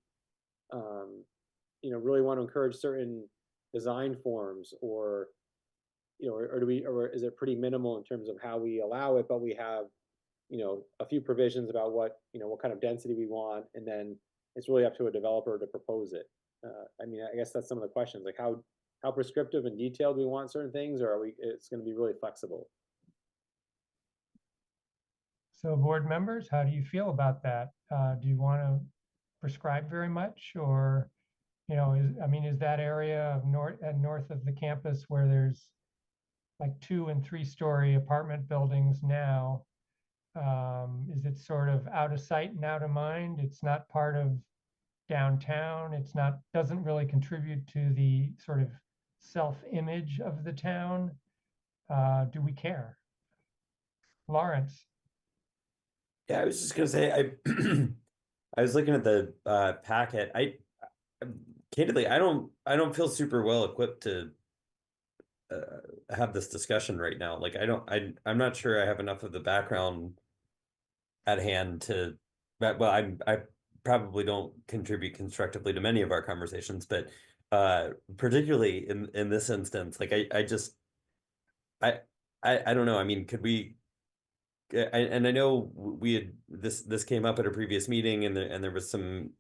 really want to encourage certain design forms, or or is it pretty minimal in terms of how we allow it, but we have, a few provisions about what kind of density we want, and then it's really up to a developer to propose it. I mean, I guess that's some of the questions, like how prescriptive and detailed we want certain things, or it's going to be really flexible. So board members, how do you feel about that? Do you want to prescribe very much, or, is that area of north of the campus where there's like 2 and 3 story apartment buildings now, is it sort of out of sight and out of mind? It's not part of downtown. Doesn't really contribute to the sort of self-image of the town. Do we care? Lawrence? Yeah, I was just gonna say, I was looking at the packet. Candidly, I don't feel super well equipped to have this discussion right now. Like I'm not sure I have enough of the background at hand to, well, I probably don't contribute constructively to many of our conversations, but particularly in this instance, like I don't know. I mean, could we? And I know we had this came up at a previous meeting, and there were some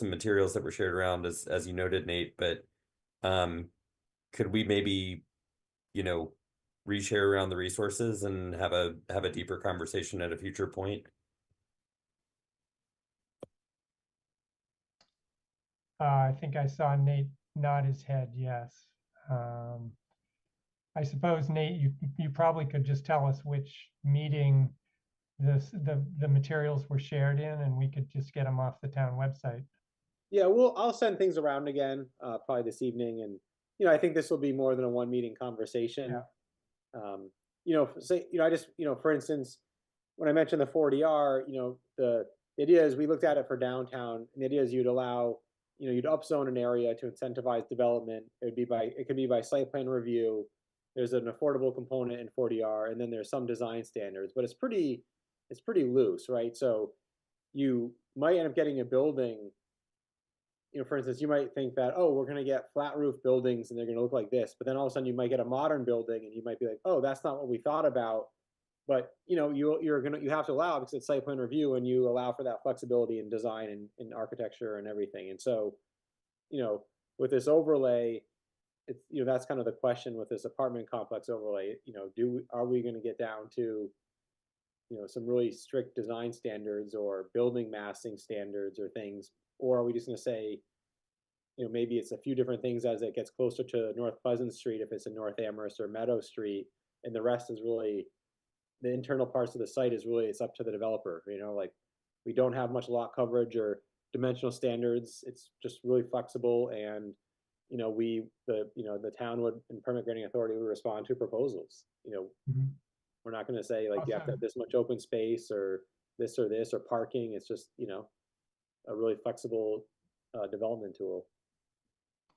materials that were shared around as you noted, Nate. But could we maybe, reshare around the resources and have a deeper conversation at a future point? I think I saw Nate nod his head, yes. I suppose, Nate, you probably could just tell us which meeting the materials were shared in, and we could just get them off the town website. Yeah, I'll send things around again, probably this evening, and I think this will be more than a one meeting conversation. Say, I just, for instance, when I mentioned the 40R, the idea is we looked at it for downtown, and the idea is you'd allow, you'd upzone an area to incentivize development. It could be by site plan review. There's an affordable component in 40R, and then there's some design standards, but it's pretty loose, right? So you might end up getting a building. For instance, you might think that, oh, we're going to get flat roof buildings and they're going to look like this, but then all of a sudden you might get a modern building and you might be like, oh, that's not what we thought about. But you have to allow, because it's site plan review, and you allow for that flexibility in design and architecture and everything. And so, with this overlay, it's that's kind of the question with this apartment complex overlay. Are we going to get down to some really strict design standards or building massing standards or things, or are we just going to say, maybe it's a few different things as it gets closer to North Pleasant Street if it's in North Amherst or Meadow Street, and the rest is really the internal parts of the site is really, it's up to the developer. Like we don't have much lot coverage or dimensional standards. It's just really flexible, and the town would, and permit granting authority, would respond to proposals. We're not going to say like you have to have this much open space or this or parking. It's just a really flexible development tool.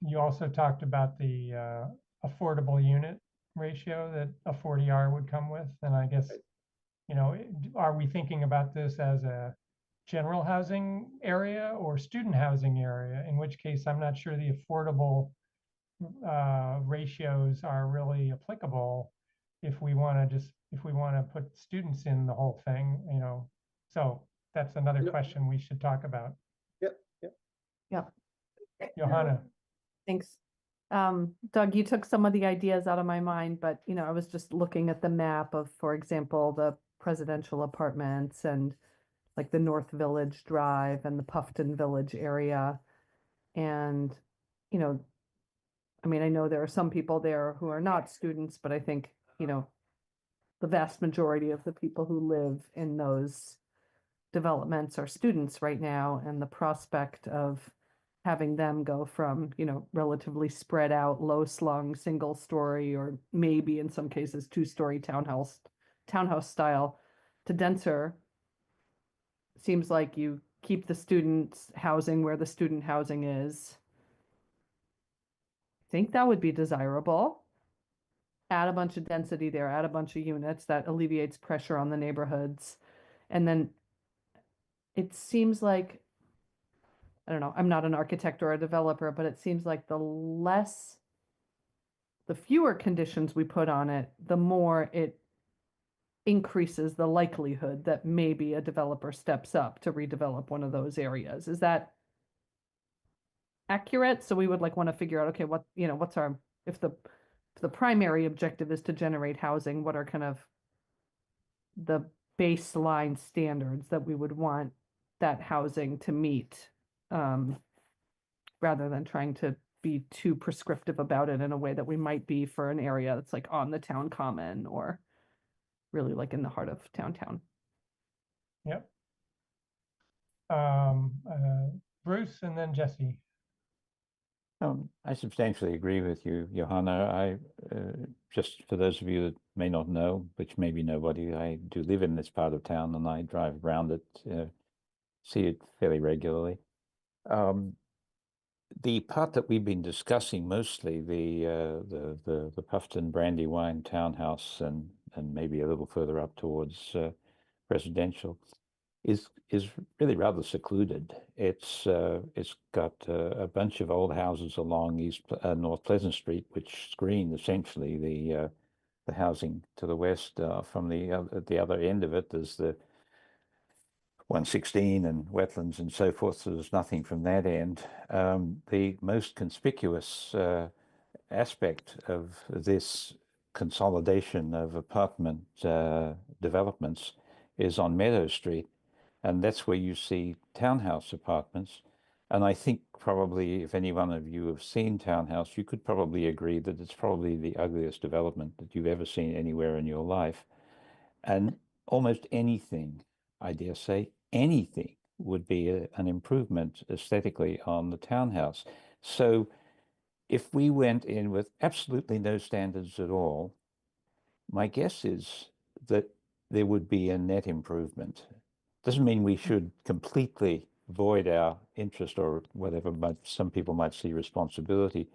You also talked about the affordable unit ratio that a 40R would come with, and I guess, are we thinking about this as a general housing area or student housing area? In which case, I'm not sure the affordable ratios are really applicable if we want to put students in the whole thing, So that's another question we should talk about. Yep. Johanna. Thanks. Doug, you took some of the ideas out of my mind, but I was just looking at the map of, for example, the presidential apartments and like the North Village Drive and the Puffton Village area. And, I know there are some people there who are not students, but I think, the vast majority of the people who live in those developments are students right now, and the prospect of having them go from, relatively spread out, low slung, single story, or maybe in some cases 2-story townhouse style to denser, seems like you keep the students housing where the student housing is. I think that would be desirable. Add a bunch of density there, add a bunch of units, that alleviates pressure on the neighborhoods. And then it seems like, I don't know, I'm not an architect or a developer, but it seems like the fewer conditions we put on it, the more it increases the likelihood that maybe a developer steps up to redevelop one of those areas. Is that accurate? So we would want to figure out, okay, what's our, if the primary objective is to generate housing, what are kind of the baseline standards that we would want that housing to meet, rather than trying to be too prescriptive about it in a way that we might be for an area that's like on the town common or really like in the heart of downtown. Yep. Bruce and then Jesse. I substantially agree with you, Johanna. Just for those of you that may not know, which maybe nobody, I do live in this part of town and I drive around it, see it fairly regularly. The part that we've been discussing mostly, the Puffton Brandywine townhouse and maybe a little further up towards residential, is really rather secluded. It's got a bunch of old houses along North Pleasant Street, which screen essentially the housing to the west. From the other end of it, there's the 116 and wetlands and so forth. So there's nothing from that end. The most conspicuous aspect of this consolidation of apartment developments is on Meadow Street. And that's where you see townhouse apartments And I think probably if any one of you have seen Townhouse, you could probably agree that it's probably the ugliest development that you've ever seen anywhere in your life. And almost anything, I dare say, anything would be an improvement aesthetically on the townhouse. So if we went in with absolutely no standards at all, my guess is that there would be a net improvement. Doesn't mean we should completely void our interest or whatever, but some people might see responsibility.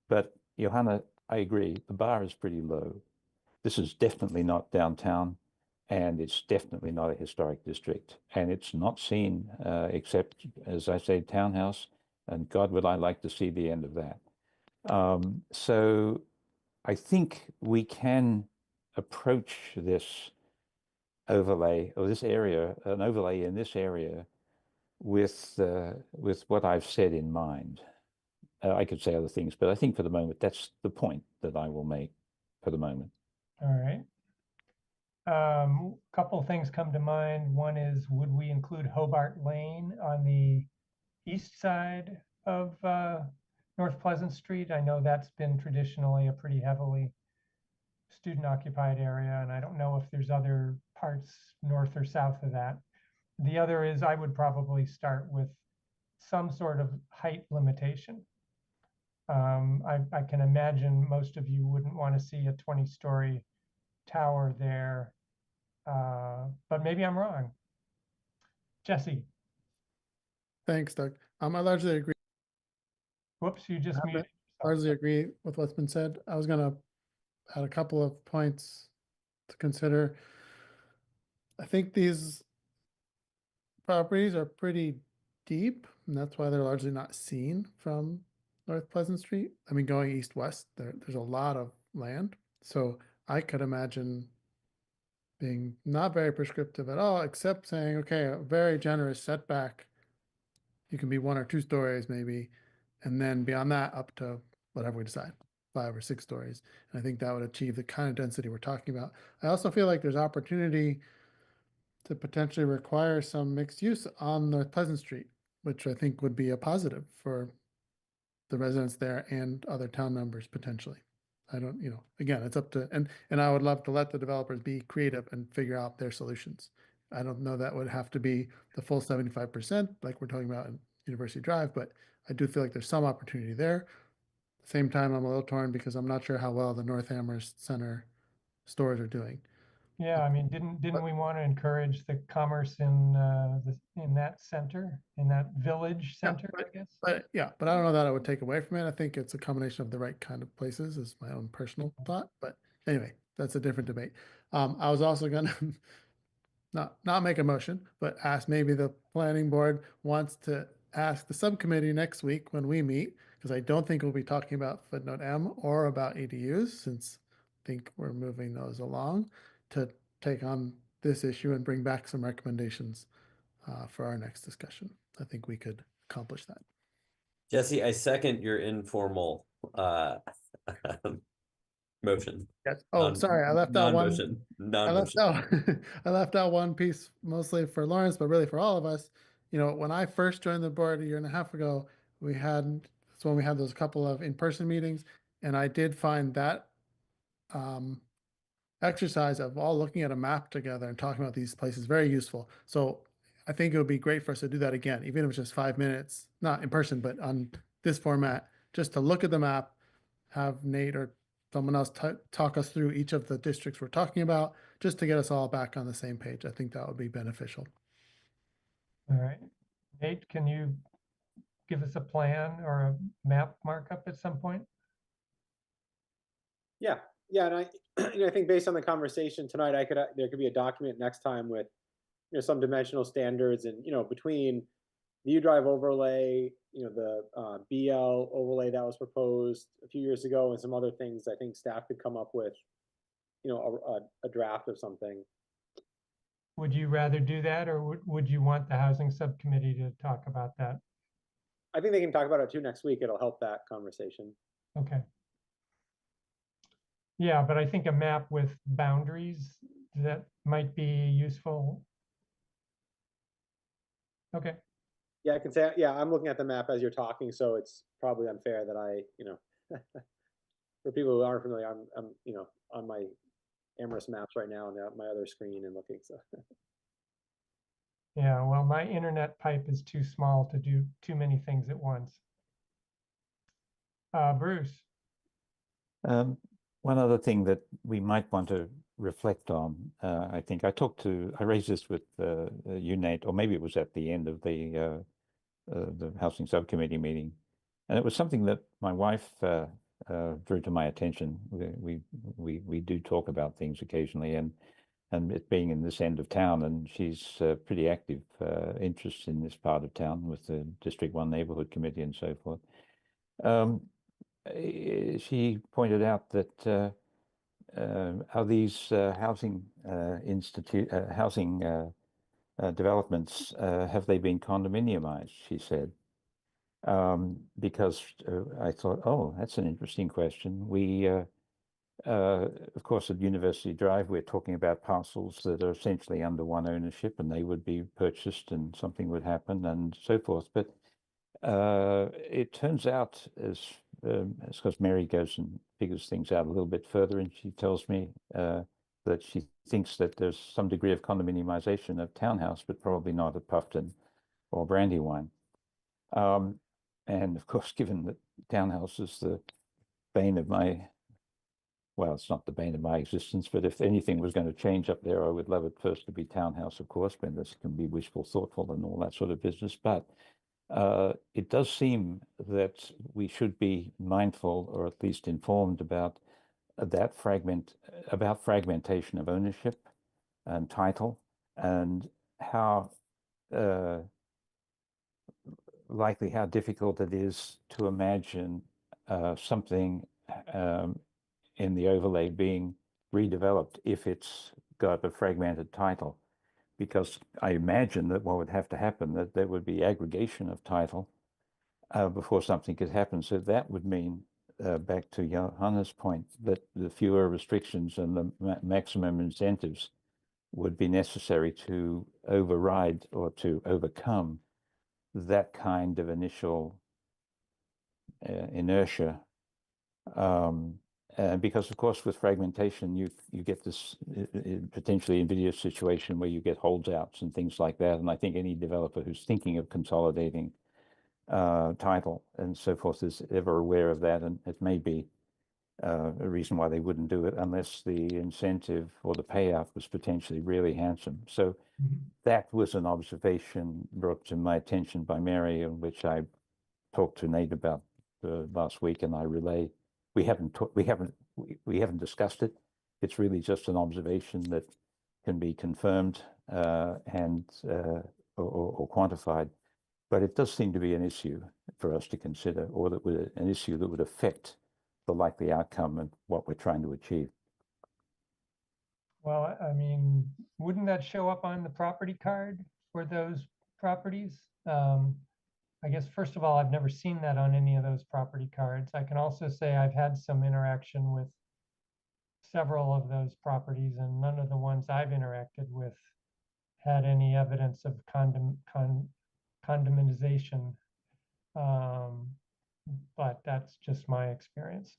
But Johanna, I agree, the bar is pretty low. This is definitely not downtown, and it's definitely not a historic district, and it's not seen except, as I say, townhouse, and God would I like to see the end of that. So I think we can approach this overlay or this area, an overlay in this area, with what I've said in mind. I could say other things, but I think for the moment that's the point that I will make for the moment. All right. Couple of things come to mind. One is, would we include Hobart Lane on the east side of North Pleasant Street? I know that's been traditionally a pretty heavily student occupied area, and I don't know if there's other parts north or south of that. The other is I would probably start with some sort of height limitation. I can imagine most of you wouldn't want to see a 20-story tower there, but maybe I'm wrong. Jesse. Thanks, Doug. I largely agree. Whoops, you just muted yourself. Largely agree with what's been said. I was gonna add a couple of points to consider. I think these properties are pretty deep, and that's why they're largely not seen from North Pleasant Street. I mean, going east-west, there's a lot of land. So I could imagine being not very prescriptive at all, except saying, okay, a very generous setback. You can be 1 or 2 stories maybe, and then beyond that up to whatever we decide, 5 or 6 stories. And I think that would achieve the kind of density we're talking about. I also feel like there's opportunity to potentially require some mixed use on North Pleasant Street, which I think would be a positive for the residents there and other town members potentially. I don't, again, it's up to, and I would love to let the developers be creative and figure out their solutions. I don't know that would have to be the full 75% like we're talking about in University Drive, but I do feel like there's some opportunity there. At the same time, I'm a little torn because I'm not sure how well the North Amherst Center stores are doing. Yeah, I mean, didn't we want to encourage the commerce in that center, in that village center, I guess? But I don't know that I would take away from it. I think it's a combination of the right kind of places is my own personal thought. But anyway, that's a different debate. I was also gonna not make a motion, but ask maybe the planning board wants to ask the subcommittee next week when we meet, because I don't think we'll be talking about footnote M or about ADUs, since I think we're moving those along, to take on this issue and bring back some recommendations for our next discussion. I think we could accomplish that. Jesse, I second your informal motion. Yes. Oh, sorry, I left out one. Non-motion. I left out I left out one piece mostly for Lawrence, but really for all of us. When I first joined the board 1.5 years ago, that's when we had those couple of in-person meetings, and I did find that exercise of all looking at a map together and talking about these places very useful. So I think it would be great for us to do that again, even if it's just 5 minutes, not in person, but on this format, just to look at the map, have Nate or someone else talk us through each of the districts we're talking about, just to get us all back on the same page. I think that would be beneficial. All right. Nate, can you give us a plan or a map markup at some point? Yeah, and I think based on the conversation tonight, there could be a document next time with some dimensional standards, and between the U-Drive overlay, the BL overlay that was proposed a few years ago, and some other things, I think staff could come up with a draft of something. Would you rather do that, or would you want the housing subcommittee to talk about that? I think they can talk about it too next week. It'll help that conversation. Okay. Yeah, but I think a map with boundaries, that might be useful. Okay. Yeah, I can say, yeah, I'm looking at the map as you're talking, so it's probably unfair that I, for people who aren't familiar, I'm on my Amherst maps right now on my other screen and looking, so. Yeah, well, my internet pipe is too small to do too many things at once. Bruce, One other thing that we might want to reflect on, I think I raised this with you, Nate, or maybe it was at the end of the housing subcommittee meeting, and it was something that my wife drew to my attention. We do talk about things occasionally, and it being in this end of town, and she's pretty active interest in this part of town with the District 1 Neighborhood Committee and so forth. She pointed out that how these housing developments have they been condominiumized? She said, because I thought, oh, that's an interesting question. We, of course, at University Drive, we're talking about parcels that are essentially under one ownership, and they would be purchased, and something would happen, and so forth. But it turns out, as because Mary goes and figures things out a little bit further, and she tells me that she thinks that there's some degree of condominiumization of townhouse, but probably not at Puffton or Brandywine. And of course, given that townhouse is the bane of my, well, it's not the bane of my existence, but if anything was going to change up there, I would love it first to be townhouse, of course, but this can be wishful thoughtful and all that sort of business. But it does seem that we should be mindful, or at least informed, about fragmentation of ownership and title, and how likely, how difficult it is to imagine something in the overlay being redeveloped if it's got a fragmented title. Because I imagine that what would have to happen, that there would be aggregation of title before something could happen. So that would mean, back to Johanna's point, that the fewer restrictions and the maximum incentives would be necessary to override or to overcome that kind of initial inertia. Because of course, with fragmentation, you get this potentially invidious situation where you get holdouts and things like that. And I think any developer who's thinking of consolidating title and so forth is ever aware of that, and it may be a reason why they wouldn't do it unless the incentive or the payout was potentially really handsome. So that was an observation brought to my attention by Mary, in which I talked to Nate about last week, and I relay. We haven't discussed it. It's really just an observation that can be confirmed and or quantified. But it does seem to be an issue for us to consider, or that would an issue that would affect the likely outcome and what we're trying to achieve. well, I mean, wouldn't that show up on the property card for those properties? I guess, first of all, I've never seen that on any of those property cards. I can also say I've had some interaction with several of those properties, and none of the ones I've interacted with had any evidence of condominialization. But that's just my experience.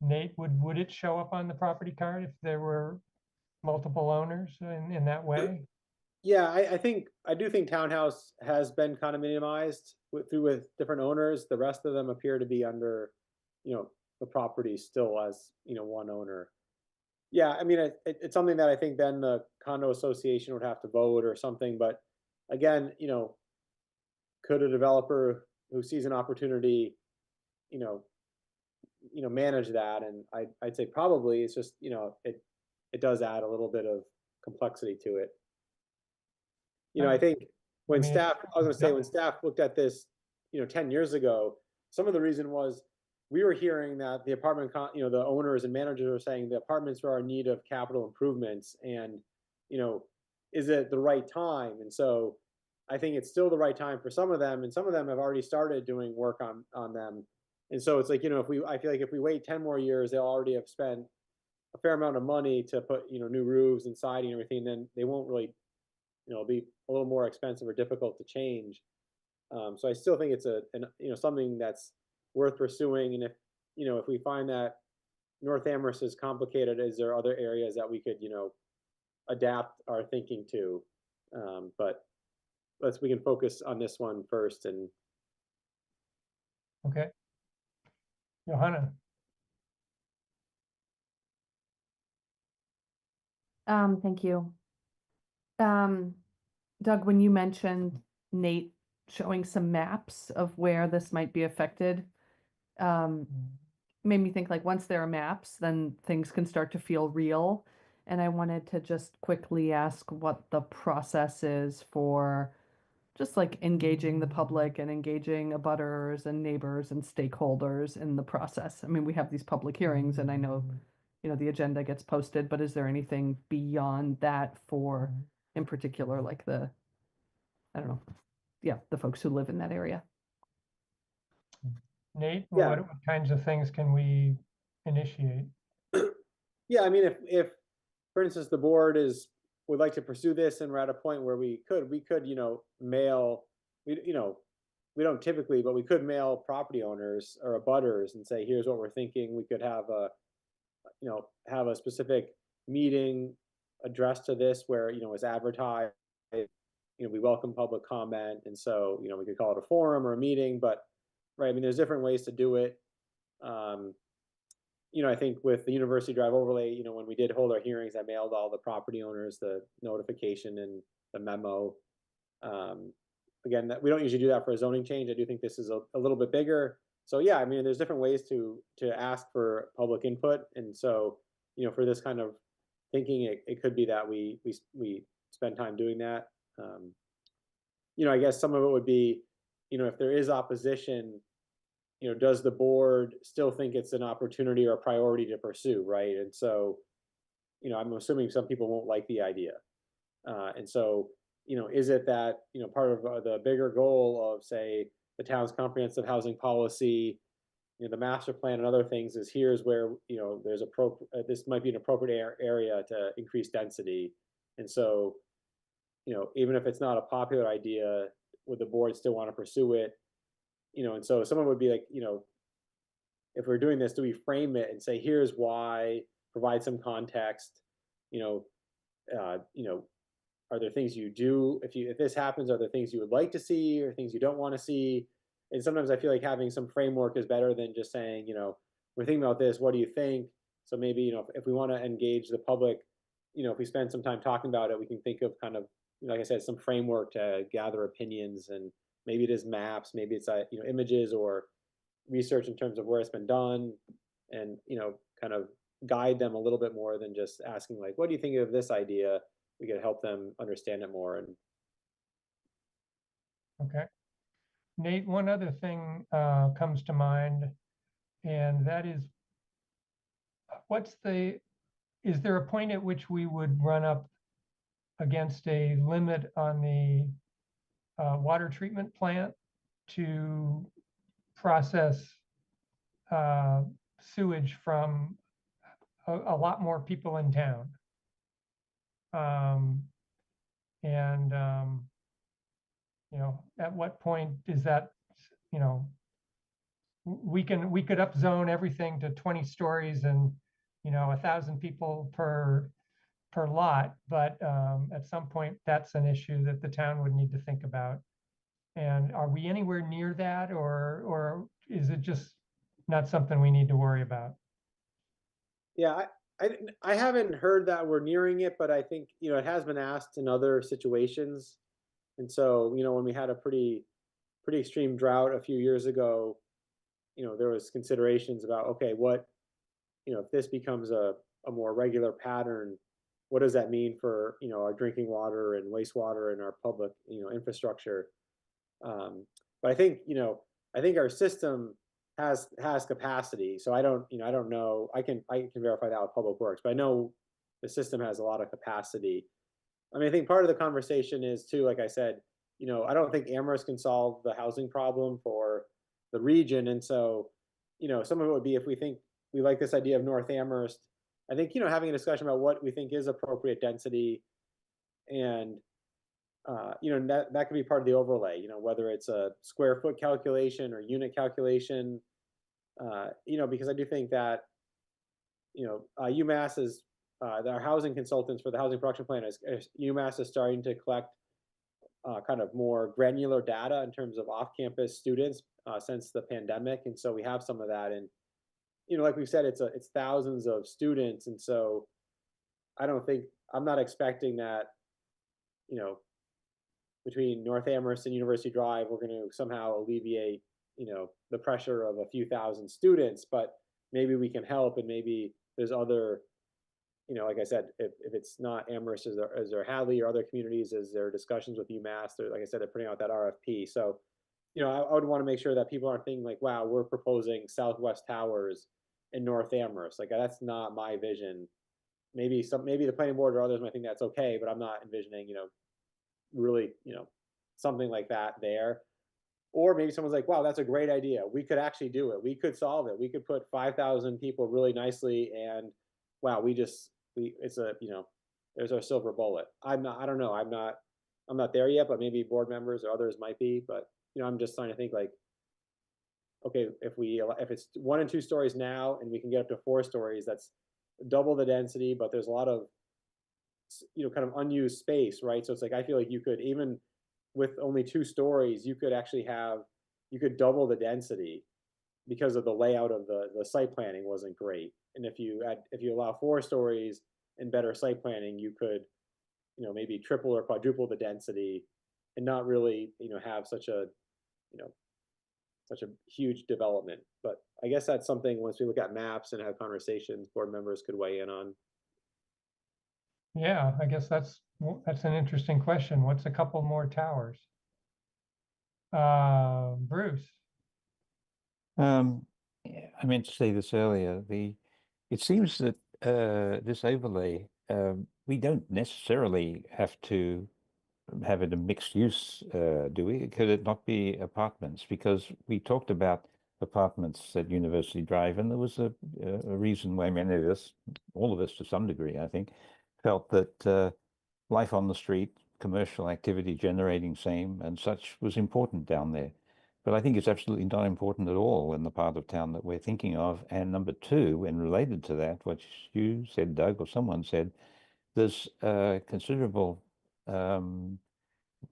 Nate, would it show up on the property card if there were multiple owners in that way? Yeah, I do think townhouse has been condominiumized with different owners. The rest of them appear to be under, the property still as, one owner. Yeah, I mean, it's something that I think then the condo association would have to vote or something. But again, could a developer who sees an opportunity, manage that? And I'd say probably. It's just, it does add a little bit of complexity to it. I think when staff looked at this, 10 years ago, some of the reason was we were hearing that the apartment, the owners and managers were saying the apartments are in need of capital improvements, and, is it the right time? And so I think it's still the right time for some of them, and some of them have already started doing work on them. And so it's like, I feel like if we wait 10 more years, they'll already have spent a fair amount of money to put, new roofs and siding and everything, then they won't really it'll be a little more expensive or difficult to change. So I still think it's something that's worth pursuing. And if we find that North Amherst is complicated, is there other areas that we could, adapt our thinking to? But we can focus on this one first. And Okay. Johanna, Thank you. Doug, when you mentioned Nate showing some maps of where this might be affected, made me think like once there are maps, then things can start to feel real. And I wanted to just quickly ask what the process is for just like engaging the public and engaging abutters and neighbors and stakeholders in the process. I mean, we have these public hearings and I know, the agenda gets posted, but is there anything beyond that for, in particular, like the folks who live in that area? Nate, Yeah. what kinds of things can we initiate? yeah, I mean, if for instance, the board would like to pursue this and we're at a point where we could, mail, we don't typically, but we could mail property owners or abutters and say, here's what we're thinking. We could have a specific meeting addressed to this where, it's advertised, we welcome public comment. And so, we could call it a forum or a meeting, but right. I mean, there's different ways to do it. I think with the University Drive overlay, when we did hold our hearings, I mailed all the property owners the notification and the memo. Again, we don't usually do that for a zoning change. I do think this is a little bit bigger. So yeah, I mean, there's different ways to ask for public input. And so, for this kind of thinking, it could be that we spend time doing that. I guess some of it would be, if there is opposition, does the board still think it's an opportunity or a priority to pursue, right? And so, I'm assuming some people won't like the idea. And so, is it that, part of the bigger goal of, say, the town's comprehensive housing policy, the master plan and other things is here's where, there's this might be an appropriate area to increase density. And so, even if it's not a popular idea, would the board still want to pursue it? And so someone would be like, if we're doing this, do we frame it and say, here's why, provide some context, are there things you do, if this happens, are there things you would like to see or things you don't want to see? And sometimes I feel like having some framework is better than just saying, we're thinking about this, what do you think? So maybe, if we want to engage the public, if we spend some time talking about it, we can think of kind of, like I said, some framework to gather opinions. And maybe it is maps, maybe it's images or research in terms of where it's been done, and kind of guide them a little bit more than just asking like, what do you think of this idea? We could help them understand it more. And Okay. Nate, one other thing comes to mind, and that is, is there a point at which we would run up against a limit on the water treatment plant to process sewage from a lot more people in town? At what point is that, we could upzone everything to 20 stories and 1,000 people per lot, but at some point that's an issue that the town would need to think about. And are we anywhere near that, or is it just not something we need to worry about? yeah, I haven't heard that we're nearing it, but I think it has been asked in other situations. And so when we had a pretty extreme drought a few years ago, there was considerations about, okay, what if this becomes a more regular pattern, what does that mean for our drinking water and wastewater and our public infrastructure? But I think our system has capacity. So I don't know. I can verify that with Public Works, but I know the system has a lot of capacity. I mean, I think part of the conversation is too, like I said, I don't think Amherst can solve the housing problem for the region, and so some of it would be if we think we like this idea of North Amherst. I think having a discussion about what we think is appropriate density, and that could be part of the overlay, whether it's a square foot calculation or unit calculation, because I do think that, UMass is, our housing consultants for the housing production plan UMass is starting to collect kind of more granular data in terms of off-campus students since the pandemic, and so we have some of that. And like we've said, it's thousands of students, and so I'm not expecting that between North Amherst and University Drive we're going to somehow alleviate the pressure of a few thousand students, but maybe we can help, and maybe there's other, like I said, if it's not Amherst, is there Hadley or other communities? Is there discussions with UMass? Like I said, they're putting out that RFP. So, I would want to make sure that people aren't thinking like, wow, we're proposing Southwest Towers in North Amherst. Like, that's not my vision. Maybe the planning board or others might think that's okay, but I'm not envisioning, really, something like that there. Or maybe someone's like, wow, that's a great idea. We could actually do it. We could solve it. We could put 5,000 people really nicely, and wow, it's a, there's our silver bullet. I don't know. I'm not there yet, but maybe board members or others might be. But I'm just trying to think like, okay, if it's 1 and 2 stories now, and we can get up to 4 stories, that's double the density, but there's a lot of kind of unused space, right? So it's like, I feel like you could, even with only 2 stories, you could double the density because of the layout of the site planning wasn't great. And if you allow 4 stories and better site planning, you could maybe triple or quadruple the density and not really have such a huge development. But I guess that's something, once we look at maps and have conversations, board members could weigh in on. Yeah, I guess that's an interesting question. What's a couple more towers? Bruce. Yeah, I meant to say this earlier. It seems that this overlay, we don't necessarily have to have it a mixed use, do we? Could it not be apartments? Because we talked about apartments at University Drive, and there was a reason why many of us, all of us to some degree, I think, felt that life on the street, commercial activity generating same and such was important down there. But I think it's absolutely not important at all in the part of town that we're thinking of. And number 2, and related to that, what you said, Doug, or someone said, there's considerable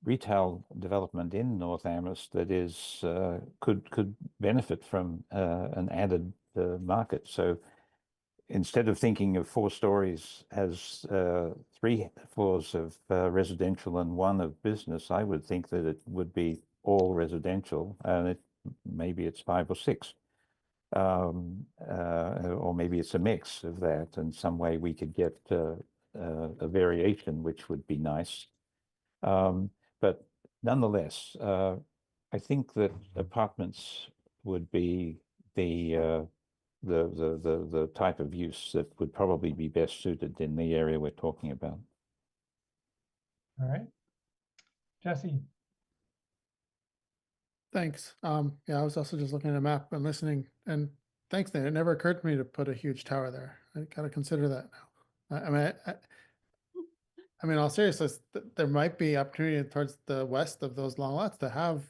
retail development in North Amherst that is could benefit from an added market. So instead of thinking of 4 stories as 3 floors of residential and 1 of business, I would think that it would be all residential, and maybe it's 5 or 6. Or maybe it's a mix of that, and some way we could get a variation, which would be nice. But nonetheless, I think that apartments would be the type of use that would probably be best suited in the area we're talking about. All right. Jesse. Thanks. Yeah, I was also just looking at a map and listening, and thanks, Nate. It never occurred to me to put a huge tower there. I gotta consider that now. I mean, all seriousness, there might be opportunity towards the west of those long lots to have,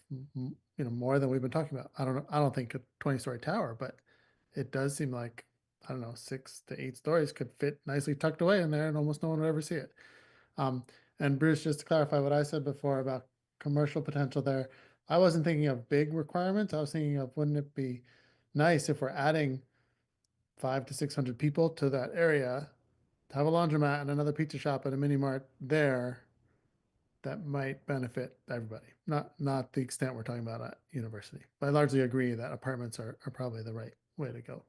more than we've been talking about. I don't know. I don't think a 20-story tower, but it does seem like, I don't know, 6 to 8 stories could fit nicely tucked away in there, and almost no one would ever see it. And Bruce, just to clarify what I said before about commercial potential there, I wasn't thinking of big requirements. I was thinking of, wouldn't it be nice if we're adding 500 to 600 people to that area, to have a laundromat and another pizza shop and a mini mart there? That might benefit everybody. Not the extent we're talking about at university. But I largely agree that apartments are probably the right way to go.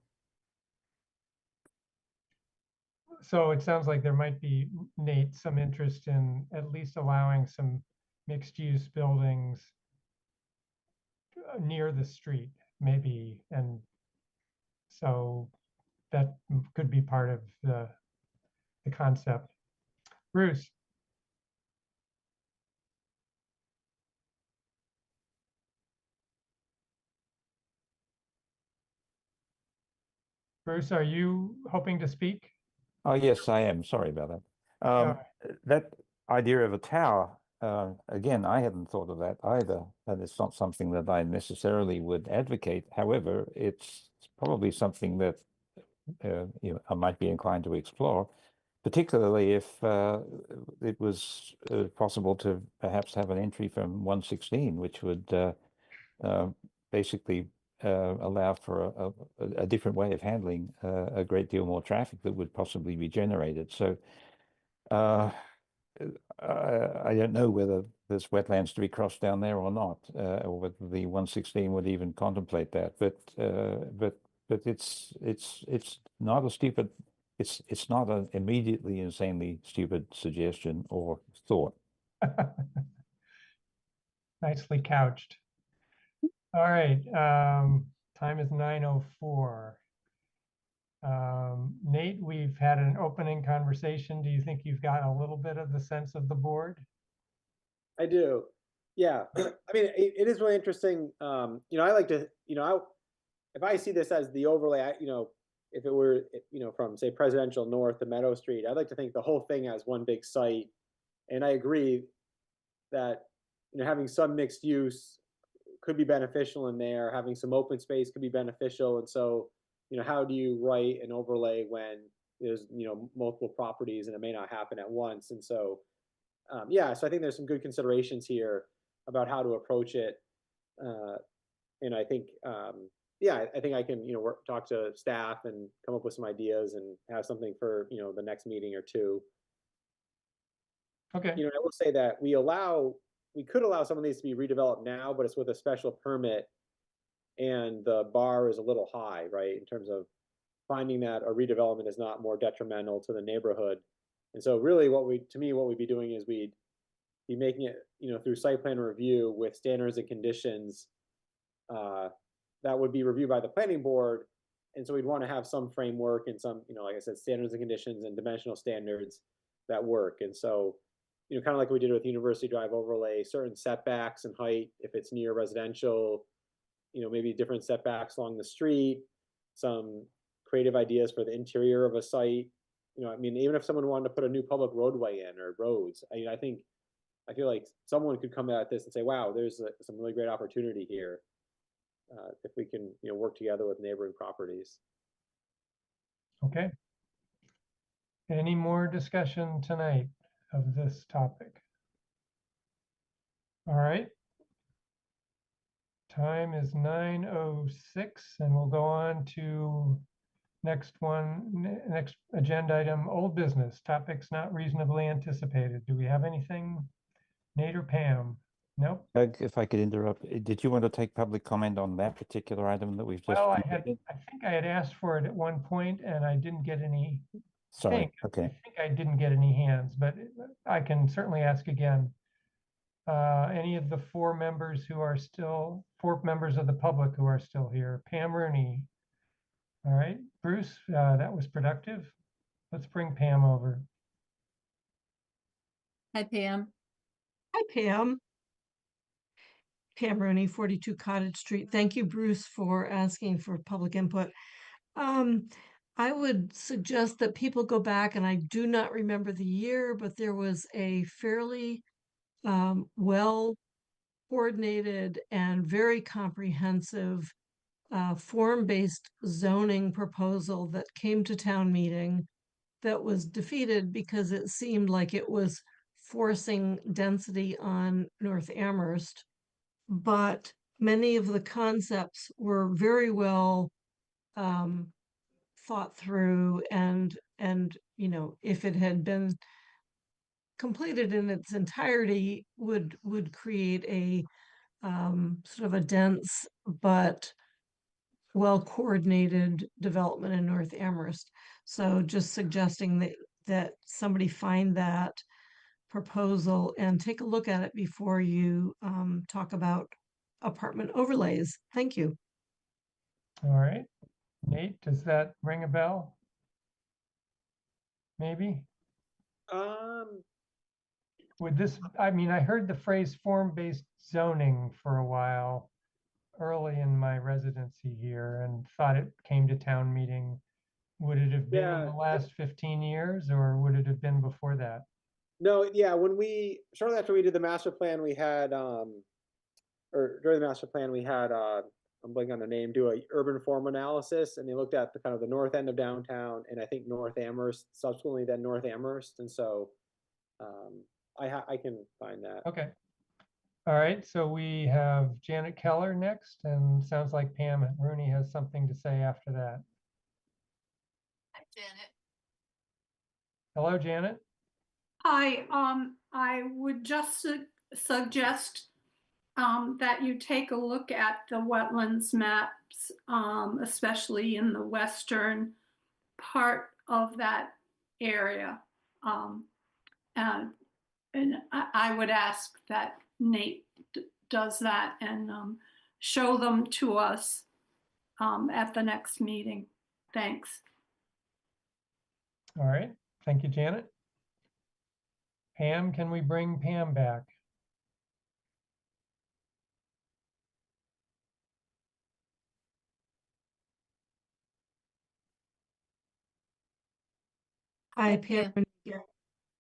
So it sounds like there might be, Nate, some interest in at least allowing some mixed-use buildings near the street, maybe, and so that could be part of the concept. Bruce. Bruce, are you hoping to speak? Oh, yes, I am. Sorry about that. That idea of a tower again, I hadn't thought of that either, and it's not something that I necessarily would advocate. However, it's probably something that I might be inclined to explore, particularly if it was possible to perhaps have an entry from 116, which would basically allow for a different way of handling a great deal more traffic that would possibly be generated. So I don't know whether there's wetlands to be crossed down there or not, or whether the 116 would even contemplate that. But it's not a stupid. It's not an immediately insanely stupid suggestion or thought. Nicely couched. All right, time is 9:04. Nate, we've had an opening conversation. Do you think you've got a little bit of the sense of the board? I do. Yeah. I mean, it is really interesting. I like to, if I see this as the overlay, if it were, from say Presidential North to Meadow Street, I'd like to think the whole thing as one big site. And I agree that, having some mixed use could be beneficial in there. Having some open space could be beneficial. And so, how do you write an overlay when there's, multiple properties and it may not happen at once? And so, so I think there's some good considerations here about how to approach it. And I think, I think I can, talk to staff and come up with some ideas and have something for, the next meeting or two. Okay. I will say that we could allow some of these to be redeveloped now, but it's with a special permit and the bar is a little high, right? In terms of finding that a redevelopment is not more detrimental to the neighborhood. And so really what we'd be doing is we'd be making it, through site plan review with standards and conditions that would be reviewed by the planning board. And so we'd want to have some framework and some, like I said, standards and conditions and dimensional standards that work. And so, kind of like we did with University Drive overlay, certain setbacks and height, if it's near residential, maybe different setbacks along the street, some creative ideas for the interior of a site. Even if someone wanted to put a new public roadway in or roads, I feel like someone could come at this and say, wow, there's some really great opportunity here if we can, work together with neighboring properties. Okay. Any more discussion tonight of this topic? All right. Time is 9:06 and we'll go on to next agenda item, old business, topics not reasonably anticipated. Do we have anything? Nate or Pam? Nope. If I could interrupt, did you want to take public comment on that particular item that we've just Well, I completed? think I had asked for it at one point and I didn't get any. Sorry. I Okay. think I didn't get any hands, but I can certainly ask again. Any of the four members of the public who are still here? Pam Rooney. All right, Bruce, that was productive. Let's bring Pam over. Hi, Pam. Hi, Pam. Pam Rooney, 42 Cottage Street. Thank you, Bruce, for asking for public input. I would suggest that people go back, and I do not remember the year, but there was a fairly well coordinated and very comprehensive form-based zoning proposal that came to town meeting that was defeated because it seemed like it was forcing density on North Amherst. But many of the concepts were very well thought through, and if it had been completed in its entirety, would create a sort of a dense but well-coordinated development in North Amherst. So just suggesting that somebody find that proposal and take a look at it before you talk about apartment overlays. Thank you. All right, Nate, does that ring a bell? Maybe? Would this, I heard the phrase form-based zoning for a while early in my residency here and thought it came to town meeting. Would it have been in the last 15 years or would it have been before that? No, yeah, shortly after we did the master plan, we had, or during the master plan, we had, I'm blanking on the name, do a urban form analysis, and they looked at the kind of the north end of downtown, and I think North Amherst, subsequently then North Amherst, and so, I can find that. Okay. All right, so we have Janet Keller next, and sounds like Pam Rooney has something to say after that. Hi, Janet. Hello, Janet. Hi, I would just suggest that you take a look at the wetlands maps, especially in the western part of that area. And I would ask that Nate does that and show them to us at the next meeting. Thanks. All right, thank you, Janet. Pam, can we bring Pam back? Hi, Yeah.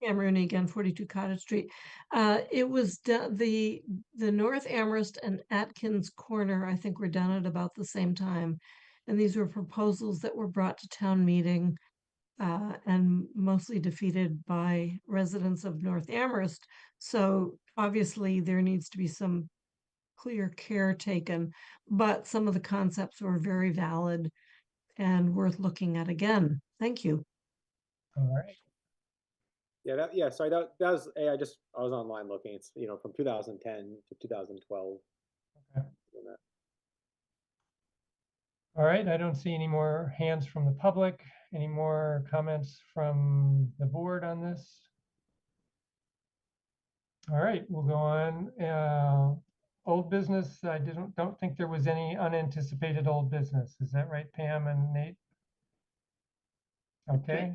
Pam Rooney again, 42 Cottage Street. It was the North Amherst and Atkins Corner, I think, were done at about the same time. And these were proposals that were brought to town meeting and mostly defeated by residents of North Amherst. So obviously there needs to be some clear care taken, but some of the concepts were very valid and worth looking at again. Thank you. All right. Yeah, sorry, that was, I was online looking, it's, from 2010 to 2012. Okay. All right, I don't see any more hands from the public. Any more comments from the board on this? All right, we'll go on. Old business, I don't think there was any unanticipated old business. Is that right, Pam and Nate? Okay.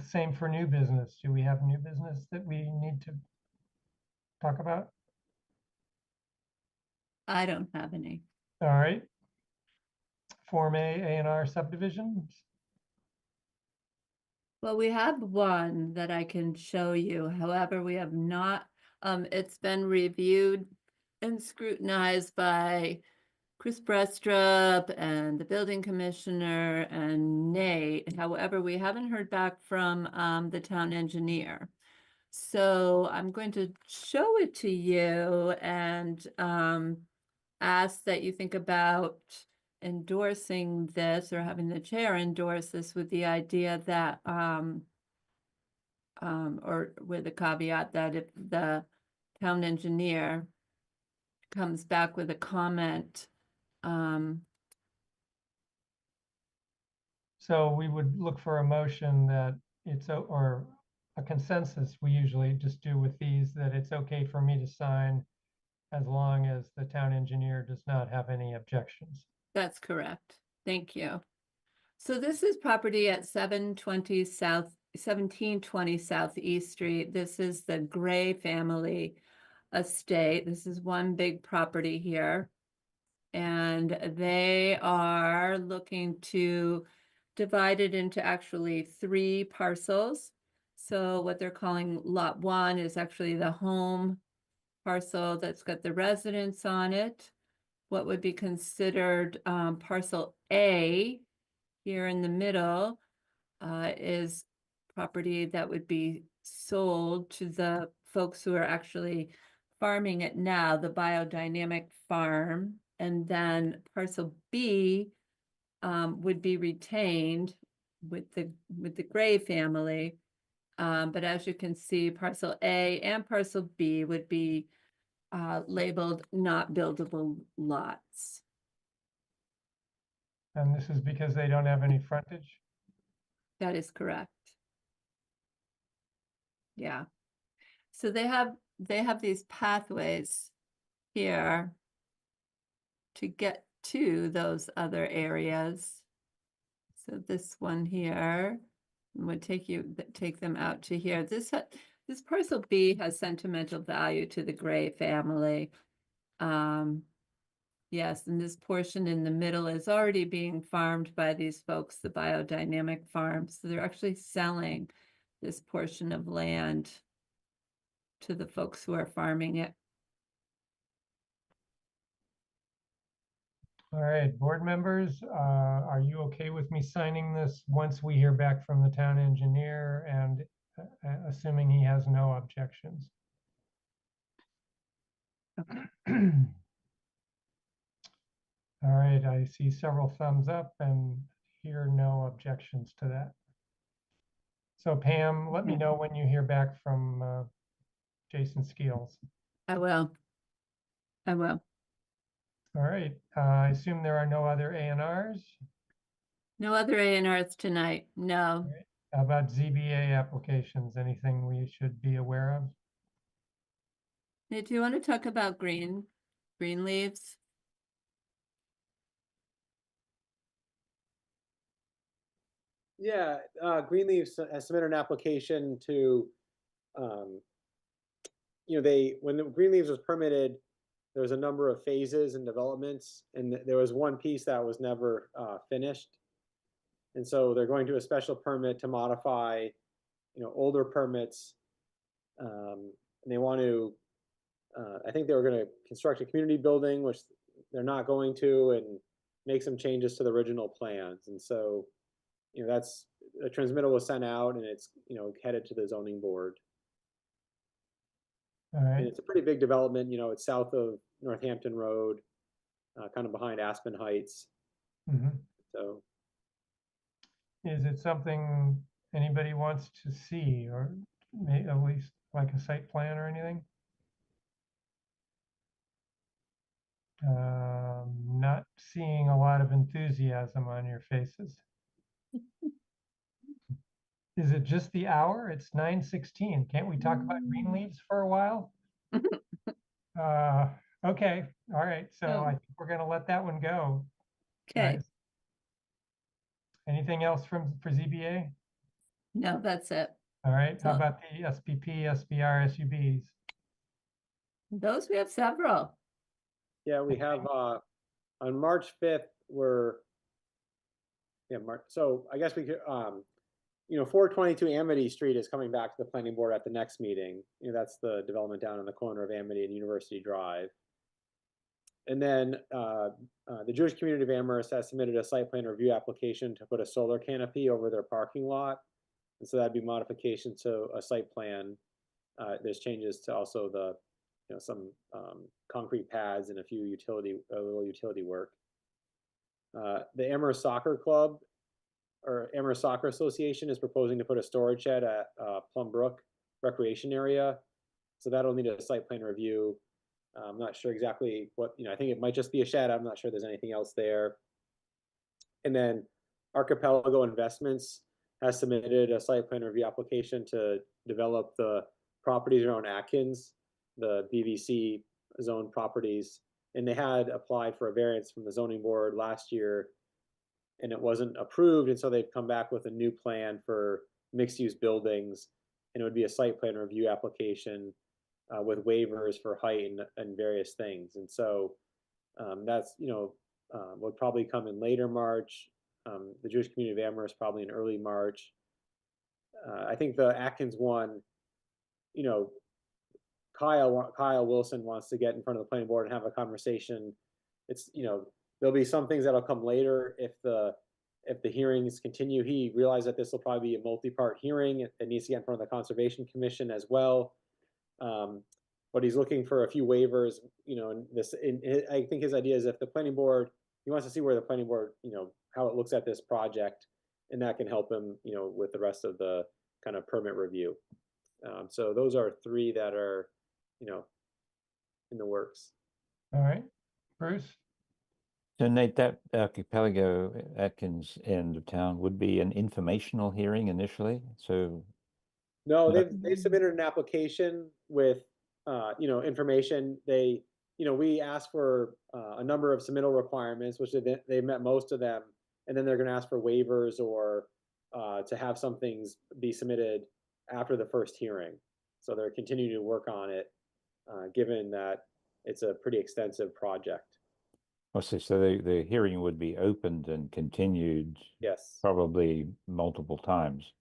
Same for new business. Do we have new business that we need to talk about? I don't have any. All right. Form A&R subdivisions. Well, we have one that I can show you. However, we have not, it's been reviewed and scrutinized by Chris Brestrup and the building commissioner and Nate. However, we haven't heard back from the town engineer. So I'm going to show it to you and ask that you think about endorsing this or having the chair endorse this with the idea that or with the caveat that if the town engineer comes back with a comment, So we would look for a motion that or a consensus, we usually just do with these, that it's okay for me to sign as long as the town engineer does not have any objections. that's correct. Thank you. So this is property at 1720 South East Street. This is the Gray family estate. This is one big property here. And they are looking to divide it into actually 3 parcels. So what they're calling lot 1 is actually the home parcel that's got the residence on it. What would be considered parcel A here in the middle is property that would be sold to the folks who are actually farming it now, the biodynamic farm. And then parcel B would be retained with the Gray family. But as you can see, parcel A and parcel B would be labeled not buildable lots. And this is because they don't have any frontage? That is correct. Yeah. So they have these pathways here to get to those other areas. So this one here would take them out to here. This parcel B has sentimental value to the Gray family. Yes, and this portion in the middle is already being farmed by these folks, the biodynamic farms. So they're actually selling this portion of land to the folks who are farming it. All right, board members, are you okay with me signing this once we hear back from the town engineer and assuming he has no objections? All right, I see several thumbs up and hear no objections to that. So Pam, let me know when you hear back from Jason Skeels. I will. I will. All right, I assume there are no other A&Rs. No other A&Rs tonight. No. How about ZBA applications? Anything we should be aware of? Hey, do you want to talk about green leaves? Yeah, Greenleaf has submitted an application to, when the Greenleaves was permitted, there was a number of phases and developments, and there was one piece that was never finished. And so they're going to a special permit to modify, older permits. And they want to, I think they were going to construct a community building, which they're not going to, and make some changes to the original plans. And so, that's a transmittal was sent out, and it's, headed to the zoning board. All And right, it's a pretty big development. It's south of Northampton Road, kind of behind Aspen Heights. mhm. So Is it something anybody wants to see, or at least like a site plan or anything? Not seeing a lot of enthusiasm on your faces. Is it just the hour? It's 9:16. Can't we talk about green leaves for a while? Okay, all right, so Oh. I think we're gonna let that one go. Okay. Anything else for ZBA? No, that's it. All right, how So- about the SPP, SBR, SUBs? Those we have several. yeah, we have on March 5th, so I guess we could 422 Amity Street is coming back to the planning board at the next meeting. That's the development down on the corner of Amity and University Drive. And then the Jewish community of Amherst has submitted a site plan review application to put a solar canopy over their parking lot. And so that'd be modification to a site plan. There's changes to also the, some concrete pads and a few little utility work. The Amherst Soccer Club or Amherst Soccer Association is proposing to put a storage shed at Plum Brook Recreation Area. So that'll need a site plan review. I'm not sure exactly what, I think it might just be a shed. I'm not sure there's anything else there. And then Archipelago Investments has submitted a site plan review application to develop the properties around Atkins, the BVC zone properties. And they had applied for a variance from the zoning board last year, and it wasn't approved. And so they've come back with a new plan for mixed use buildings, and it would be a site plan review application with waivers for height and various things. And so that's, would probably come in later March. The Jewish community of Amherst probably in early March. I think the Atkins one, Kyle Wilson wants to get in front of the planning board and have a conversation. It's, there'll be some things that'll come later if the hearings continue. He realized that this will probably be a multi-part hearing. It needs to get in front of the Conservation Commission as well. But he's looking for a few waivers, I think his idea is if the planning board, he wants to see where the planning board, how it looks at this project, and that can help him, with the rest of the kind of permit review. So those are three that are, in the works. All right, Bruce? So Nate, that Archipelago Atkins end of town would be an informational hearing initially, so. No, No. they've submitted an application with, information. We asked for a number of submittal requirements, which they met most of them, and then they're going to ask for waivers or to have some things be submitted after the first hearing. So they're continuing to work on it, given that it's a pretty extensive project. Oh, so the hearing would be opened and continued Yes. probably multiple times.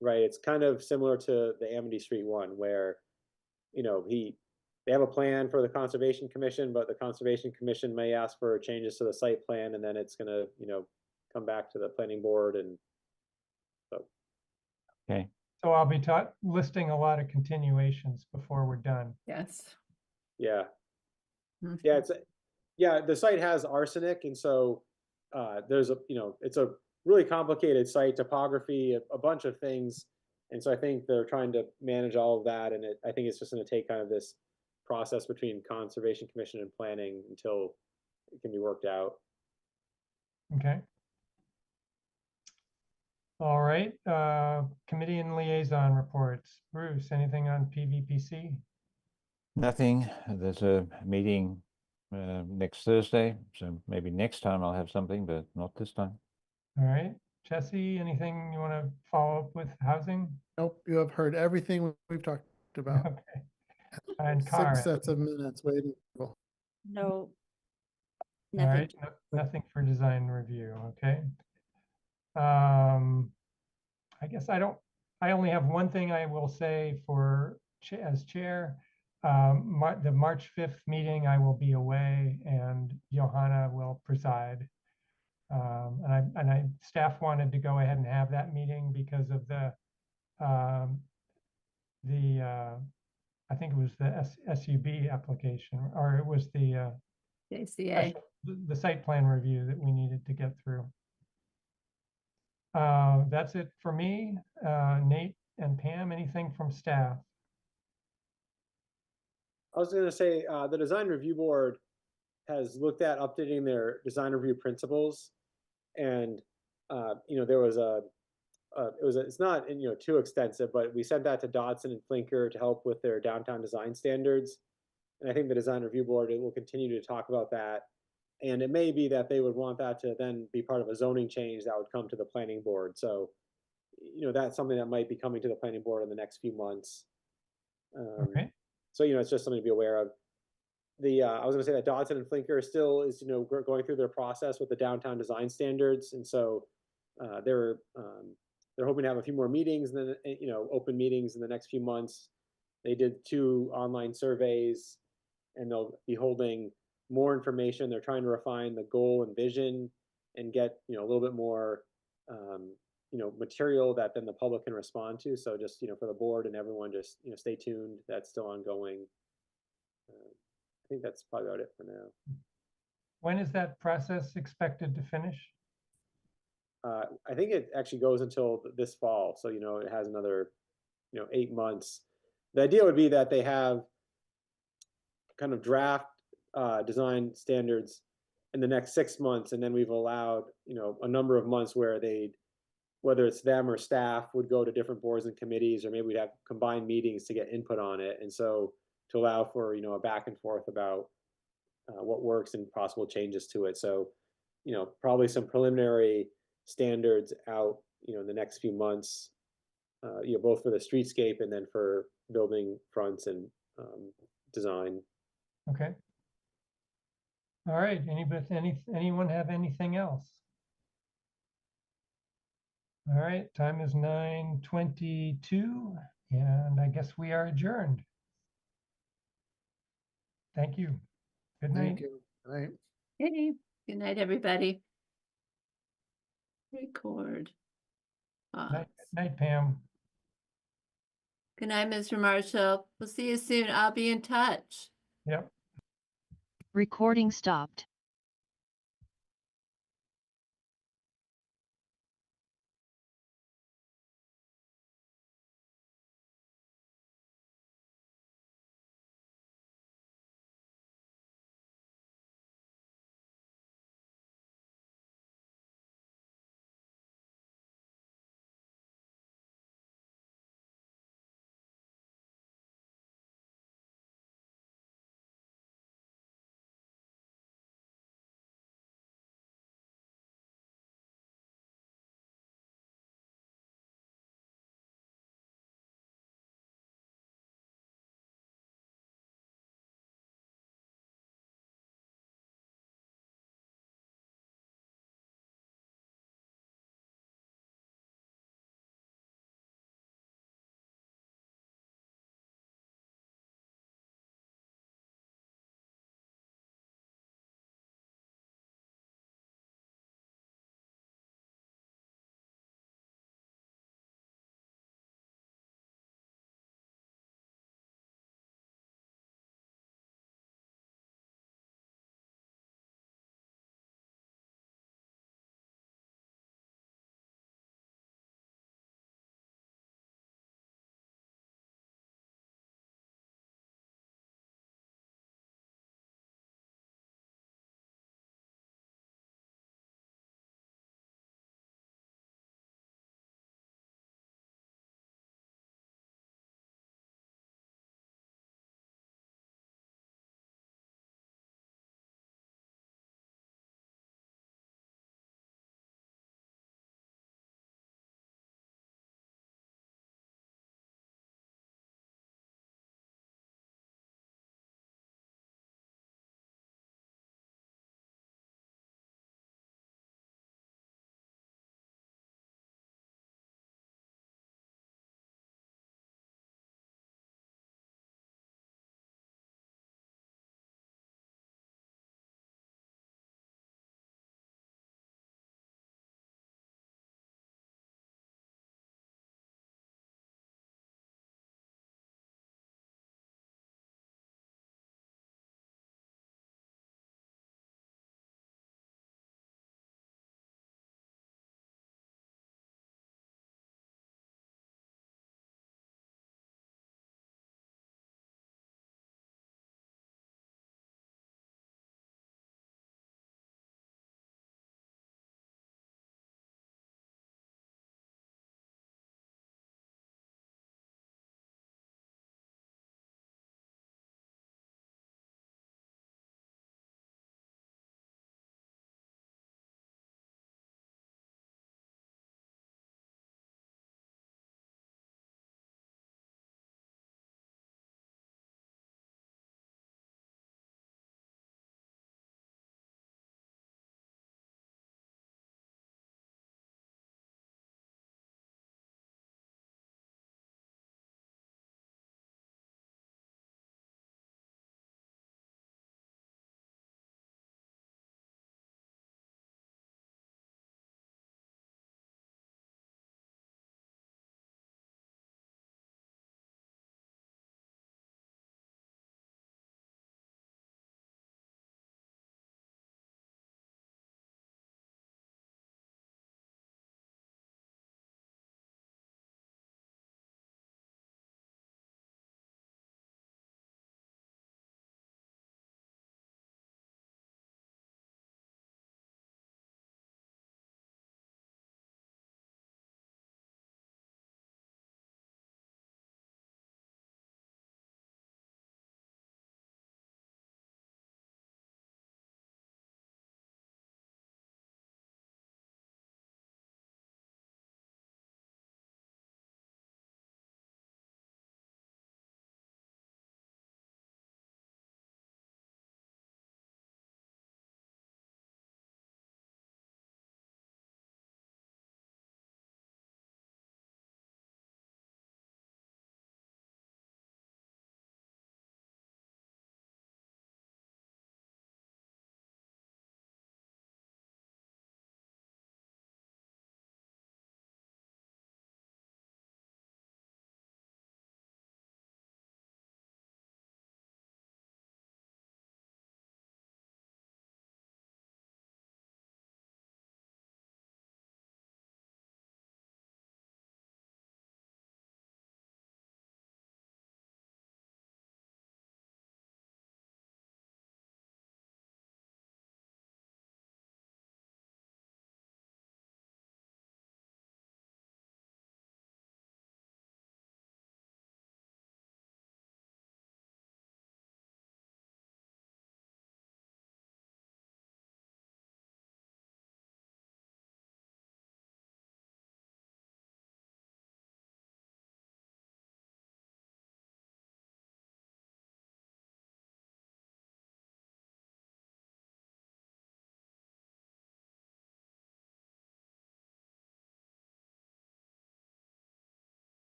right? It's kind of similar to the Amity Street one where, you know, they have a plan for the Conservation Commission, but the Conservation Commission may ask for changes to the site plan, and then it's gonna, you know, come back to the planning board, and so. Okay. So I'll be listing a lot of continuations before we're done. Yes. Yeah, Mhm. yeah, yeah, the site has arsenic, and so there's a, you know, it's a really complicated site topography, a bunch of things, and so I think they're trying to manage all of that, and I think it's just going to take kind of this process between Conservation Commission and planning until it can be worked out. Okay. All right, committee and liaison reports. Bruce, anything on PVPC? Nothing. There's a meeting next Thursday, so maybe next time I'll have something, but not this time. All right, Jesse, anything you want to follow up with housing? Nope, you have heard everything we've talked about. Okay. And Karen? 6 sets of minutes waiting. No, All nothing. right, nothing for design review, okay. I guess I only have one thing I will say for as chair. The March 5th meeting, I will be away and Johanna will preside. And staff wanted to go ahead and have that meeting because of I think it was the SUB application, or it was the JCA. the site plan review that we needed to get through. That's it for me. Nate and Pam, anything from staff? I was going to say the design review board has looked at updating their design review principles, and you know, there was it's not, you know, too extensive, but we sent that to Dodson and Flinker to help with their downtown design standards, and I think the design review board will continue to talk about that, and it may be that they would want that to then be part of a zoning change that would come to the planning board. So, you know, that's something that might be coming to the planning board in the next few months. Okay. So, you know, it's just something to be aware of. I was going to say that Dodson and Flinker still is, you know, going through their process with the downtown design standards, and so they're hoping to have a few more meetings, and then, you know, open meetings in the next few months. They did 2 online surveys, and they'll be holding more information. They're trying to refine the goal and vision, and get, you know, a little bit more, you know, material that then the public can respond to. So just, you know, for the board and everyone, just, you know, stay tuned. That's still ongoing. I think that's probably about it for now. When is that process expected to finish? I think it actually goes until this fall. So, you know, it has another, you know, 8 months. The idea would be that they have kind of draft design standards in the next 6 months, and then we've allowed, you know, a number of months where whether it's them or staff would go to different boards and committees, or maybe we'd have combined meetings to get input on it, and so to allow for, you know, a back and forth about what works and possible changes to it. So, you know, probably some preliminary standards out, you know, in the next few months, you know, both for the streetscape and then for building fronts and design. Okay. All right, anyone have anything else? All right, time is 9:22, and I guess we are adjourned. Thank you. Good night. Thank you. Good night. Hey, good night, everybody. Record. Night, Pam. Good night, Mr. Marshall. We'll see you soon. I'll be in touch. Yep. Recording stopped.